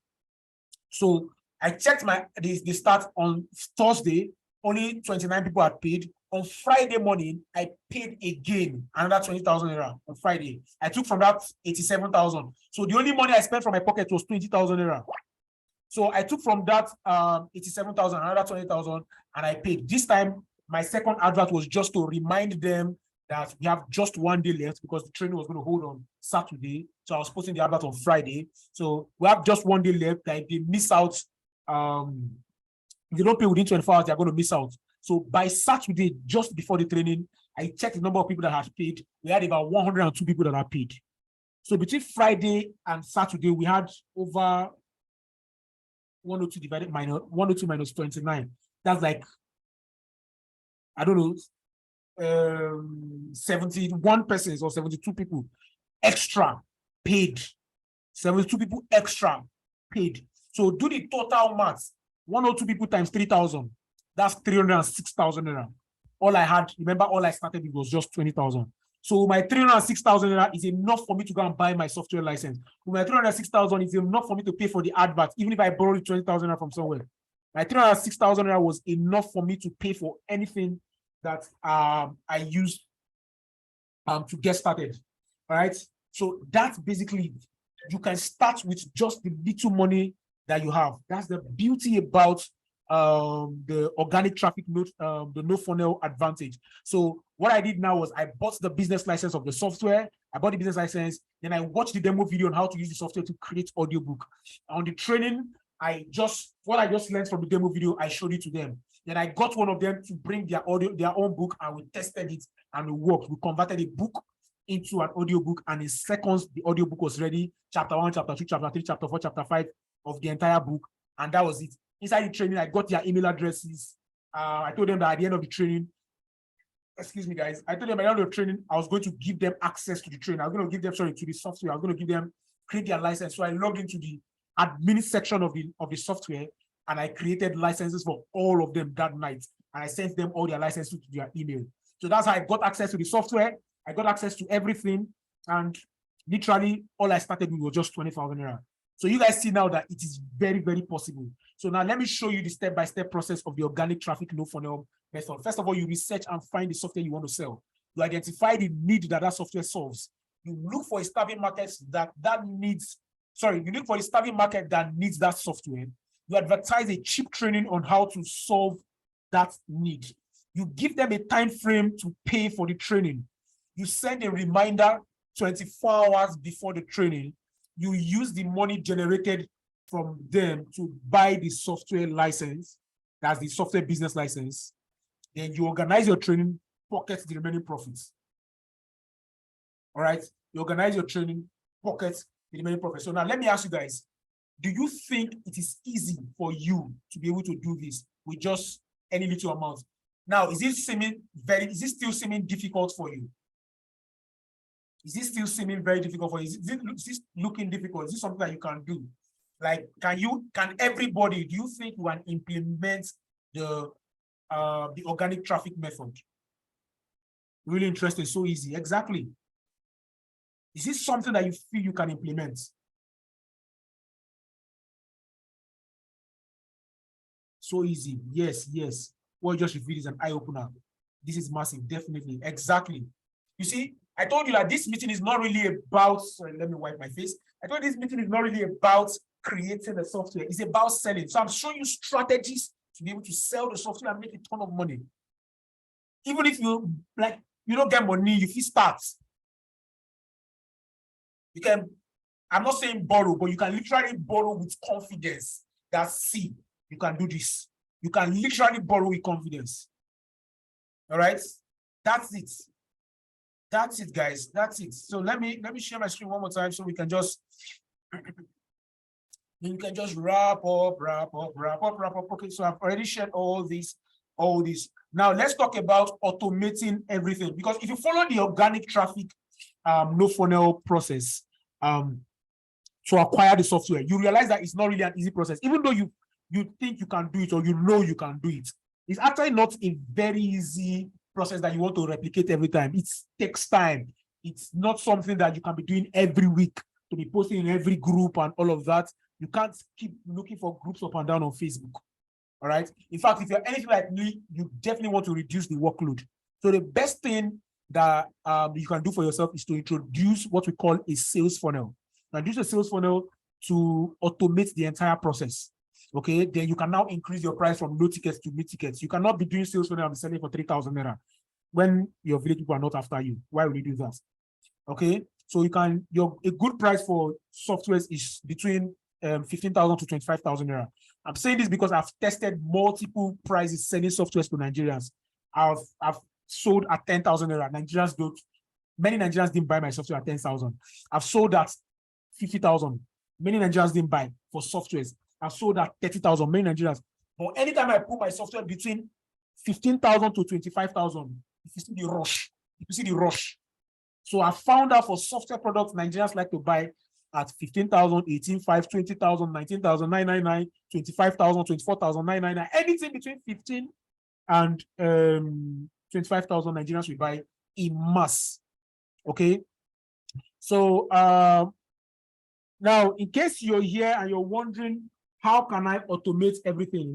So I checked the start on Thursday, only 29 people had paid. On Friday morning, I paid again another 20,000 naira on Friday. I took from that 87,000. So the only money I spent from my pocket was 20,000 naira. So I took from that 87,000, another 20,000, and I paid. This time, my second advert was just to remind them that we have just 1 day left because the training was going to hold on Saturday. So I was posting the advert on Friday. So we have just 1 day left. That if they miss out, if you don't pay within 24 hours, they're going to miss out. So by Saturday, just before the training, I checked the number of people that had paid. We had about 102 people that had paid. So between Friday and Saturday, we had over 102 divided minus 102 minus 29. That's like, I don't know, 71 persons or 72 people extra paid. 72 people extra paid. So do the total math. 102 people times 3,000. That's 306,000 naira. All I had, remember, all I started with was just 20,000. So my 306,000 naira is enough for me to go and buy my software license. My 306,000 is enough for me to pay for the advert, even if I borrowed 20,000 naira from somewhere. My 306,000 naira was enough for me to pay for anything that I used to get started. All right. So that's basically, you can start with just the little money that you have. That's the beauty about the organic traffic, the no funnel advantage. So what I did now was I bought the business license of the software. I bought the business license, then I watched the demo video on how to use the software to create audiobook. On the training, what I just learned from the demo video, I showed it to them. Then I got one of them to bring their own book, and we tested it and it worked. We converted a book into an audiobook, and in seconds, the audiobook was ready. Chapter 1, chapter 2, chapter 3, chapter 4, chapter 5 of the entire book. And that was it. Inside the training, I got their email addresses. I told them that at the end of the training, excuse me, guys, I told them at the end of the training, I was going to give them access to the training. I was going to give them, to the software. I was going to give them, create their license. So I logged into the admin section of the software, and I created licenses for all of them that night. And I sent them all their licenses to their email. So that's how I got access to the software. I got access to everything. And literally, all I started with was just 20,000 naira. So you guys see now that it is very, very possible. So now let me show you the step-by-step process of the organic traffic no funnel method. First of all, you research and find the software you want to sell. You identify the need that software solves. You look for a starving market you look for a starving market that needs that software. You advertise a cheap training on how to solve that need. You give them a time frame to pay for the training. You send a reminder 24 hours before the training. You use the money generated from them to buy the software license. that's the software business license. Then you organize your training, pocket the remaining profits. All right, you organize your training, pocket the remaining profits. So now let me ask you guys, do you think it is easy for you to be able to do this with just any little amount? Now, is this still seeming difficult for you? Is this still seeming very difficult for you? Is this looking difficult? Is this something that you can do? Like, can everybody, do you think you can implement the organic traffic method? Really interesting, so easy, exactly. Is this something that you feel you can implement? So easy, yes, yes. What you just revealed is an eye-opener. This is massive, definitely, exactly. You see, I told you that this meeting is not really about, sorry, let me wipe my face. I told you this meeting is not really about creating the software. It's about selling. So I'm showing you strategies to be able to sell the software and make a ton of money. Even if you don't get money, if you start. You can, I'm not saying borrow, but you can literally borrow with confidence. That's C. You can do this. You can literally borrow with confidence. All right? That's it. That's it, guys. That's it. So let me share my screen one more time so we can just wrap up. Okay, so I've already shared all this. Now let's talk about automating everything, because if you follow the organic traffic no funnel process to acquire the software, you realize that it's not really an easy process. Even though you think you can do it, or you know you can do it, it's actually not a very easy process that you want to replicate every time. It takes time. It's not something that you can be doing every week, to be posting in every group and all of that. You can't keep looking for groups up and down on Facebook. All right. In fact, if you're anything like me, you definitely want to reduce the workload. So the best thing that you can do for yourself is to introduce what we call a sales funnel. Now, use a sales funnel to automate the entire process. Okay, then you can now increase your price from low tickets to mid tickets. You cannot be doing sales funnel and selling for 3,000 naira when your village people are not after you. Why would you do that? Okay, so you can, a good price for softwares is between 15,000 to 25,000 naira. I'm saying this because I've tested multiple prices selling softwares to Nigerians. I've sold at 10,000 naira. Nigerians don't. Many Nigerians didn't buy my software at 10,000. I've sold at 50,000. Many Nigerians didn't buy for softwares. I've sold at 30,000. Many Nigerians. But anytime I put my software between 15,000 to 25,000, if you see the rush. So I found out for software products, Nigerians like to buy at 15,000, 18,500, 20,000, 19,000, 999, 25,000, 24,000, 999, anything between 15 and 25,000 Nigerians will buy in mass. Okay. So now, in case you're here and you're wondering, how can I automate everything?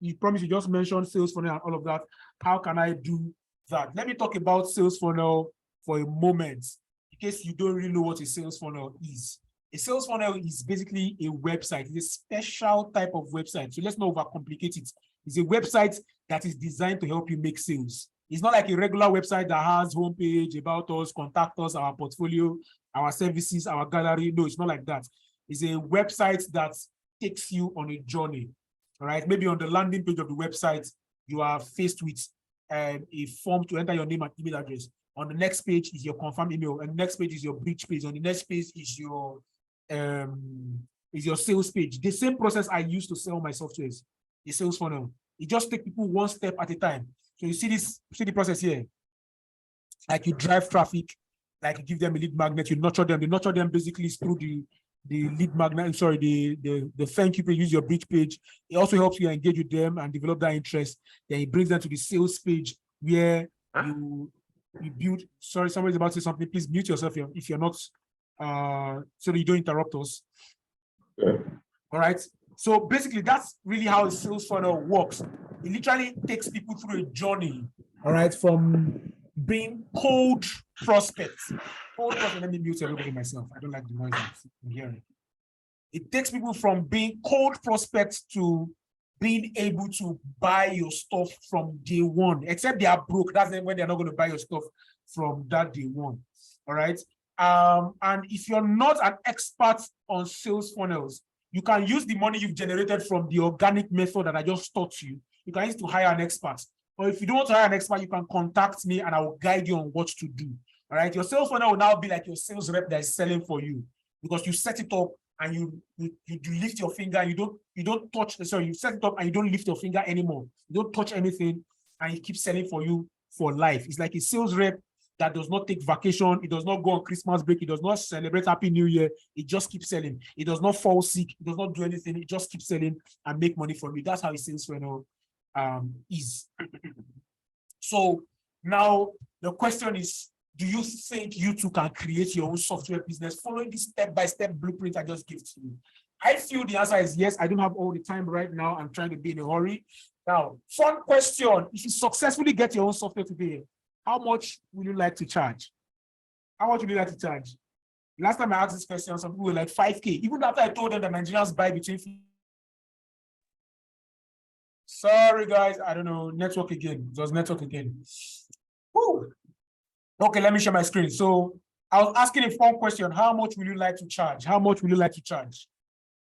You promised, you just mentioned sales funnel and all of that. How can I do that? Let me talk about sales funnel for a moment, in case you don't really know what a sales funnel is. A sales funnel is basically a website. It's a special type of website. So let's not overcomplicate it. It's a website that is designed to help you make sales. It's not like a regular website that has homepage, about us, contact us, our portfolio, our services, our gallery. No, it's not like that. It's a website that takes you on a journey. All right. Maybe on the landing page of the website, you are faced with a form to enter your name and email address. On the next page is your confirm email, and the next page is your bridge page. On the next page is your sales page. The same process I use to sell my softwares, the sales funnel. It just takes people one step at a time. So you see the process here. Like you drive traffic, like you give them a lead magnet, you nurture them. The nurture them basically is through the lead magnet, sorry, the thank you page, use your bridge page. It also helps you engage with them and develop that interest. Then it brings them to the sales page where you build. Sorry, somebody's about to say something. Please mute yourself if you're not, so that you don't interrupt us. Yeah. All right. So basically, that's really how a sales funnel works. It literally takes people through a journey. All right, from being cold prospects. Let me mute everybody myself. I don't like the noise I'm hearing. It takes people from being cold prospects to being able to buy your stuff from day one, except they are broke. That's when they're not going to buy your stuff from that day one. All right. And if you're not an expert on sales funnels, You can use the money you've generated from the organic method that I just taught you. You can use to hire an expert. Or if you don't want to hire an expert, you can contact me and I will guide you on what to do. All right. Your sales funnel will now be like your sales rep that is selling for you, because you set it up and you lift your finger and you don't touch. Sorry, you set it up and you don't lift your finger anymore. You don't touch anything and he keeps selling for you for life. It's like a sales rep that does not take vacation. It does not go on Christmas break. It does not celebrate Happy New Year. It just keeps selling. It does not fall sick. It does not do anything. It just keeps selling and make money from you. That's how a sales funnel is. So now the question is, do you think you too can create your own software business following this step-by-step blueprint I just gave to you? I feel the answer is yes. I don't have all the time right now. I'm trying to be in a hurry. Now, fun question. If you successfully get your own software today, how much would you like to charge? How much would you like to charge? Last time I asked this question, some people were like 5K. Even after I told them that Nigerians buy between. Sorry, guys. I don't know. Network again. It was network again. Woo. Okay, let me share my screen. So I was asking a fun question. How much will you like to charge? How much will you like to charge?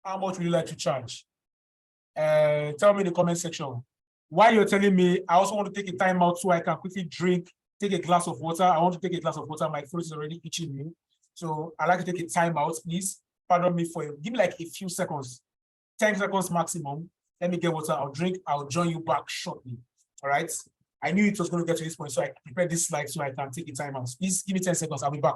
How much will you like to charge? Tell me in the comment section. While you're telling me, I also want to take a time out so I can quickly take a glass of water. I want to take a glass of water. My throat is already itching me. So I'd like to take a time out, please. Pardon me for give me like a few seconds, 10 seconds maximum. Let me get water. I'll drink. I'll join you back shortly. All right. I knew it was going to get to this point, so I prepared this slide so I can take a time out. Please give me 10 seconds. I'll be back.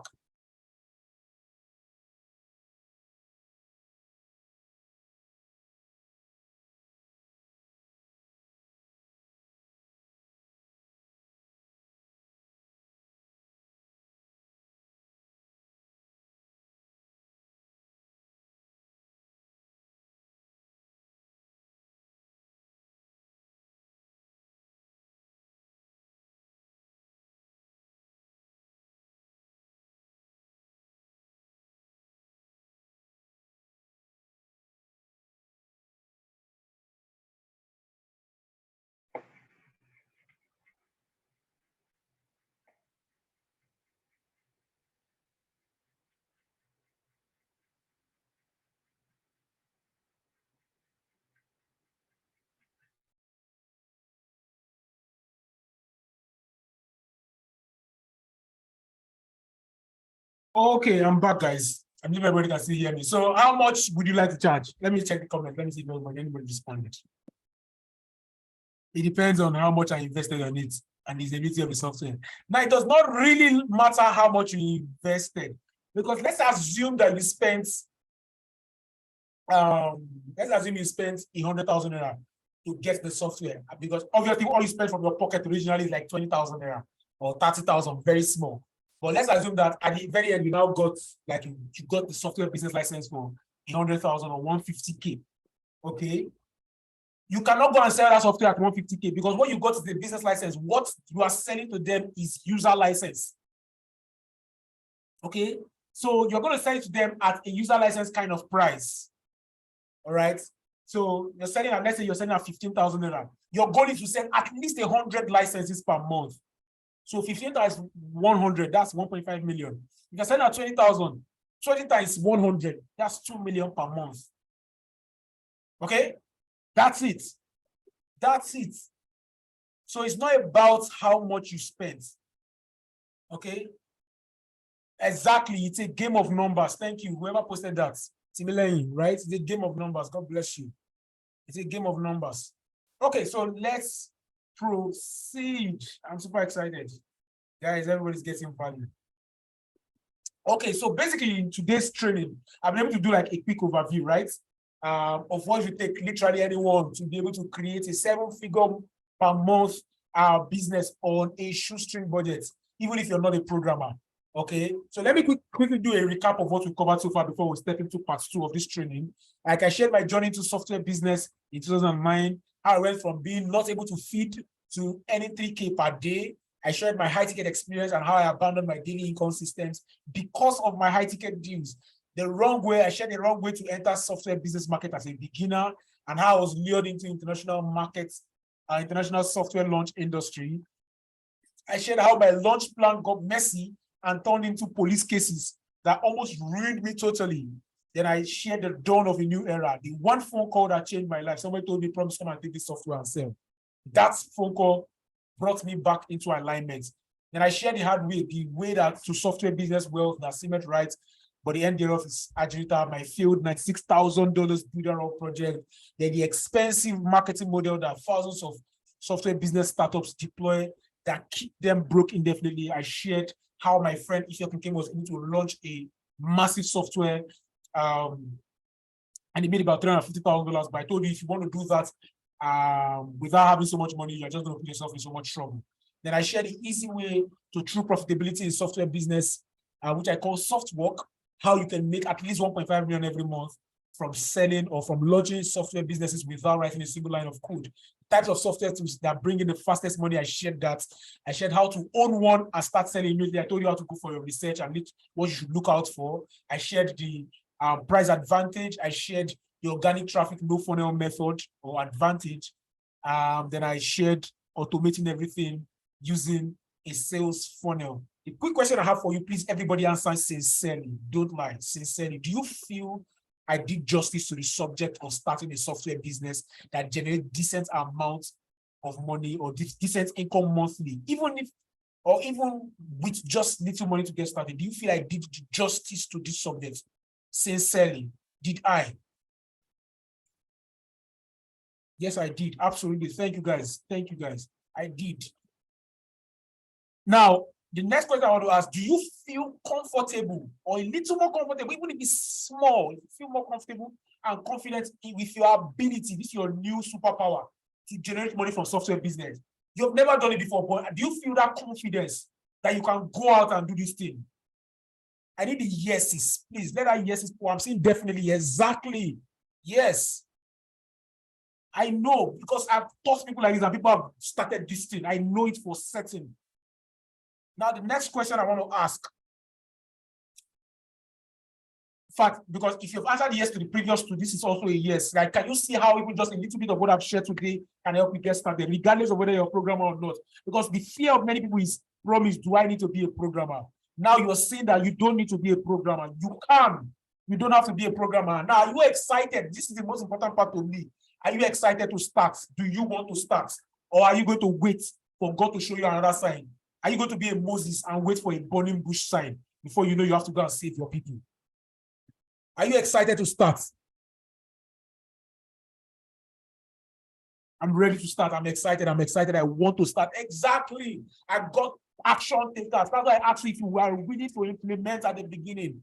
Okay, I'm back, guys. I believe everybody can still hear me. So how much would you like to charge? Let me check the comment. Let me see if anybody responded. It depends on how much I invested on it and the usability of the software. Now, it does not really matter how much you invested, because let's assume that you spent, let's assume you spent 100,000 naira to get the software, because obviously all you spent from your pocket originally is like 20,000 naira or 30,000, very small. But let's assume that at the very end, you now got, like, you got the software business license for 100,000 or 150K. Okay. You cannot go and sell that software at 150K, because what you got is the business license. What you are selling to them is user license. Okay. So you're going to sell it to them at a user license kind of price. All right. So you're selling at, let's say you're selling at 15,000 naira. Your goal is to sell at least 100 licenses per month. So 15 times 100, that's 1.5 million. You can sell at 20,000. 20 times 100, that's 2 million per month. Okay? That's it. That's it. So it's not about how much you spend. Okay? Exactly. It's a game of numbers. Thank you. Whoever posted that. Timileyin, right? It's a game of numbers. God bless you. It's a game of numbers. Okay, so let's proceed. I'm super excited. Guys, everybody's getting value. Okay, so basically in today's training, I've been able to do like a quick overview, right? Of what you take literally anyone to be able to create a 7-figure per month business on a shoestring budget, even if you're not a programmer. Okay, so let me quickly do a recap of what we covered so far before we step into part 2 of this training. Like I shared my journey into software business in 2009, how I went from being not able to feed to earning 3K per day. I shared my high ticket experience and how I abandoned my daily income systems because of my high ticket deals. The wrong way, I shared the wrong way to enter software business market as a beginner and how I was lured into international markets, international software launch industry. I shared how my launch plan got messy and turned into police cases that almost ruined me totally. Then I shared the dawn of a new era. The one phone call that changed my life. Somebody told me, promise, come and take this software and sell. That phone call brought me back into alignment. Then I shared the hard way, the way that to software business wealth that Cement writes, but the end thereof is Agilita, my failed $96,000 builder project. Then the expensive marketing model that thousands of software business startups deploy that keep them broke indefinitely. I shared how my friend Ifeokun King was able to launch a massive software and he made about $350,000. But I told you, if you want to do that without having so much money, you're just going to put yourself in so much trouble. Then I shared the easy way to true profitability in software business, which I call soft work, how you can make at least 1.5 million every month from selling or from launching software businesses without writing a single line of code. Types of software tools that bring in the fastest money. I shared that. I shared how to own one and start selling immediately. I told you how to go for your research and what you should look out for. I shared the price advantage. I shared the organic traffic no funnel method or advantage. Then I shared automating everything using a sales funnel. A quick question I have for you, please, everybody answer sincerely. Don't lie, sincerely. Do you feel I did justice to the subject of starting a software business that generates decent amount of money or decent income monthly, even with just little money to get started? Do you feel I did justice to this subject? Sincerely, did I? Yes, I did. Absolutely. Thank you, guys. Thank you, guys. I did. Now, the next question I want to ask, do you feel comfortable or a little more comfortable, even if it's small, if you feel more comfortable and confident with your ability, this is your new superpower to generate money from software business? You've never done it before, but do you feel that confidence that you can go out and do this thing? I need the yeses. Please, let that yeses. Oh, I'm saying definitely, exactly. Yes. I know, because I've taught people like this and people have started this thing. I know it for certain. Now, the next question I want to ask. In fact, because if you've answered yes to the previous two, this is also a yes. Like, can you see how even just a little bit of what I've shared today can help you get started, regardless of whether you're a programmer or not? Because the fear of many people is, promise, do I need to be a programmer? Now you're saying that you don't need to be a programmer. You can. You don't have to be a programmer. Now, are you excited? This is the most important part to me. Are you excited to start? Do you want to start? Or are you going to wait for God to show you another sign? Are you going to be a Moses and wait for a burning bush sign before you know you have to go and save your people? Are you excited to start? I'm ready to start. I'm excited. I'm excited. I want to start. Exactly. I've got action takers. That's why I asked you if you were willing to implement at the beginning.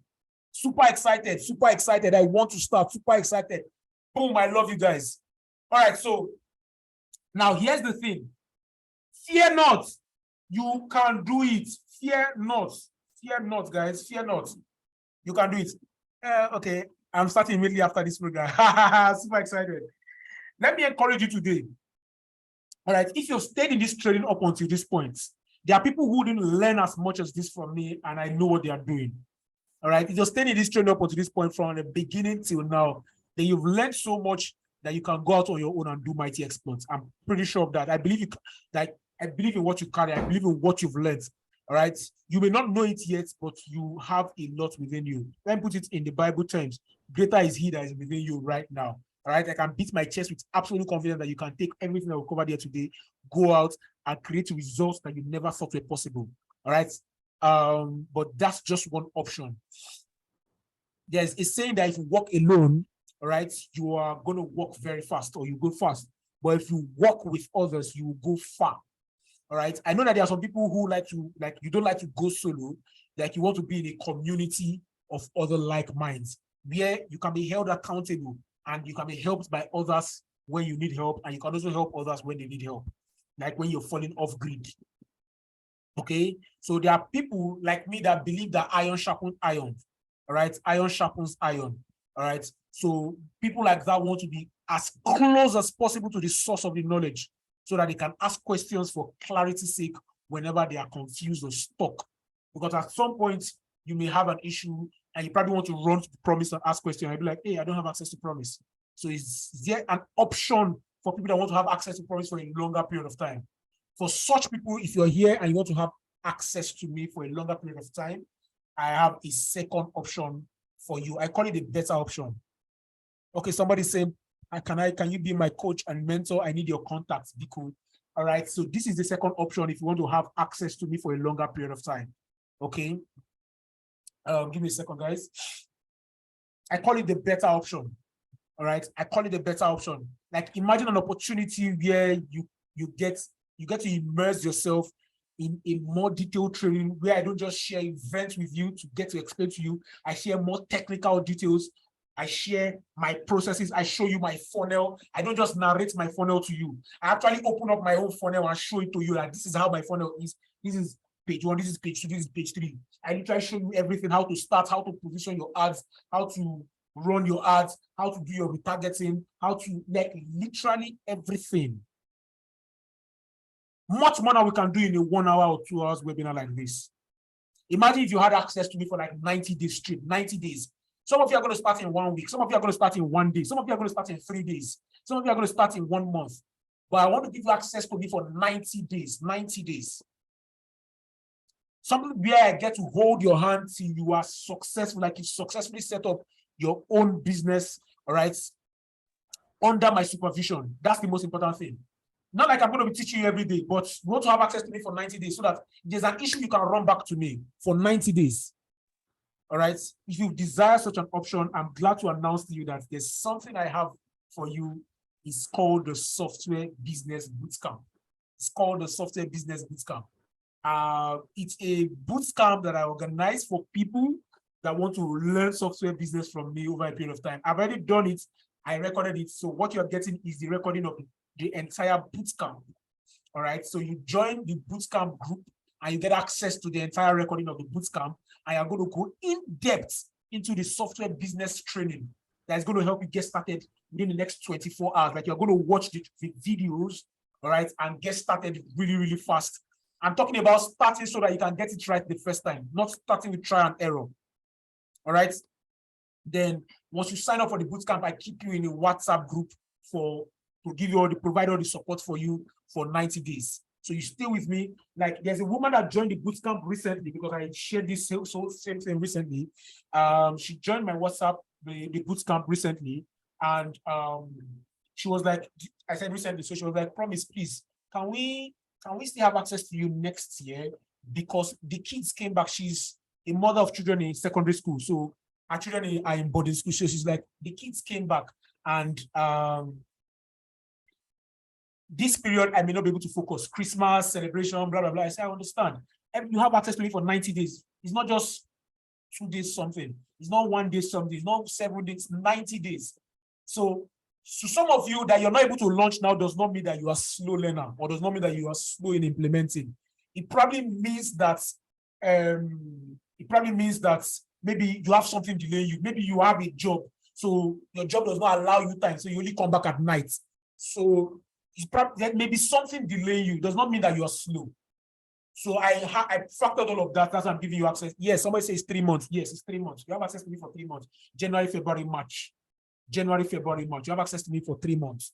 Super excited. Super excited. I want to start. Super excited. Boom. I love you guys. All right. So now here's the thing. Fear not. You can do it. Fear not. Fear not, guys. Fear not. You can do it. Okay. I'm starting immediately after this program. Super excited. Let me encourage you today. All right. If you've stayed in this training up until this point, there are people who didn't learn as much as this from me, and I know what they are doing. All right. If you're staying in this training up until this point from the beginning till now, then you've learned so much that you can go out on your own and do mighty exploits. I'm pretty sure of that. I believe I believe in what you carry. I believe in what you've learned. All right. You may not know it yet, but you have a lot within you. Let me put it in the Bible terms. Greater is he that is within you right now. All right. I can beat my chest with absolute confidence that you can take everything that we covered here today, go out and create results that you never thought were possible. All right. But that's just one option. There's a saying that if you walk alone, all right, you are going to walk very fast or you go fast. But if you walk with others, you will go far. All right. I know that there are some people who you don't like to go solo, like you want to be in a community of other like minds where you can be held accountable and you can be helped by others when you need help, and you can also help others when they need help, like when you're falling off grid. Okay. So there are people like me that believe that iron sharpens iron. All right. Iron sharpens iron. All right. So people like that want to be as close as possible to the source of the knowledge so that they can ask questions for clarity's sake whenever they are confused or stuck. Because at some point, you may have an issue and you probably want to run to Promise and ask questions. I'd be like, hey, I don't have access to Promise. So is there an option for people that want to have access to Promise for a longer period of time? For such people, if you're here and you want to have access to me for a longer period of time, I have a second option for you. I call it a better option. Okay, somebody say, can you be my coach and mentor? I need your contacts. Be cool. All right. So this is the second option if you want to have access to me for a longer period of time. Okay. Give me a second, guys. I call it the better option. All right. I call it the better option. Like imagine an opportunity where you get to immerse yourself in a more detailed training where I don't just share events with you to get to explain to you. I share more technical details. I share my processes. I show you my funnel. I don't just narrate my funnel to you. I actually open up my own funnel and show it to you. Like this is how my funnel is. This is page 1. This is page 2. This is page 3. I literally show you everything, how to start, how to position your ads, how to run your ads, how to do your retargeting, how to like literally everything. Much more than we can do in a 1 hour or 2 hours webinar like this. Imagine if you had access to me for like 90 days straight, 90 days. Some of you are going to start in 1 week. Some of you are going to start in 1 day. Some of you are going to start in 3 days. Some of you are going to start in 1 month. But I want to give you access to me for 90 days, 90 days. Something where I get to hold your hand till you are successful, like you successfully set up your own business, all right, under my supervision. That's the most important thing. Not like I'm going to be teaching you every day, but you want to have access to me for 90 days so that if there's an issue, you can run back to me for 90 days. All right. If you desire such an option, I'm glad to announce to you that there's something I have for you. It's called the Software Business Bootcamp. It's called the Software Business Bootcamp. It's a bootcamp that I organize for people that want to learn software business from me over a period of time. I've already done it. I recorded it. So what you're getting is the recording of the entire bootcamp. All right. So you join the bootcamp group and you get access to the entire recording of the bootcamp. And you're going to go in depth into the software business training that's going to help you get started within the next 24 hours. Like you're going to watch the videos, all right, and get started really, really fast. I'm talking about starting so that you can get it right the first time, not starting with try and error. All right. Then once you sign up for the bootcamp, I keep you in a WhatsApp group to give you provide all the support for you for 90 days. So you stay with me. Like there's a woman that joined the bootcamp recently because I shared this same thing recently. She joined my WhatsApp, the bootcamp recently. And she was like, I said recently, so she was like, promise, please, can we still have access to you next year? Because the kids came back. She's a mother of children in secondary school. So her children are in boarding school. So she's like, the kids came back and this period, I may not be able to focus. Christmas, celebration, blah, blah, blah. I say, I understand. You have access to me for 90 days. It's not just 2 days something. It's not 1 day something. It's not 7 days, 90 days. So some of you that you're not able to launch now does not mean that you are slow learner or does not mean that you are slow in implementing. It probably means that maybe you have something delaying you. Maybe you have a job. So your job does not allow you time. So you only come back at night. So there may be something delaying you. It does not mean that you are slow. So I factored all of that. That's why I'm giving you access. Yes, somebody says 3 months. Yes, it's 3 months. You have access to me for 3 months. January, February, March. January, February, March. You have access to me for 3 months.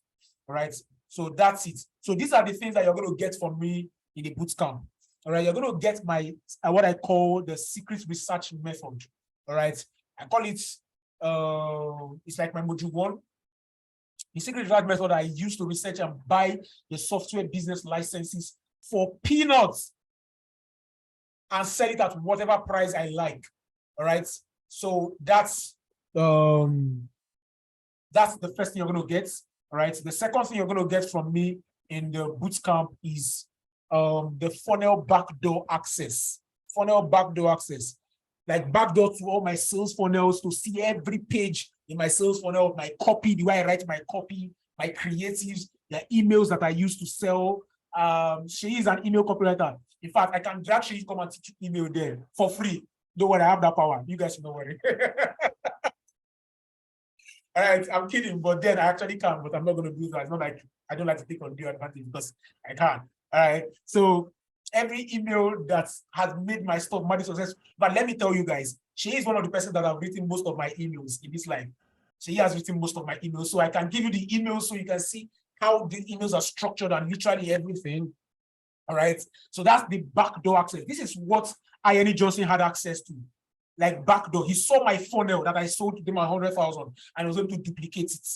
All right. So that's it. So these are the things that you're going to get from me in the bootcamp. All right. You're going to get my what I call the secret research method. All right. I call it it's like my module 1. The secret research method I use to research and buy the software business licenses for peanuts and sell it at whatever price I like. All right. So that's the first thing you're going to get. All right. The second thing you're going to get from me in the bootcamp is the funnel backdoor access. Funnel backdoor access. Like backdoor to all my sales funnels to see every page in my sales funnel, my copy, the way I write my copy, my creatives, the emails that I use to sell. She is an email copywriter. In fact, I can drag she come and teach you email there for free. Don't worry, I have that power. You guys don't worry. All right, I'm kidding, but then I actually can, but I'm not going to do that. It's not like I don't like to take undue advantage because I can't. All right, so every email that has made my stuff money success. But let me tell you guys, she is one of the persons that have written most of my emails in this life. She has written most of my emails. So I can give you the emails so you can see how the emails are structured and literally everything. All right. So that's the backdoor access. This is what Ione Johnson had access to. like backdoor. He saw my funnel that I sold them 100,000 and was able to duplicate it.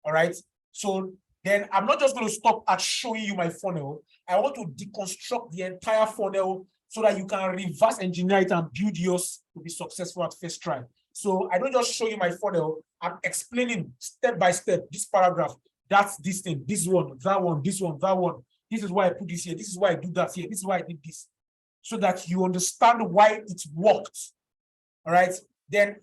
All right. So then I'm not just going to stop at showing you my funnel. I want to deconstruct the entire funnel so that you can reverse engineer it and build yours to be successful at first try. So I don't just show you my funnel. I'm explaining step by step this paragraph. That's this thing, this one, that one, this one, that one. This is why I put this here. This is why I do that here. This is why I did this. So that you understand why it worked. All right. Then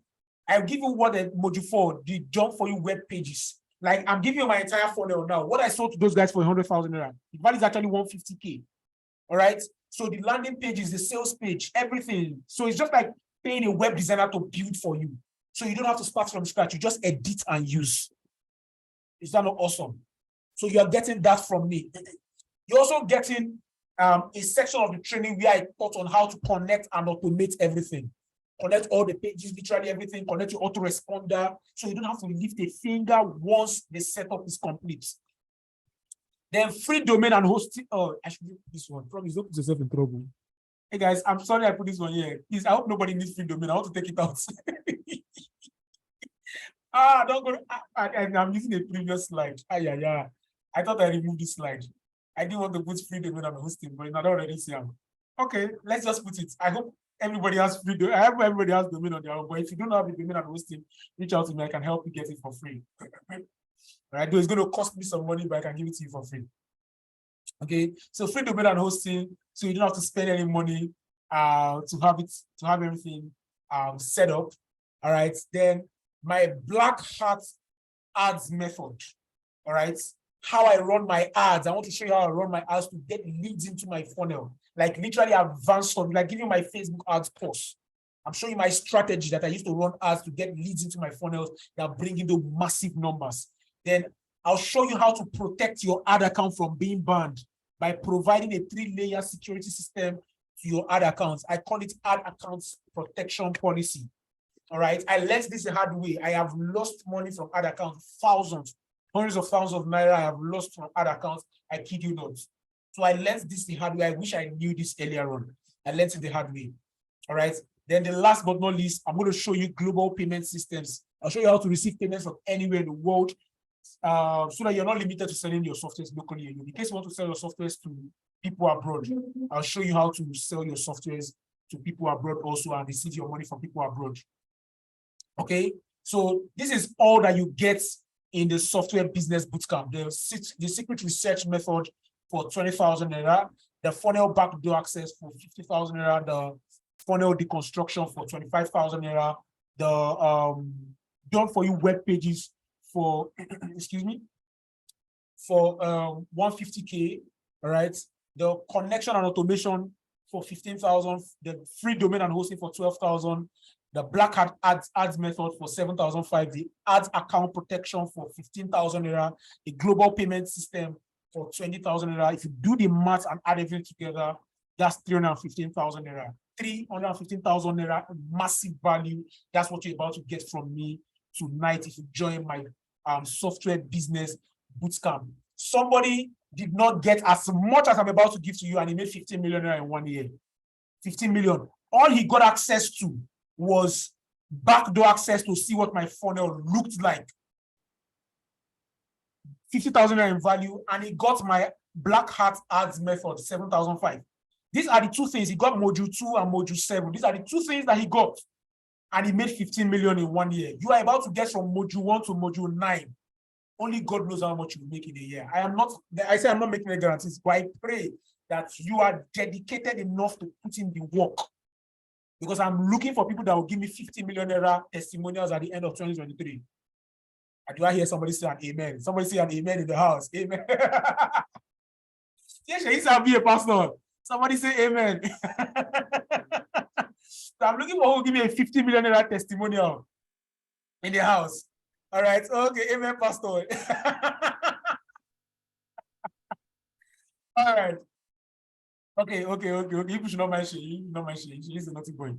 I'll give you what the module for, the jump for you web pages. Like I'm giving you my entire funnel now. What I sold to those guys for 100,000 naira, the value is actually 150K. All right. So the landing page is the sales page, everything. So it's just like paying a web designer to build for you. So you don't have to start from scratch. You just edit and use. Is that not awesome? So you are getting that from me. You're also getting a section of the training where I taught on how to connect and automate everything. Connect all the pages, literally everything, connect your autoresponder, so you don't have to lift a finger once the setup is complete. Then free domain and hosting. Oh, I should do this one. Promise, don't put yourself in trouble. Hey guys, I'm sorry I put this one here. Please, I hope nobody needs free domain. I want to take it out. Don't go. I'm using a previous slide. Yeah. I thought I removed this slide. I didn't want to put free domain and hosting, but I don't already see them. Okay, let's just put it. I hope everybody has free domain. I hope everybody has domain on their own. But if you don't have a domain and hosting, reach out to me. I can help you get it for free. Right? Though it's going to cost me some money, but I can give it to you for free. Okay, so free domain and hosting, so you don't have to spend any money to have everything set up. All right, then my black hat ads method. All right, how I run my ads. I want to show you how I run my ads to get leads into my funnel, like literally advanced stuff, like giving my Facebook ads course. I'm showing you my strategy that I used to run ads to get leads into my funnels that bring in the massive numbers. Then I'll show you how to protect your ad account from being banned by providing a 3-layer security system to your ad accounts. I call it ad accounts protection policy. All right. I learned this the hard way. I have lost money from ad accounts, thousands, hundreds of thousands of naira I have lost from ad accounts. I kid you not. So I learned this the hard way. I wish I knew this earlier on. I learned it the hard way. All right. Then the last but not least, I'm going to show you global payment systems. I'll show you how to receive payments from anywhere in the world. So that you're not limited to selling your softwares locally. In case you want to sell your softwares to people abroad, I'll show you how to sell your softwares to people abroad also and receive your money from people abroad. Okay, so this is all that you get in the software business bootcamp. The secret research method for 20,000 naira, the funnel backdoor access for 50,000 naira, the funnel deconstruction for 25,000 naira, the done for you web pages for excuse me, for 150K. All right, the connection and automation for 15,000, the free domain and hosting for 12,000, the black hat ads method for 7,005, the ads account protection for 15,000 naira, the global payment system for 20,000 naira. If you do the math and add everything together, that's 315,000 naira. 315,000 naira, massive value. That's what you're about to get from me tonight if you join my software business bootcamp. Somebody did not get as much as I'm about to give to you, and he made 15 million naira in 1 year. 15 million. All he got access to was backdoor access to see what my funnel looked like. 50,000 in value, and he got my black hat ads method, 7,005. These are the two things. He got module 2 and module 7. These are the two things that he got. And he made 15 million in 1 year. You are about to get from module 1 to module 9. Only God knows how much you make in a year. I say I'm not making any guarantees, but I pray that you are dedicated enough to put in the work. Because I'm looking for people that will give me 50 million naira testimonials at the end of 2023. And do I hear somebody say an amen? Somebody say an amen in the house. Amen. Yes, he said be a pastor. Somebody say amen. So I'm looking for who will give me a 50 million naira testimonial in the house. All right. Okay. Amen, pastor. All right. Okay. You should not mention. You not mention. She's a naughty boy.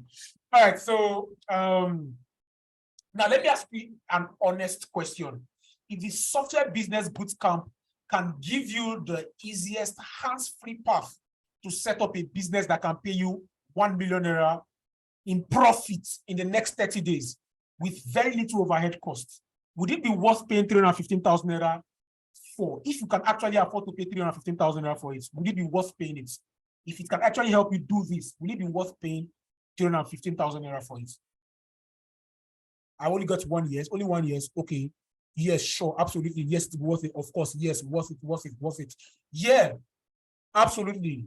All right. So now let me ask you an honest question. If the software business bootcamp can give you the easiest hands-free path to set up a business that can pay you 1 million naira in profit in the next 30 days with very little overhead costs, would it be worth paying 315,000 naira for? If you can actually afford to pay 315,000 naira for it, would it be worth paying it? If it can actually help you do this, will it be worth paying 315,000 naira for it? I only got 1 year, only 1 year. Okay. Yes, sure, absolutely. Yes, it's worth it. Of course, yes, worth it. Yeah, absolutely.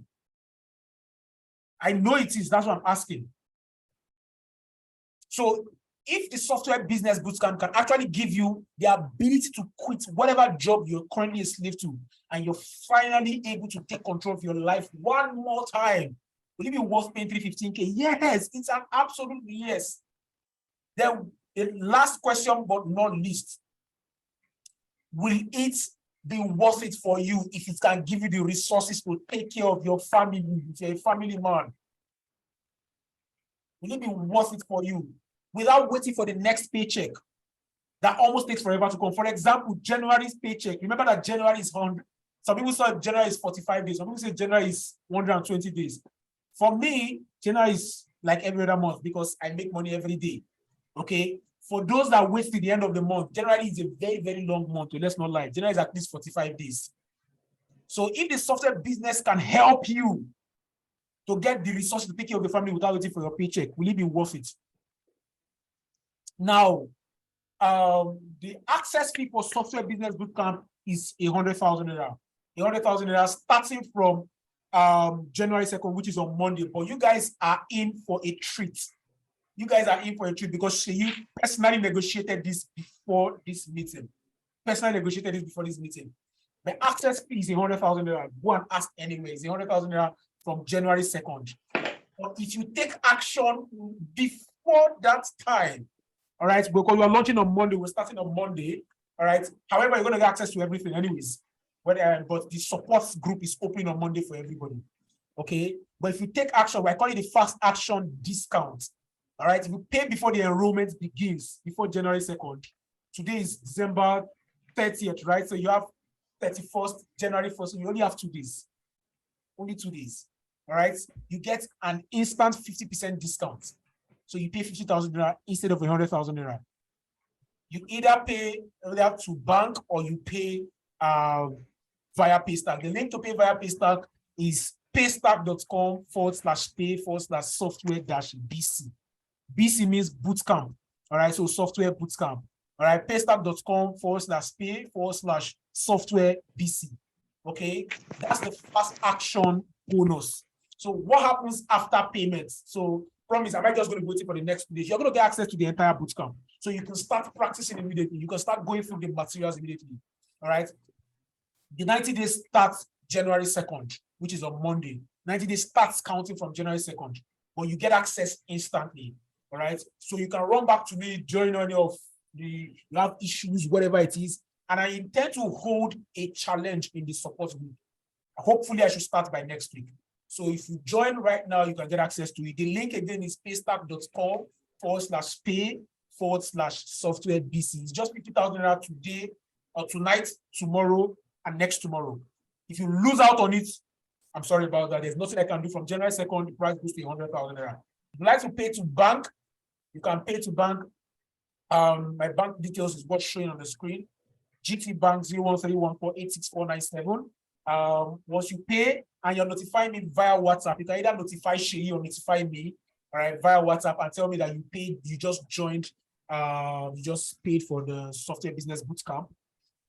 I know it is. That's what I'm asking. So if the software business bootcamp can actually give you the ability to quit whatever job you're currently a slave to, and you're finally able to take control of your life one more time, will it be worth paying 315K? Yes, it's an absolute yes. Then the last question, but not least, will it be worth it for you if it can give you the resources to take care of your family if you're a family man? Will it be worth it for you without waiting for the next paycheck that almost takes forever to come? For example, January's paycheck. Remember that January is 100. Some people say January is 45 days. Some people say January is 120 days. For me, January is like every other month because I make money every day. Okay. For those that wait till the end of the month, January is a very, very long month. So let's not lie. January is at least 45 days. So if the software business can help you to get the resources to take care of the family without waiting for your paycheck, will it be worth it? Now, the access fee for software business bootcamp is 100,000 naira. 100,000 naira starting from January 2nd, which is on Monday. But you guys are in for a treat. You guys are in for a treat because you personally negotiated this before this meeting. The access fee is 100,000 naira. Go and ask anyway. It's 100,000 naira from January 2nd. But if you take action before that time, all right, because we're launching on Monday, we're starting on Monday, all right. However, you're going to get access to everything anyways. But the support group is open on Monday for everybody, okay? But if you take action, we're calling it the fast action discount, all right? If you pay before the enrollment begins, before January 2nd, today is December 30th, right? So you have 31st, January 1st, so you only have 2 days, only 2 days, all right? You get an instant 50% discount. So you pay 50,000 naira instead of 100,000 naira. You either pay to bank or you pay via Paystack. The link to pay via Paystack is paystack.com/pay/software-BC. BC means bootcamp. All right, so software bootcamp. All right, paystack.com/pay/software-BC. Okay, that's the fast action bonus. So what happens after payments? So promise, am I just going to wait for the next 2 days? You're going to get access to the entire bootcamp. So you can start practicing immediately. You can start going through the materials immediately. All right. The 90 days starts January 2nd, which is on Monday. 90 days starts counting from January 2nd, but you get access instantly. All right. So you can run back to me during any of you have issues, whatever it is. And I intend to hold a challenge in the support group. Hopefully, I should start by next week. So if you join right now, you can get access to it. The link again is paystack.com/pay/software-BC. It's just 50,000 naira today or tonight, tomorrow, and next tomorrow. If you lose out on it, I'm sorry about that. There's nothing I can do. From January 2nd, the price goes to 100,000 naira. If you like to pay to bank, you can pay to bank. My bank details is what's showing on the screen. GT Bank 01314866497. Once you pay and you're notifying me via WhatsApp, you can either notify Sheyi or notify me, all right, via WhatsApp and tell me that you paid, you just joined, you just paid for the software business bootcamp,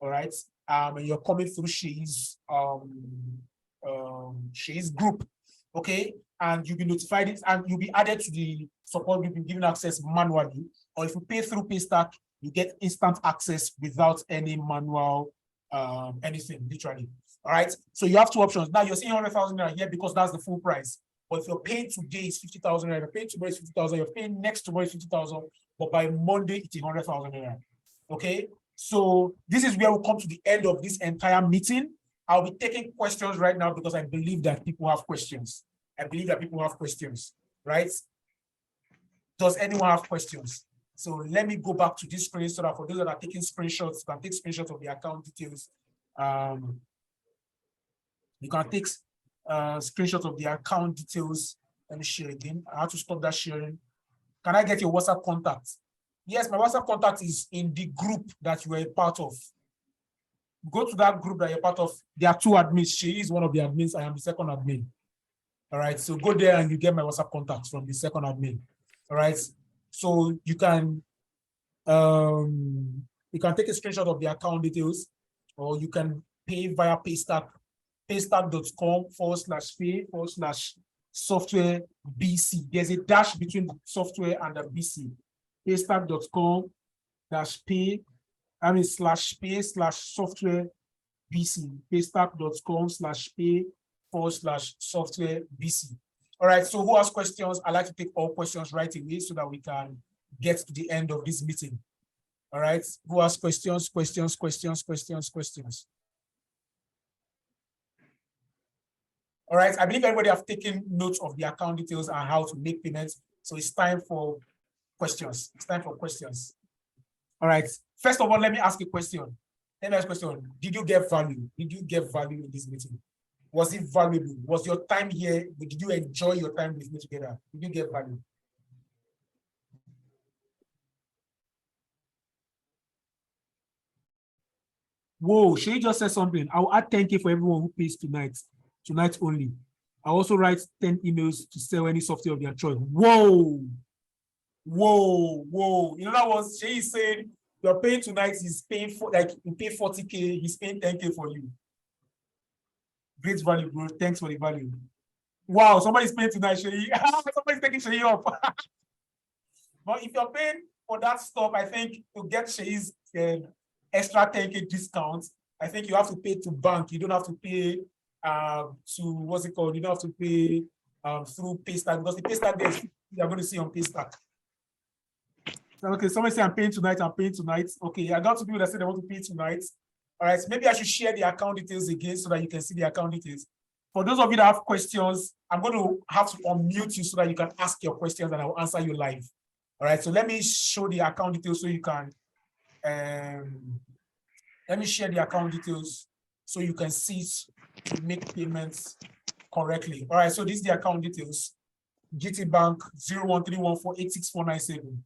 all right, and you're coming through Sheyi's group, okay, and you'll be notified and you'll be added to the support group and given access manually, or if you pay through Paystack, you get instant access without any manual anything, literally. All right. So you have two options. Now you're seeing 100,000 naira here because that's the full price. But if you're paying today is 50,000 naira, you're paying tomorrow is 50,000, you're paying next tomorrow is 50,000, but by Monday it's 100,000 naira. Okay. So this is where we come to the end of this entire meeting. I'll be taking questions right now because I believe that people have questions. Right? Does anyone have questions? So let me go back to this screen so that for those that are taking screenshots, you can take screenshots of the account details. You can take screenshots of the account details. Let me share again. I have to stop that sharing Can I get your WhatsApp contact? Yes, my WhatsApp contact is in the group that you are a part of. Go to that group that you're part of. There are two admins. She is one of the admins. I am the second admin. All right. So go there and you get my WhatsApp contacts from the second admin. All right. So you can take a screenshot of the account details, or you can pay via Paystack, paystack.com/pay/software BC. There's a dash between the software and the BC. Paystack.com/pay/software BC. Paystack.com/pay/software BC. All right. So who has questions? I like to take all questions right away so that we can get to the end of this meeting. All right. Who has questions? All right. I believe everybody have taken notes of the account details and how to make payments. So it's time for questions. All right. First of all, let me ask a question. Did you get value? Did you get value in this meeting? Was it valuable? Was your time here? Did you enjoy your time with me together? Did you get value? Whoa, Shay just said something. I'll add 10K for everyone who pays tonight only. I also write 10 emails to sell any software of their choice. Whoa. You know that was Shay said you're paying tonight, he's paying for, like, you pay 40K, he's paying 10K for you. Great value, bro. Thanks for the value. Wow, somebody's paying tonight, Shay. Somebody's taking Shay up. But if you're paying for that stuff, I think to get Shay's extra 10K discount, I think you have to pay to bank. You don't have to pay to what's it called? You don't have to pay through Paystack, because the Paystack there you're going to see on Paystack. Okay, somebody say I'm paying tonight. Okay, I got two people that said they want to pay tonight. All right, maybe I should share the account details again so that you can see the account details. For those of you that have questions, I'm going to have to unmute you so that you can ask your questions and I will answer you live. All right, so let me show the account details so you can let me share the account details so you can see it to make payments correctly. All right, so this is the account details. GT Bank 013148647.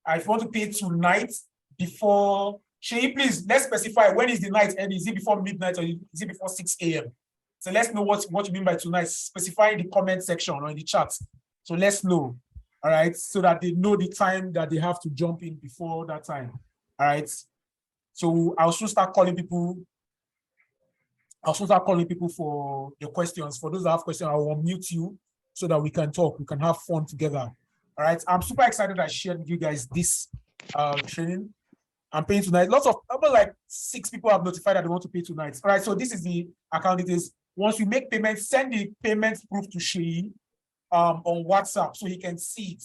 If you want to pay tonight before, Shay, please, let's specify when is the night and is it before midnight or is it before 6 a.m.? So let's know what you mean by tonight. Specify in the comment section or in the chat. So let's know, all right, so that they know the time that they have to jump in before that time. All right. So I'll soon start calling people. For your questions. For those that have questions, I will unmute you so that we can talk. We can have fun together. All right. I'm super excited I shared with you guys this training. I'm paying tonight. Lots of about like 6 people have notified that they want to pay tonight. All right. So this is the account details. Once you make payments, send the payment proof to Shay on WhatsApp so he can see it.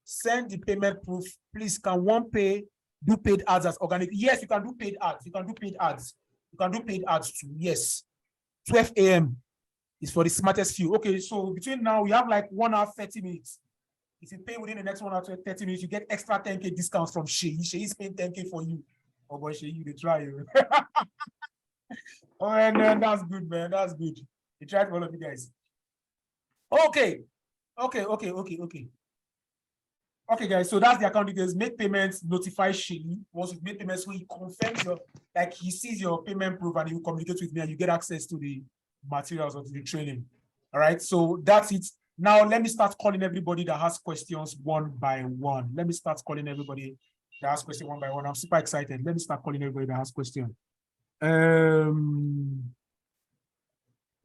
Send the payment proof. Please, can one do paid ads as organic? Yes, you can do paid ads. You can do paid ads too. Yes. 12 a.m. is for the smartest few. Okay, so between now, we have like 1 hour, 30 minutes. If you pay within the next 1 hour, 30 minutes, you get extra 10K discounts from Shay. Shay is paying 10K for you. Oh boy, Shay, you try. Oh man, that's good, man. That's good. You tried for all of you guys. Okay, guys. So that's the account details. Make payments, notify Shay. Once you make payments, so he confirms like he sees your payment proof and he will communicate with me and you get access to the materials of the training. All right. So that's it. Now let me start calling everybody that has questions one by one. I'm super excited. Let me start calling everybody that has questions. Let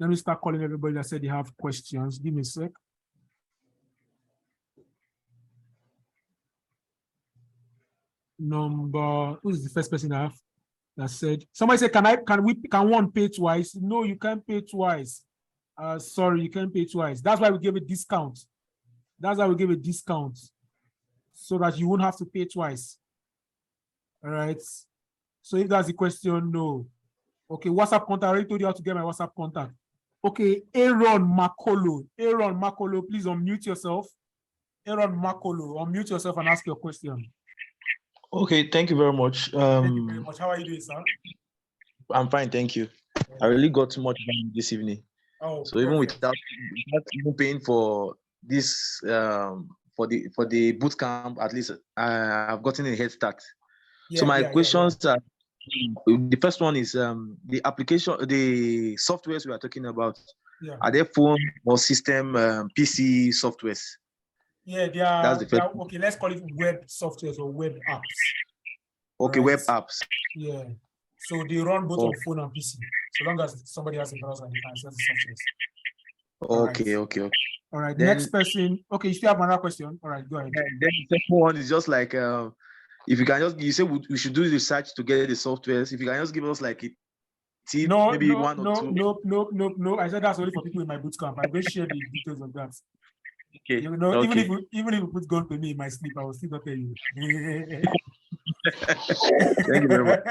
me start calling everybody that said they have questions. Give me a sec. Who is the first person I have that said? Somebody said, can one pay twice? No, you can't pay twice. Sorry, you can't pay twice. That's why we give a discount. So that you won't have to pay twice. All right. So if that's the question, no. Okay, WhatsApp contact. I already told you how to get my WhatsApp contact. Okay, Aaron Makolo, please unmute yourself. Unmute yourself and ask your question. Okay, thank you very much. Thank you very much. How are you doing, sir? I'm fine, thank you. I really got too much value this evening. Oh, so even without even paying for this the boot camp. At least I've gotten a head start. Yeah, So my yeah. questions are: the first one is the application, the softwares we are talking about. Yeah. Are they phone or system PC softwares? Yeah, That's the they first. are okay. Let's call it web softwares or web apps. Okay, right? web apps. Yeah. So they run both Oh. on phone and PC. So long as somebody has a browser and they can access the softwares. Okay, right. okay. All right. Then- Next person. Okay, you still have another question. All right, go ahead. And then the second one is just like if you can just, you say we should do research to get the softwares. If you can just give us like a tip, No, maybe no, one or no, two. no. I said that's only for people in my boot camp. I'm going to share the details of that. Okay. You know, okay. even if you put gun to me in my sleep, I will still not tell you. Thank you very much.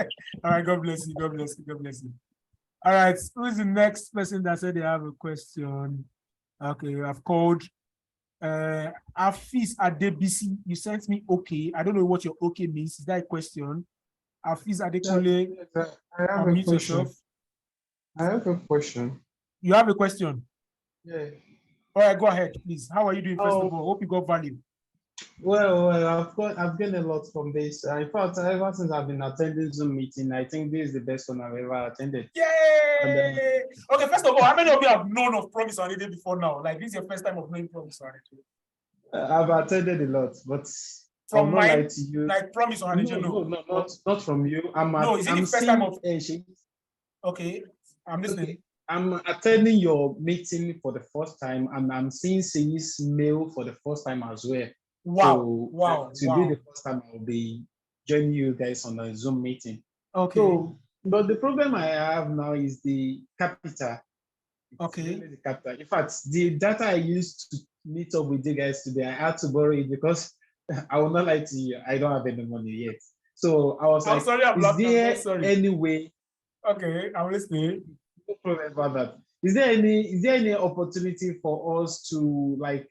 All right, God bless you. God bless you. God bless you. All right, who is the next person that said they have a question? Okay, I've called Afis Adebisi. You sent me okay. I don't know what your okay means. Is that a question? Afis Adekunle, I have a unmute question. yourself. I have a question. You have a question? Yeah. All right, go ahead, please. How are you doing, first of Oh. all? Hope you got value. Well, I've gained a lot from this. In fact, ever since I've been attending Zoom meeting, I think this is the best one I've ever attended. Yay! Okay, first of all, how many of you have known of Promise Holiday before now? Like, this is your first time of knowing Promise Holiday? I've attended a lot, but From I'll not mine, lie to you. like Promise Holiday, No, not from you. No, is it I'm the first time seeing- of- Okay, I'm listening. Okay. I'm attending your meeting for the first time, and I'm seeing Sei's mail for the first time as well. Wow, So, wow, to wow. be the first time I'll be joining you guys on a Zoom meeting. Okay, So, but the problem I have now is the capital. It's Okay. really the capital. In fact, the data I used to meet up with you guys today, I had to borrow it because I will not lie to you, I don't have any money yet. So I was I'm like, sorry, I'm is laughing. I'm there so sorry. any way? Okay, I'm listening. No problem about that. Is there any opportunity for us to like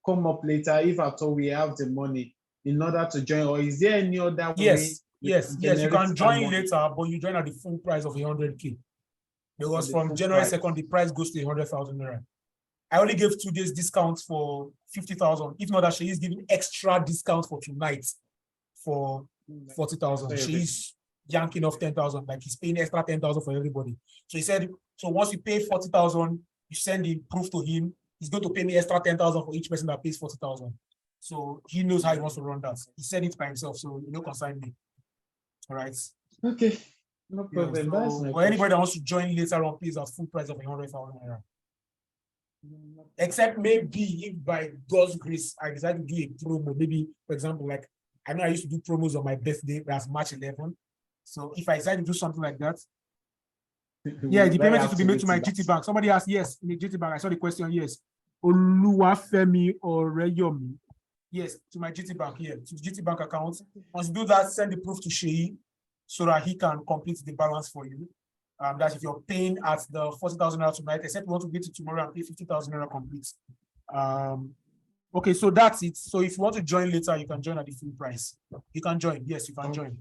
come up later if at all we have the money in order to join, or is there any other way? Yes, yes. You generate can that join money? later, but you join at the full price of 100K. Because The from full January price. 2nd, the price goes to 100,000 naira. I only gave 2 days discount for 50,000. If not that, she is giving extra discount for tonight for 40,000. So She is yanking off 10,000, like he's paying extra 10,000 for everybody. So he said, so once you pay 40,000, you send the proof to him. He's going to pay me extra 10,000 for each person that pays 40,000. So he knows how he wants to run that. He said it by himself, so you know, consign me. All right. Okay, no Yeah, problem. so That's my for anybody that wants to join later on, please at full price of 100,000 naira. Except maybe if by God's grace I decide to do a promo, maybe for example, like I know I used to do promos on my birthday, that's March 11th. So if I decide to do something like that, yeah, the payment is to be made to my GT Bank. Somebody asked, yes, in the GT Bank. I saw the question, yes. Oluwafemi or Reyomi. Yes, to my GT Bank here, to the GT Bank account. Once you do that, send the proof to Sheyi so that he can complete the balance for you. That's if you're paying at the 40,000 naira tonight, except you want to get it tomorrow and pay 50,000 naira complete. Okay, so that's it. So if you want to join later, you can join at the full price. You can join. Yes, you can join.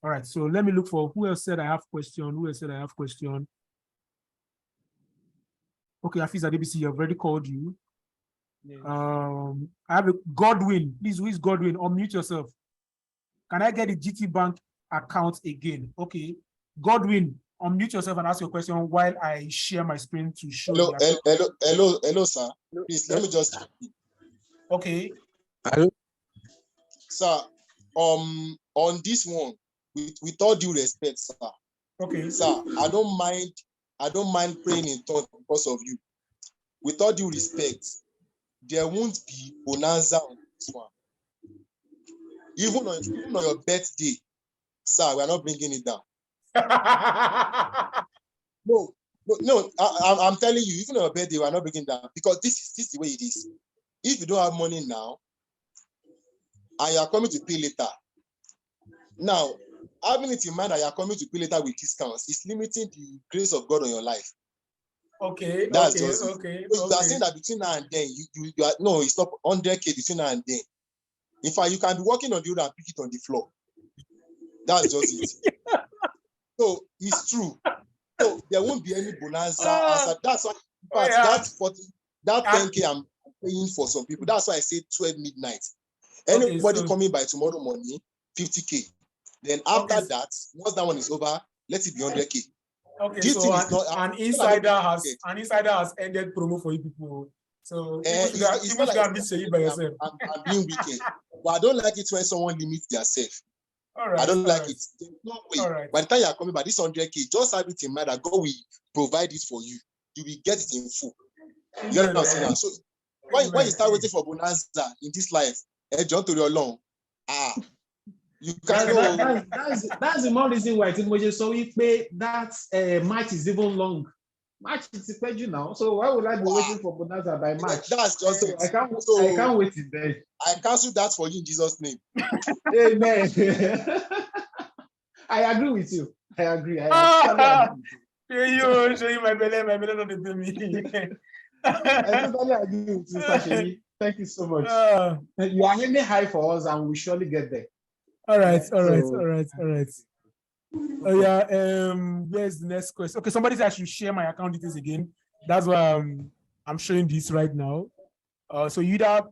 All right, so let me look for who else said I have question. Who else said I have question? Okay, Hafiz Adebisi, I've already called you. I have a Godwin. Please, who is Godwin? Unmute yourself. Can I get the GT Bank account again? Okay, Godwin, unmute yourself and ask your question while I share my screen to show Hello, you. hello, sir. Please let me just. Okay. Sir, on this one, with all due respect, sir. Okay. Sir, I don't mind praying in tongues because of you. With all due respect, there won't be bonanza on this one. Even on your birthday, sir, we are not bringing it down. No, I'm telling you, even on your birthday, we are not bringing it down because this is the way it is. If you don't have money now, and you are coming to pay later, now having it in mind that you are coming to pay later with discounts is limiting the grace of God on your life. Okay. That's okay. just it. Okay. So you are saying that between now and then, you are no, it's not 100K between now and then. In fact, you can be walking on the road and pick it on the floor. That's just it. So it's true. So there won't be any bonanza. That's why, in fact, that 10K paying for some people. That's why I say 12 midnight. Okay, Anybody so- coming by tomorrow morning, 50K. Then after Okay. that, once that one is over, let it be 100K. Okay, This so thing is not- an it's not like an insider has ended promo for you people. So it's you not should like go and meet Seyi by yourself. I'm being wicked. But I don't like it when someone limits themselves. All right. I don't all like right. it. There's no way. All right. By the time you are coming by this 100K, just have it in mind that God will provide it for you. You will get it in full. You get what I'm saying? So when you start waiting for bonanza in this life, John to your long, you can't know. That's the more reason why Timoje so we pay that match is even long. Match is pay now. So why would I be waiting for bonanza by match? That's just it. I can't wait till then. I cancel that for you in Jesus' name. Amen. I agree with you. I agree. I Show you my belly not the me. totally agree with you, Sashimi. Thank you so much. You are aiming high for us, and we surely get there. All right. Oh yeah. Where's the next question? Okay, somebody said I should share my account details again. That's why I'm showing this right now. So either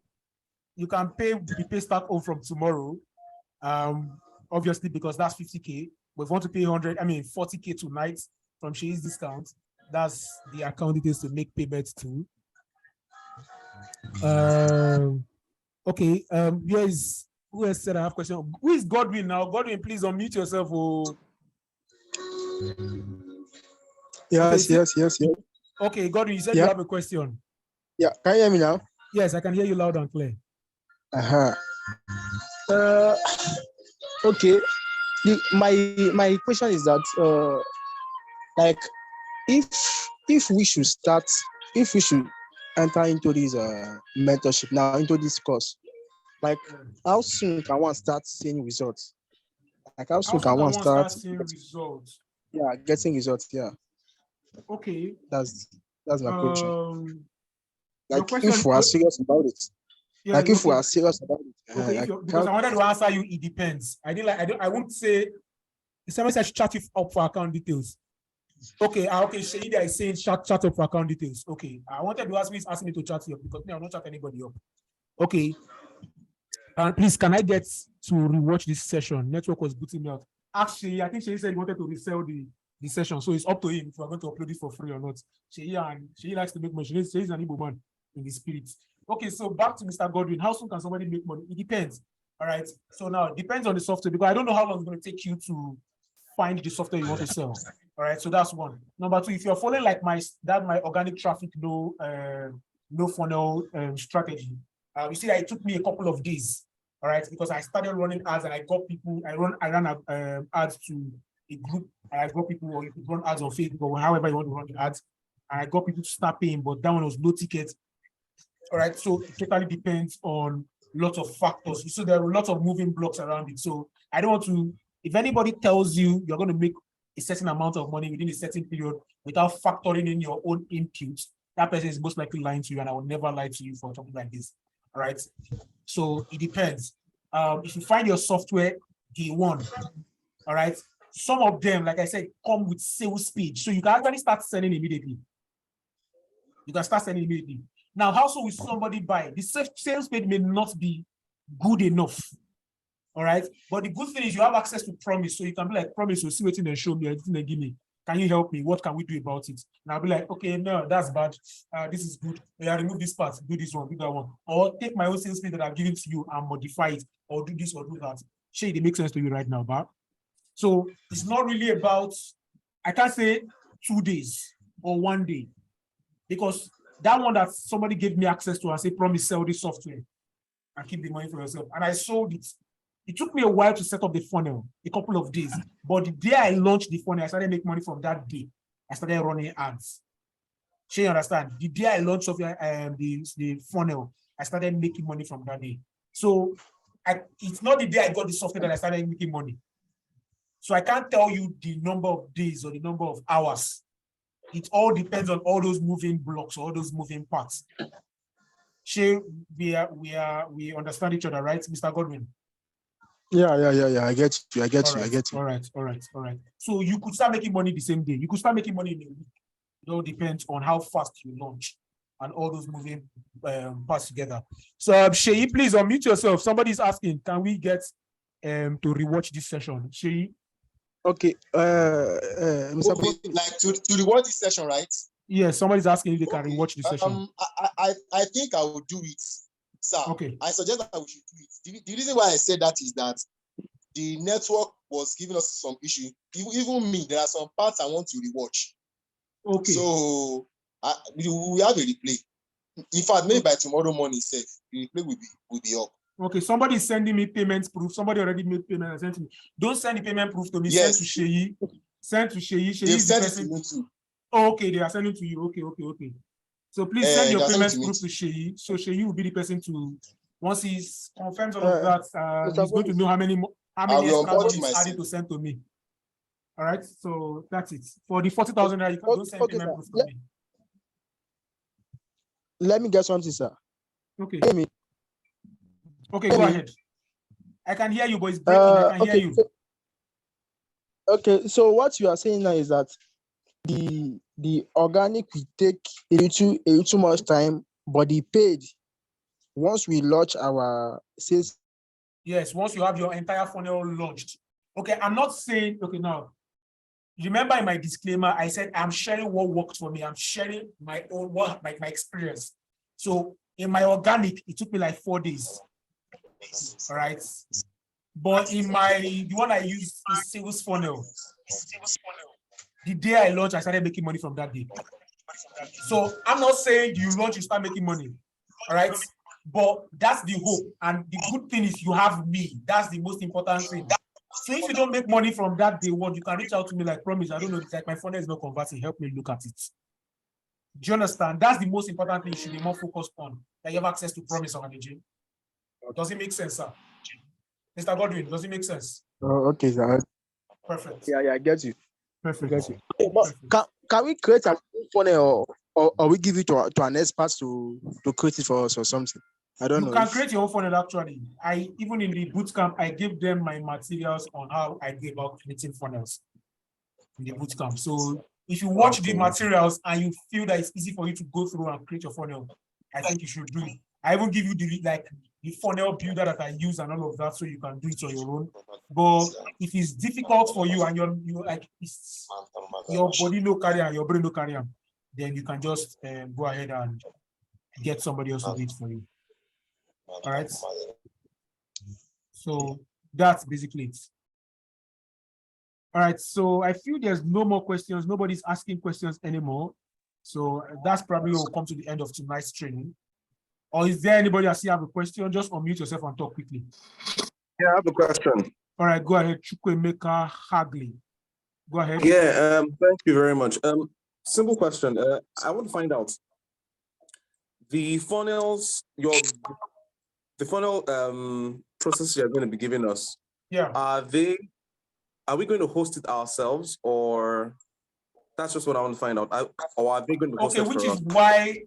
you can pay the pay start on from tomorrow. Obviously because that's 50K. But if you want to pay 40K tonight from Sheyi's discount, that's the account details to make payments to. Okay. Who else said I have a question? Who is Godwin now? Godwin, please unmute yourself. Yes. Okay, Godwin, you said Yeah. you have a question. Yeah, can you hear me now? Yes, I can hear you loud and clear. Okay. My question is that like if we should enter into this mentorship now, into this course, like how soon can one start seeing results? Like how soon can one start seeing results? Yeah, getting results. Yeah, Okay. that's my question. Your Like question- if we are serious about it. Yeah, Like if we okay. are serious about it. Okay, like, because I wanted to answer you, it depends. I won't say if somebody says chat you up for account details. Okay, Sheida is saying chat up for account details. Okay. I wanted to ask me to chat you up because me, I'll not chat anybody up. Okay. Please, can I get to rewatch this session? Network was booting me out. Actually, I think Sheyi said he wanted to resell the session. So it's up to him if we're going to upload it for free or not. Sheyi likes to make money. Sheyi is an Igbo man in the spirit. Okay, so back to Mr. Godwin. How soon can somebody make money? It depends. All right. So now it depends on the software because I don't know how long it's going to take you to find the software you want to sell. All right. So that's one. Number two, if you're following like my organic traffic no funnel strategy, you see that it took me a couple of days. All right, because I started running ads and I got people. I ran ads to a group. And I got people, or you could run ads on Facebook or however you want to run the ads. And I got people to start paying, but that one was low ticket. All right, so it totally depends on lots of factors. So there are lots of moving blocks around it. So I don't want to. If anybody tells you you're going to make a certain amount of money within a certain period without factoring in your own inputs, that person is most likely lying to you, and I will never lie to you for something like this. All right. So it depends. If you find your software day one, all right, some of them, like I said, come with sales page. So you can actually start selling immediately. You can start selling immediately. Now, how soon will somebody buy? The sales page may not be good enough. All right. But the good thing is you have access to Promise. So you can be like, Promise, you'll see what they show me, everything they give me. Can you help me? What can we do about it? And I'll be like, okay, no, that's bad. This is good. Yeah, remove this part, do this one, do that one. Or take my own sales page that I've given to you and modify it, or do this or do that. Shay, it makes sense to you right now, but so it's not really about, I can't say 2 days or 1 day, because that one that somebody gave me access to and say, Promise, sell this software and keep the money for yourself. And I sold it. It took me a while to set up the funnel, a couple of days. But the day I launched the funnel, I started making money from that day. I started running ads. So you understand? The day I launched the funnel, I started making money from that day. So it's not the day I got the software that I started making money. So I can't tell you the number of days or the number of hours. It all depends on all those moving blocks, all those moving parts. Shay, we understand each other, right, Mr. Godwin? Yeah. I get you. All right. So you could start making money the same day. You could start making money in a week. It all depends on how fast you launch. and all those moving parts together. So Sheyi, please unmute yourself. Somebody's asking, can we get to rewatch this session? Sheyi? Okay. Mr. Okay, like to reward this session, right? Yes, somebody's asking if they can rewatch the session. I think I will do it, sir. Okay. I suggest that we should do it. The reason why I said that is that the network was giving us some issue. Even me, there are some parts I want to rewatch. Okay. So we have a replay. In fact, maybe by tomorrow morning, safe, the replay will be up. Okay, somebody is sending me payment proof. Somebody already made payment and sent to me. Don't send the payment proof to me. Yes. Send to Sheyi. Send to Sheyi. Sheyi They've is the sent it person. to me too. Oh, okay, they are sending to you. Okay. So please send your they are payment sending proof to to Sheyi. So Sheyi will be the person to, once he's confirms all Uh, of that, Mr. he's going to know how many will extra onboard money you he's adding myself. to send to me. All right, so that's it. For the 40,000, you can don't send Okay, payment sir. proof to me. Let me get something, sir. Okay. Hear me? Okay, Hear go me? ahead. I can hear you, but it's breaking. I can hear Okay. you. Okay, so what you are saying now is that the organic will take a little much time, but the paid, once we launch our sales. Yes, once you have your entire funnel launched. Okay, I'm not saying, okay, now, remember in my disclaimer, I said I'm sharing what worked for me. I'm sharing my own, my experience. So in my organic, it took me like 4 days. All right. But in the one I used is sales funnel. The day I launched, I started making money from that day. So I'm not saying you launch, you start making money. All right. But that's the hope. And the good thing is you have me. That's the most important thing. So if you don't make money from that day one, you can reach out to me like, promise, I don't know, it's like my funnel is not converting. Help me look at it. Do you understand? That's the most important thing you should be more focused on. That you have access to Promise Organization. Does it make sense, sir? Mr. Godwin, does it make sense? Oh, okay, sir. Perfect. Yeah, I get you. Perfect. Get you. But can we create a funnel or we give it to an expert to create it for us or something? I don't know. You can create your own funnel actually. Even in the bootcamp, I give them my materials on how I go about creating funnels in the bootcamp. So if you watch the materials and you feel that it's easy for you to go through and create your funnel, I think you should do it. I will give you the funnel builder that I use and all of that, so you can do it on your own. But if it's difficult for you and you're like your body no carry and your brain no carry, then you can just go ahead and get somebody else to do it for you. All right. So that's basically it. All right. So I feel there's no more questions. Nobody's asking questions anymore. So that's probably will come to the end of tonight's training. Or is there anybody that still have a question? Just unmute yourself and talk quickly. Yeah, I have a question. All right, go ahead. Chukwemeka Hagley. Go ahead. Yeah, thank you very much. Simple question. I want to find out the funnels, the funnel process you're going to be giving us. Yeah. Are we going to host it ourselves, or that's just what I want to find out? Or are they going to host it which for is us? why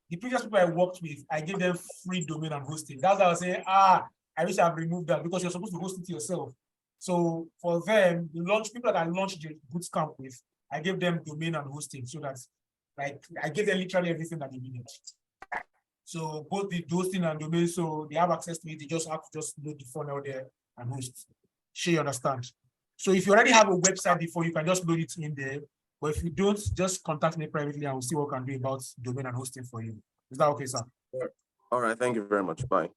the previous people I worked with, I gave them free domain and hosting. That's why I was saying, I wish I've removed that because you're supposed to host it yourself. So for them, people that I launched the bootcamp with, I gave them domain and hosting so that I gave them literally everything that they needed. So both the hosting and domain, so they have access to it. They just have to just load the funnel there and host. Sure, you understand? So if you already have a website before, you can just load it in there. But if you don't, just contact me privately and we'll see what I can do about domain and hosting for you. Is that okay, sir? All right, thank you very much. Bye.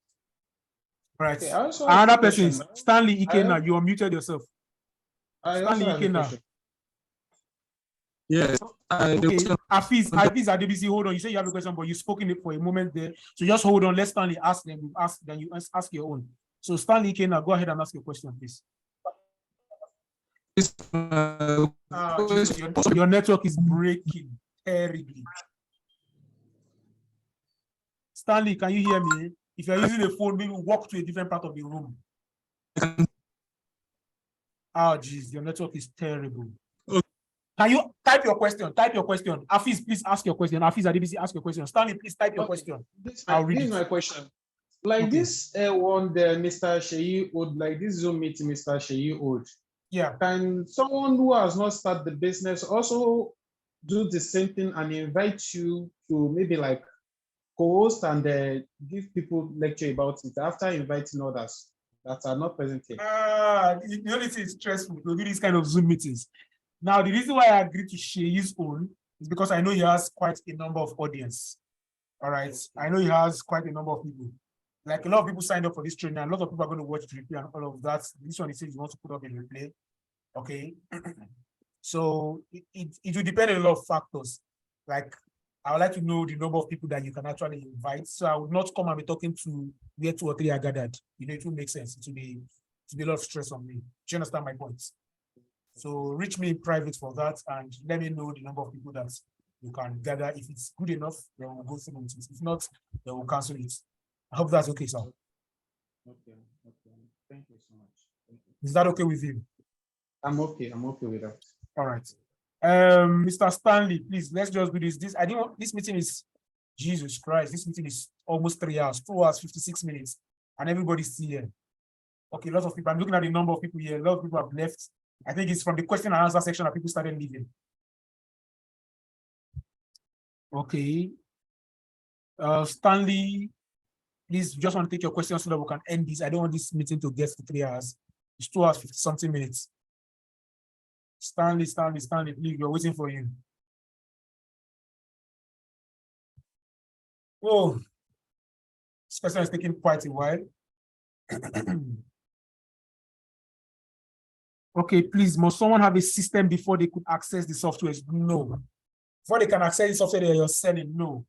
All right. Okay, I also have Another a person, question. Stanley Ikena, you unmuted yourself. I Stanley also have a Ikena. question. Yes. Okay, Afiz Adebisi, hold on. You say you have a question, but you spoke in it for a moment there. So just hold on. Let Stanley ask them. Then you ask your own. So Stanley Ikena, go ahead and ask your question, please. Jesus, your network is breaking terribly. Stanley, can you hear me? If you're using a phone, maybe walk to a different part of the room. Oh, geez, your network is terrible. Can you type your question? Type your question. Afiz, please ask your question. Afiz Adebisi, ask your question. Stanley, please type your question. I'll read This is it. my question. Like Okay. this one, the Mr. Sheyi Old, like this Zoom meeting, Mr. Sheyi Old. Yeah. Can someone who has not started the business also do the same thing and invite you to maybe like co-host and give people lecture about it after inviting others that are not present here? The only thing is stressful to do these kind of Zoom meetings. Now, the reason why I agreed to share his own is because I know he has quite a number of audience. All right. I know he has quite a number of people. Like a lot of people signed up for this training, and a lot of people are going to watch the replay and all of that. This one he says he wants to put up a replay. Okay. So it will depend on a lot of factors. Like I would like to know the number of people that you can actually invite. So I would not come and be talking to where 2 or 3 are gathered. You know, it will make sense. It will be a lot of stress on me. Do you understand my point? So reach me in private for that and let me know the number of people that you can gather. If it's good enough, then we'll go through it. If not, then we'll cancel it. I hope that's okay, sir. Okay. Thank you so much. Thank you. Is that okay with you? I'm okay with that. All right. Mr. Stanley, please, let's just do this. This meeting is, Jesus Christ, this meeting is almost 3 hours, 2 hours, 56 minutes, and everybody's still here. Okay, lots of people. I'm looking at the number of people here. A lot of people have left. I think it's from the question and answer section that people started leaving. Okay. Stanley, please just want to take your questions so that we can end this. I don't want this meeting to get to 3 hours. It's 2 hours, 50 something minutes. Stanley, please, we're waiting for you. Oh, this question is taking quite a while. Okay, please, must someone have a system before they could access the software? No. Before they can access the software that you're selling, no.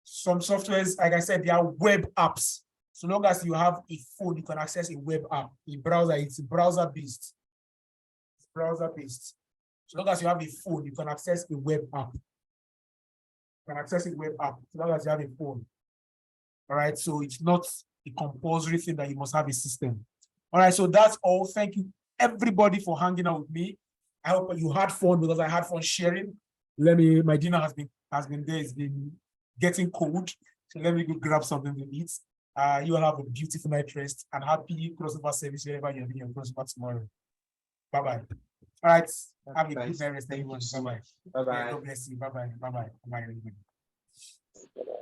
Some softwares, like I said, they are web apps. So long as you have a phone, you can access a web app. A browser, it's browser-based. It's browser-based. So long as you have a phone, you can access a web app. You can access a web app, so long as you have a phone. All right, so it's not a compulsory thing that you must have a system. All right, so that's all. Thank you, everybody, for hanging out with me. I hope you had fun because I had fun sharing. My dinner has been there. It's been getting cold, so let me go grab something to eat. You all have a beautiful night rest and happy crossover service wherever you're doing your crossover tomorrow. Bye-bye. All right, have a good night rest, everyone. Bye-bye. Bye-bye. God bless you. Bye-bye. Bye-bye. Bye-bye.